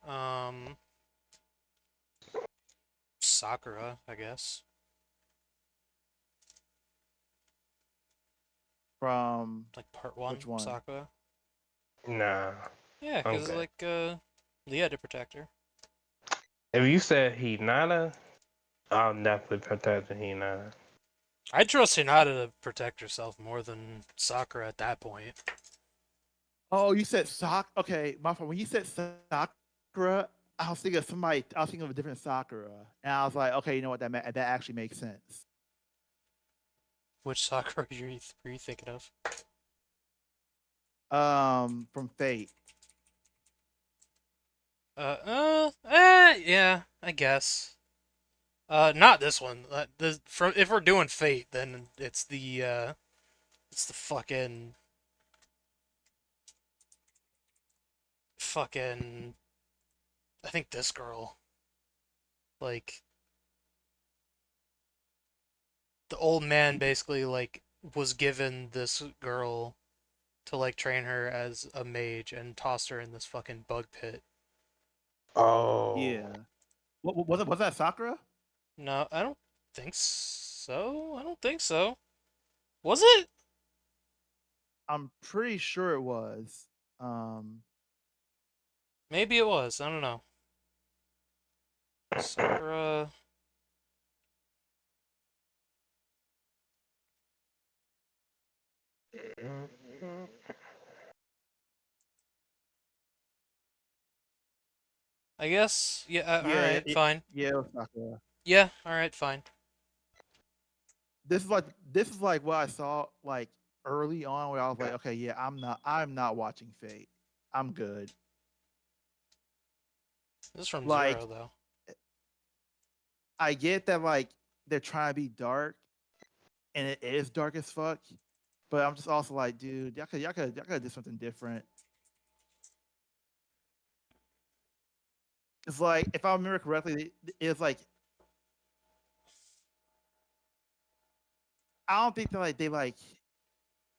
Um, Sakura, I guess. From Like part which one, one? Sakura. Nah, Yeah, I'm because good. like Lee had to protect her. If you said Hinata, I'll definitely protect Hinata. I trust Hinata to protect herself more than Sakura at that point. Oh, you said Okay, my fault. When you said Sakura, I was thinking of somebody. I was thinking of a different Sakura, and I was like, okay, you know what? That actually makes sense. Which Sakura were you thinking of? From Fate. Yeah, I guess. Not this one. From if we're doing Fate, then it's the fucking I think this girl like the old man basically like was given this girl to like train her as a mage and tossed her in this fucking bug pit. Oh, Yeah. What was it? Was that Sakura? No, I don't think so. I don't think so. Was it? I'm pretty sure it was. Um, Maybe it was. I don't know. Sakura. I guess. Yeah. All yeah, right. Fine. yeah, it was Sakura. Yeah. All right. Fine. this is like this is like what I saw like early on where I was like, okay, yeah, I'm not watching Fate. I'm good. This is from Like Zero though. I get that like they're trying to be dark and it is dark as fuck, but I'm just also like, dude, y'all could do something different. It's like if I remember correctly, it's like I don't think that like they like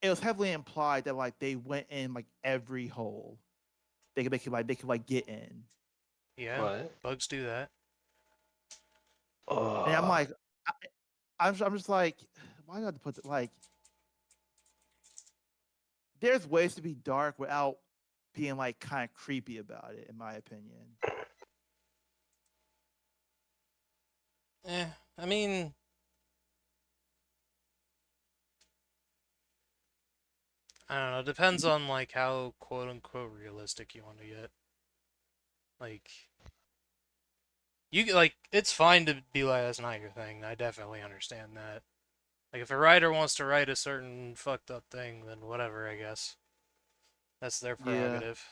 it was heavily implied that like they went in like every hole they could like get in. Yeah, What? bugs do that. And I'm Oh, like, I, I'm just like, why do I have to put like? There's ways to be dark without being like kind of creepy about it, in my opinion. Eh, I mean, I don't know. It depends on like how quote unquote realistic you want to get. Like like it's fine to be like that's not your thing. I definitely understand that. Like if a writer wants to write a certain fucked up thing, then whatever, I guess. That's their Yeah, prerogative.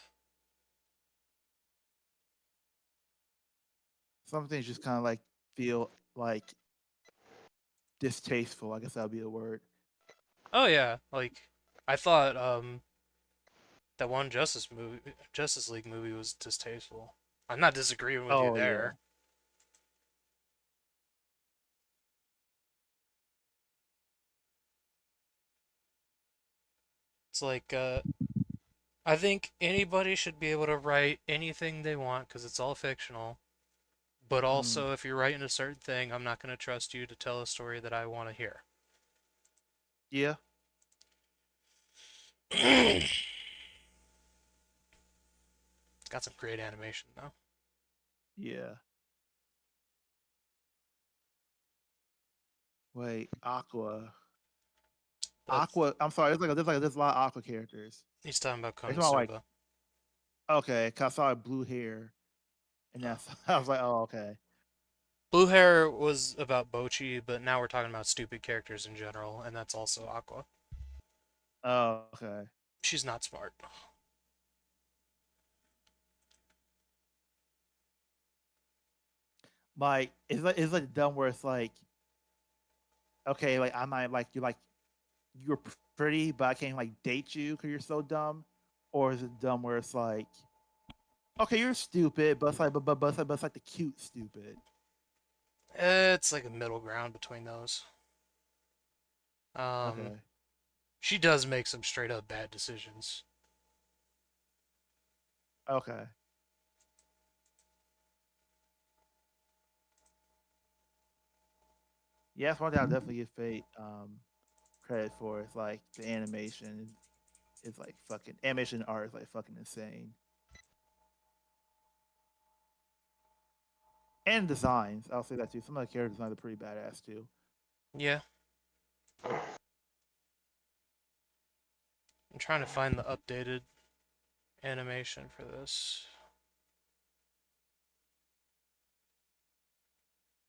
some things just kind of like feel like distasteful. I guess that would be the word. Oh yeah, like I thought that one Justice League movie was distasteful. I'm not disagreeing with you Oh yeah, there. It's like I think anybody should be able to write anything they want because it's all fictional. But mm, also, if you're writing a certain thing, I'm not going to trust you to tell a story that I want to hear. yeah, It's got some great animation though. yeah. Wait, That's Aqua. I'm sorry. There's a lot of Aqua characters. he's talking about It's about like Konosuba. okay, 'cause I saw blue hair, and Oh. that's I was like, oh okay, Blue Hair was about Bochi, but now we're talking about stupid characters in general, and that's also Aqua. oh okay. She's not smart. Like it's like dumb where it's like okay, like I might like you like you're pretty, but I can't like date you because you're so dumb, or is it dumb where it's like okay, you're stupid, but it's like but it's like the cute stupid. It's like a middle ground between those. Um, Okay, she does make some straight up bad decisions. okay. Yeah, that's one thing I definitely give Fate credit for. It's like the animation is like fucking animation art is like fucking insane. And designs, I'll say that too. Some of the character designs are pretty badass too. Yeah, I'm trying to find the updated animation for this.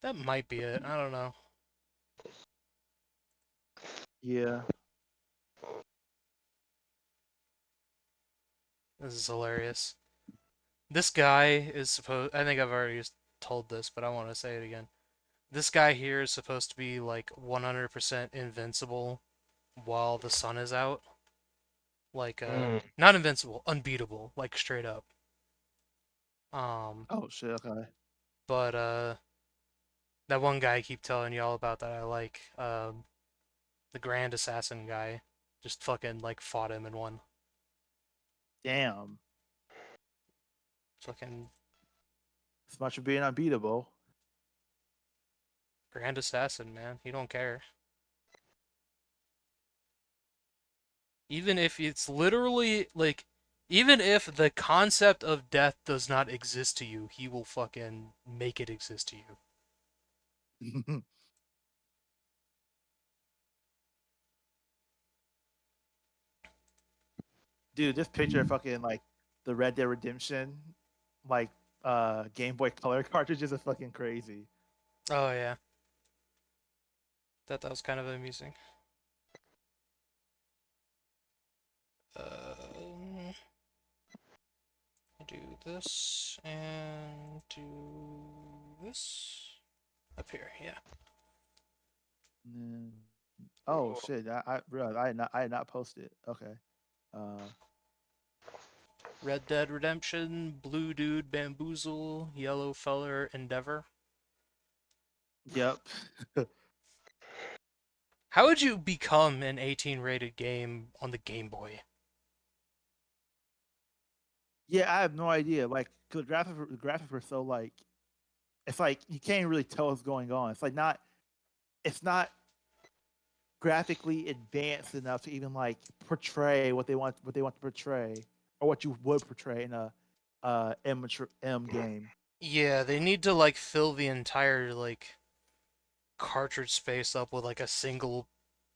That might be it. I don't know. Yeah. This is hilarious. This guy is supposed. I think I've already told this, but I want to say it again. This guy here is supposed to be like 100% invincible while the sun is out. Like mm, not invincible, unbeatable, like straight up. Um, Oh shit. Okay. but that one guy I keep telling y'all about that I like, the Grand Assassin guy, just fucking like fought him and won. Damn. Fucking As much for being unbeatable. Grand Assassin, man. He don't care. Even if it's literally like, even if the concept of death does not exist to you, he will fucking make it exist to you. Dude, this picture of fucking like the Red Dead Redemption, like Game Boy Color cartridges is fucking crazy. Oh yeah, That was kind of amusing. Um, do this and do this up here. Yeah. Mm. Oh shit! I realized I had not posted. Okay. Uh. Red Dead Redemption, Blue Dude Bamboozle, Yellow Feller Endeavor. Yep. How would you become an 18 rated game on the Game Boy? Yeah, I have no idea. Like, 'cause the graphics were so like, it's like you can't really tell what's going on. It's like not, it's not graphically advanced enough to even like portray what they want to portray, or what you would portray in a M game. Yeah, they need to like fill the entire like cartridge space up with like a single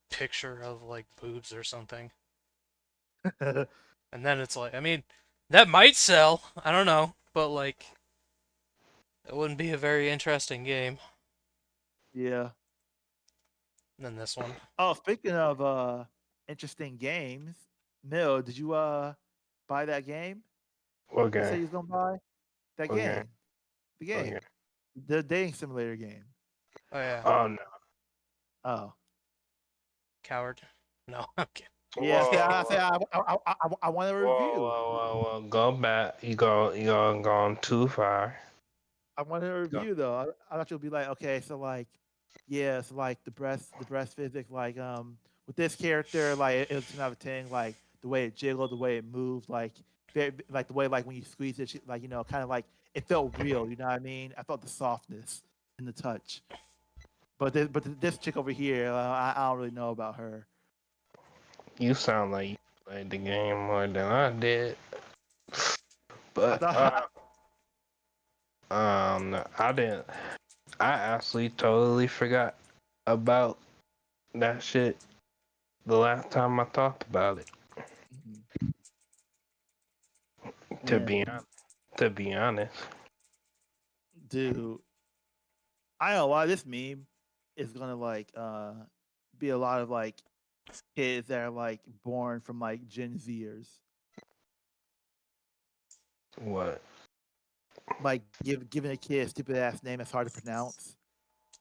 picture of like boobs or something. And then it's like, I mean, that might sell. I don't know, but like it wouldn't be a very interesting game. Yeah. And then this one. Oh, speaking of interesting games, Mill, did you buy that game? You said Okay. you was gonna buy that Okay. game. The Okay. game. The dating simulator game. Oh yeah, Oh no. Oh. coward. No, I'm kidding. Yeah, Whoa. I want a Whoa, review. whoa, whoa, whoa. Go back. You gone too far. I want a Go. review though. I thought you'll be like, okay, so like, yeah, so like the breast physics, like with this character, like it was 10 out of 10, like the way it jiggled, the way it moved, like like the way like when you squeeze it, like kind of like it felt real. You know what I mean? I felt the softness in the touch. This chick over here, I don't really know about her. You sound like you played the game more than I did. I But thought no, I didn't. I actually totally forgot about that shit the last time I talked about it. To man, be honest. To be honest. dude, I don't know why this meme is gonna like be a lot of like kids that are like born from like Gen Zers, What? like giving a kid a stupid ass name that's hard to pronounce,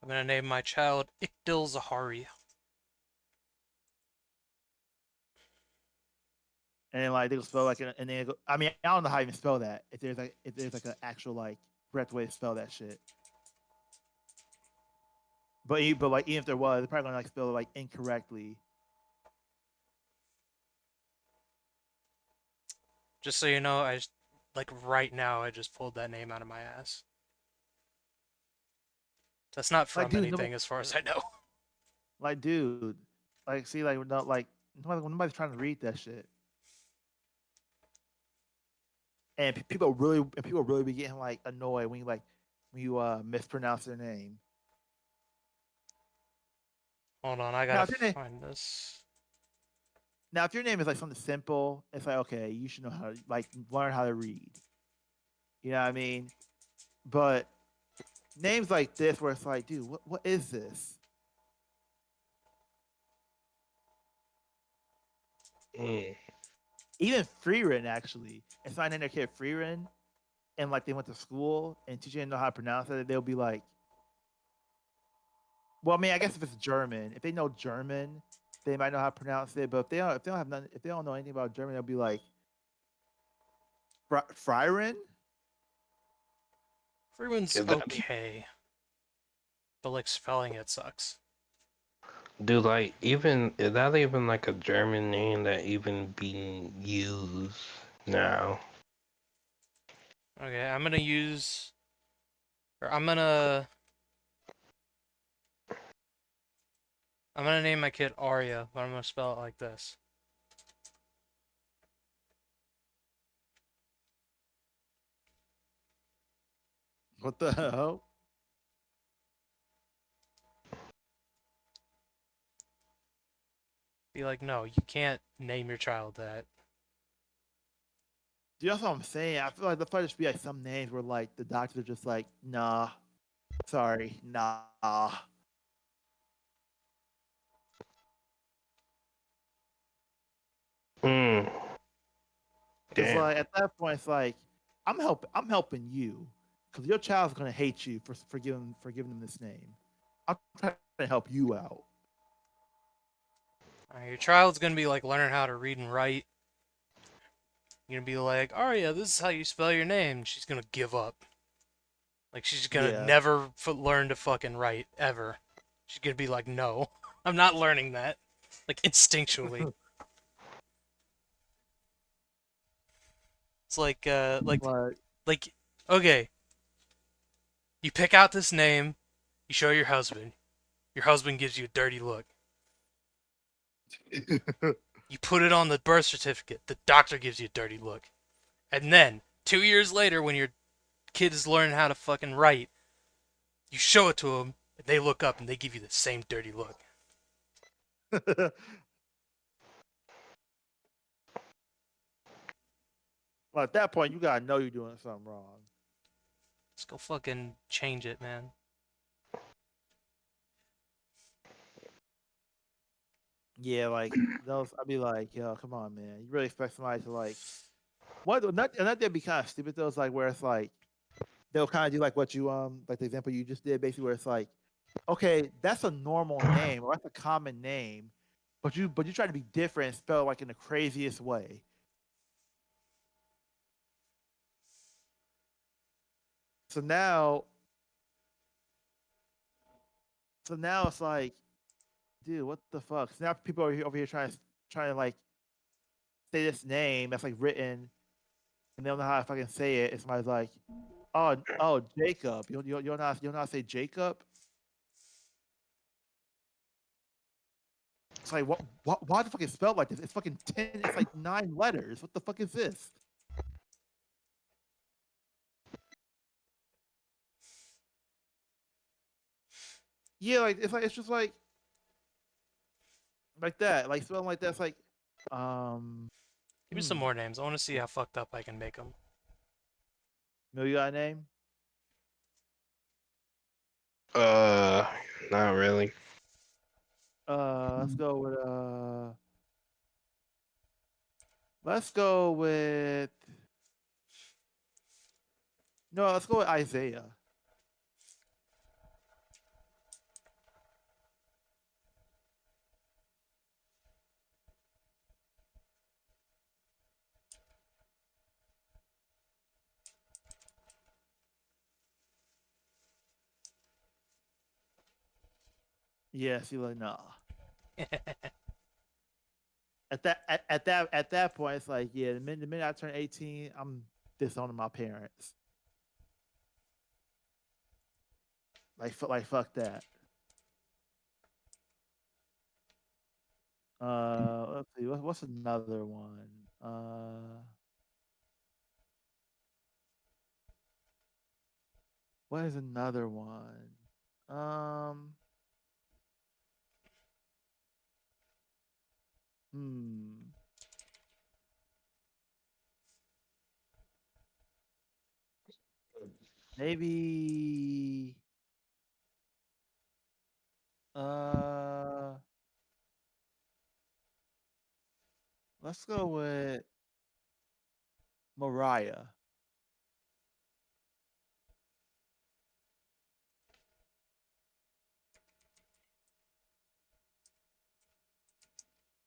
I'm gonna name my child Ikdil Zahari. and then like they'll spell like and then go, I mean I don't know how to even spell that if there's like an actual like correct way to spell that shit. But like even if there was, they're probably gonna like spell it like incorrectly. Just so you know, like right now I just pulled that name out of my ass. That's not Like from dude, no, anything as far as I know. like dude, like see like not like nobody's trying to read that shit. And people really be getting like annoyed when you mispronounce their name. Hold on, I Now gotta if your name find this. now if your name is like something simple, it's like okay, you should know how to like learn how to read. You know what I mean? But names like this where it's like, dude, what is this? Mm. Even Freerin actually, if I name their kid Freerin and like they went to school and teacher didn't know how to pronounce it, they'll be like, well, I mean, I guess if it's German, if they know German, they might know how to pronounce it. But if they don't have none, if they don't know anything about German, they'll be like Freiren. Everyone's Is that okay, but like spelling it sucks. do like even is that even like a German name that even being used now? Okay, I'm gonna use, or I'm gonna name my kid Arya, but I'm gonna spell it like this. What the hell? Be like, no, you can't name your child that. Dude, that's what I'm saying. I feel like there probably just be like some names where like the doctors are just like, nah, sorry, nah. Because Damn. like at that point, it's like I'm helping you, because your child's gonna hate you for giving them this name. I'm trying to help you out. Your child's gonna be like learning how to read and write. You're gonna be like, Arya, this is how you spell your name. She's gonna give up. Like she's gonna Yeah. never learn to fucking write ever. She's gonna be like, no, I'm not learning that. Like instinctually, it's Like like okay, you pick out this name, you show your husband. Your husband gives you a dirty look. You put it on the birth certificate. The doctor gives you a dirty look. And then 2 years later, when your kid is learning how to fucking write, you show it to them, and they look up and they give you the same dirty look. well, at that point, you gotta know you're doing something wrong. Let's go fucking change it, man. Yeah, like those. I'd be like, yo, come on, man. You really expect somebody to like what? Not, and that would be kind of stupid though. It's like where it's like they'll kind of do like what you like the example you just did, basically where it's like, okay, that's a normal name or that's a common name, but you try to be different and spell like in the craziest way. So now, so now it's like, dude, what the fuck? So now people are over here trying to like say this name that's like written and they don't know how to fucking say it. And somebody's like, oh, Jacob. You don't know how to say Jacob. It's like what why the fuck is spelled like this? It's fucking 10. It's like 9 letters. What the fuck is this? Yeah, like it's just like that. Like spelling like that's like um Give me some hmm. more names. I want to see how fucked up I can make them. Know you got a name? Uh, Not really. Let's go with let's go with no, let's go with Isaiah. Yes, you're like nah. At that point, it's like yeah. The minute I turn 18, I'm disowning my parents. Like fuck that. Let's see. What's another one? What is another one? Um, hmm. Maybe. Uh, let's go with Mariah.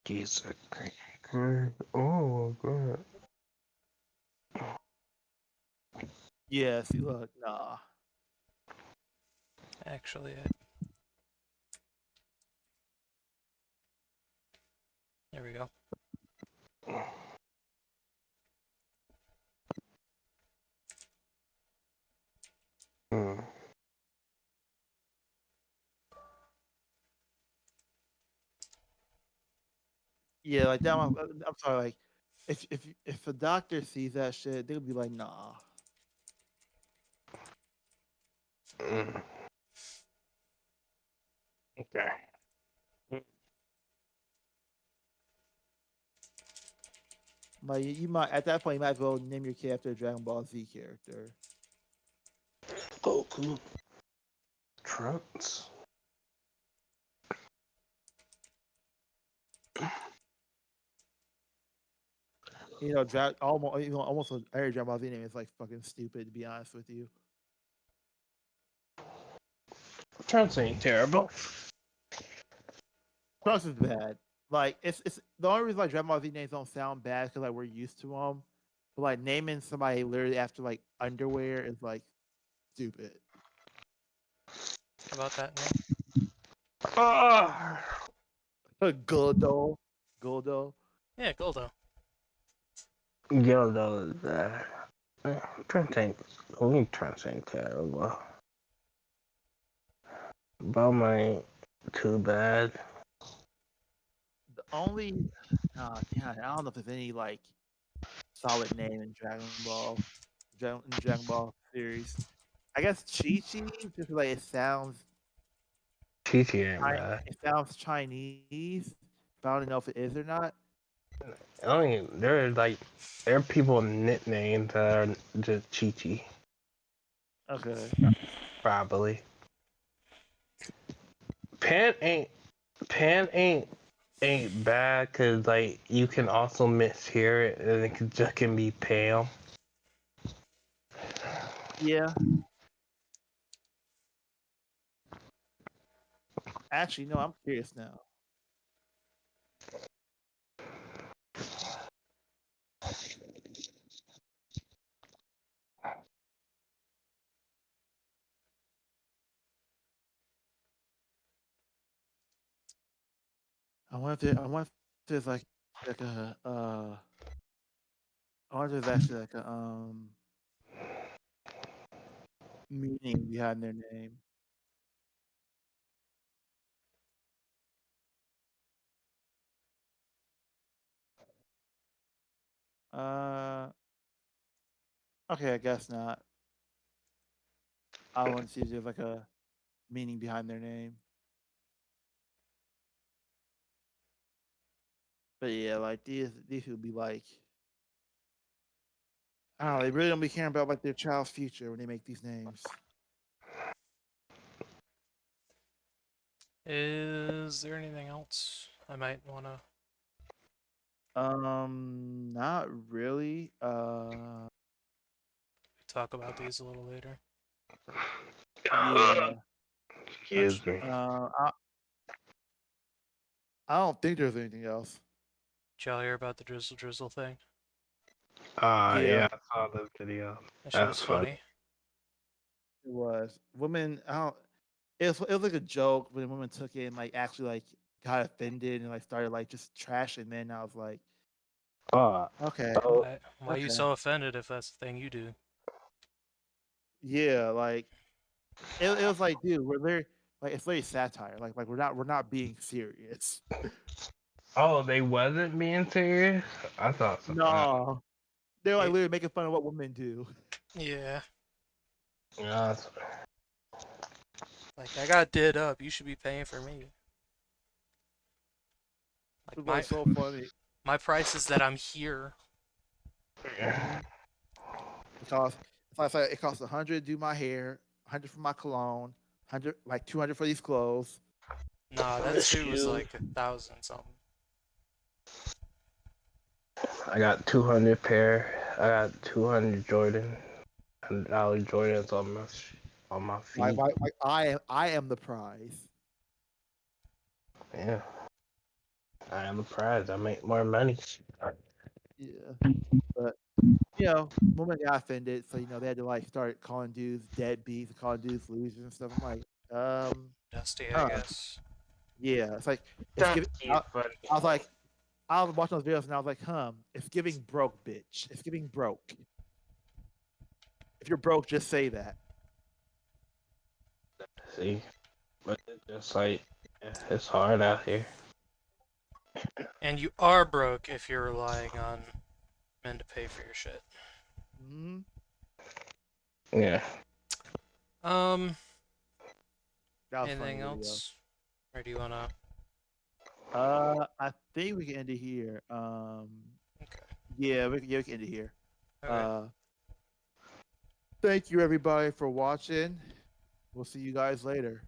Jesus Christ. Oh, God. Yeah. See, look, nah. Actually, there we go. Mm. Yeah, like that one. I'm sorry. Like, if a doctor sees that shit, they'll be like, nah. Mm. Okay. Like you might at that point you might as well name your kid after a Dragon Ball Z character. Goku. Trunks. Almost every Dragon Ball Z name is like fucking stupid. To be honest with you, Trunks ain't terrible. Trunks is bad. Like it's the only reason like Dragon Ball Z names don't sound bad because like we're used to them. But like naming somebody literally after like underwear is like stupid. How about that name? Ah, Guldo, Guldo. Yeah, Goldo. yo, though, Trunks ain't, only Trunks ain't terrible. Bulma ain't too bad. The only, damn, I don't know if there's any like solid name in Dragon Ball series. I guess Chi Chi, just like Chi ain't bad. It sounds Chinese, but I don't know if it is or not. Only there are people nicknamed that are just Chi. Okay. Probably. Pan ain't Pan ain't bad because like you can also mishear it and it just can be Pam. Yeah. Actually, no, I'm curious now. I wonder if there's like a I wonder if there's actually like a meaning behind their name. Uh okay, I guess not. I want to see if there's like a meaning behind their name. But yeah, like these would be like I don't know, they really don't be caring about like their child's future when they make these names. Is there anything else I might want to Not really. talk about these a little later? Yeah. Excuse me. I don't think there's anything else. Did y'all hear about the Drizzle Drizzle thing? Yeah, Yeah, I saw the video. That shit was That's funny. funny. it was. Women, I don't. It was like a joke when women took it and like actually like got offended and like started like just trashing men. I was like, Oh, okay, oh, Why you okay, so offended if that's the thing you do? yeah, like it was like, dude, we're there. Like it's literally satire. Like we're not being serious. oh, they wasn't being serious. I thought so. No, they're like It, literally making fun of what women do. yeah, Yeah, like I got did up. You should be paying for me. Like It was like so funny. my price is that I'm here. Hmm. It costs it costs 100 to do my hair, 100 for my cologne, 100 like 200 for these clothes. Nah, that suit was Excuse. like 1,000 something. I got 200 pair. I got 200 Jordan. $100 Jordans on my feet. I am the prize. Yeah, I am a prize. I make more money. Yeah, but women got offended, so they had to like start calling dudes deadbeats, and calling dudes losers and stuff. I'm like, Dusty, I huh, guess. yeah. It's like it's That's giving. funny. I was like, I was watching those videos and I was like, it's giving broke, bitch. It's giving broke. If you're broke, just say that. See, but it's just like it's hard out here. And you are broke if you're relying on men to pay for your shit. Hmm. Yeah. Um, That was a funny anything video. else? Or do you wanna? I think we can end it here. Okay. We can end it here. Okay. Uh, thank you everybody for watching. We'll see you guys later.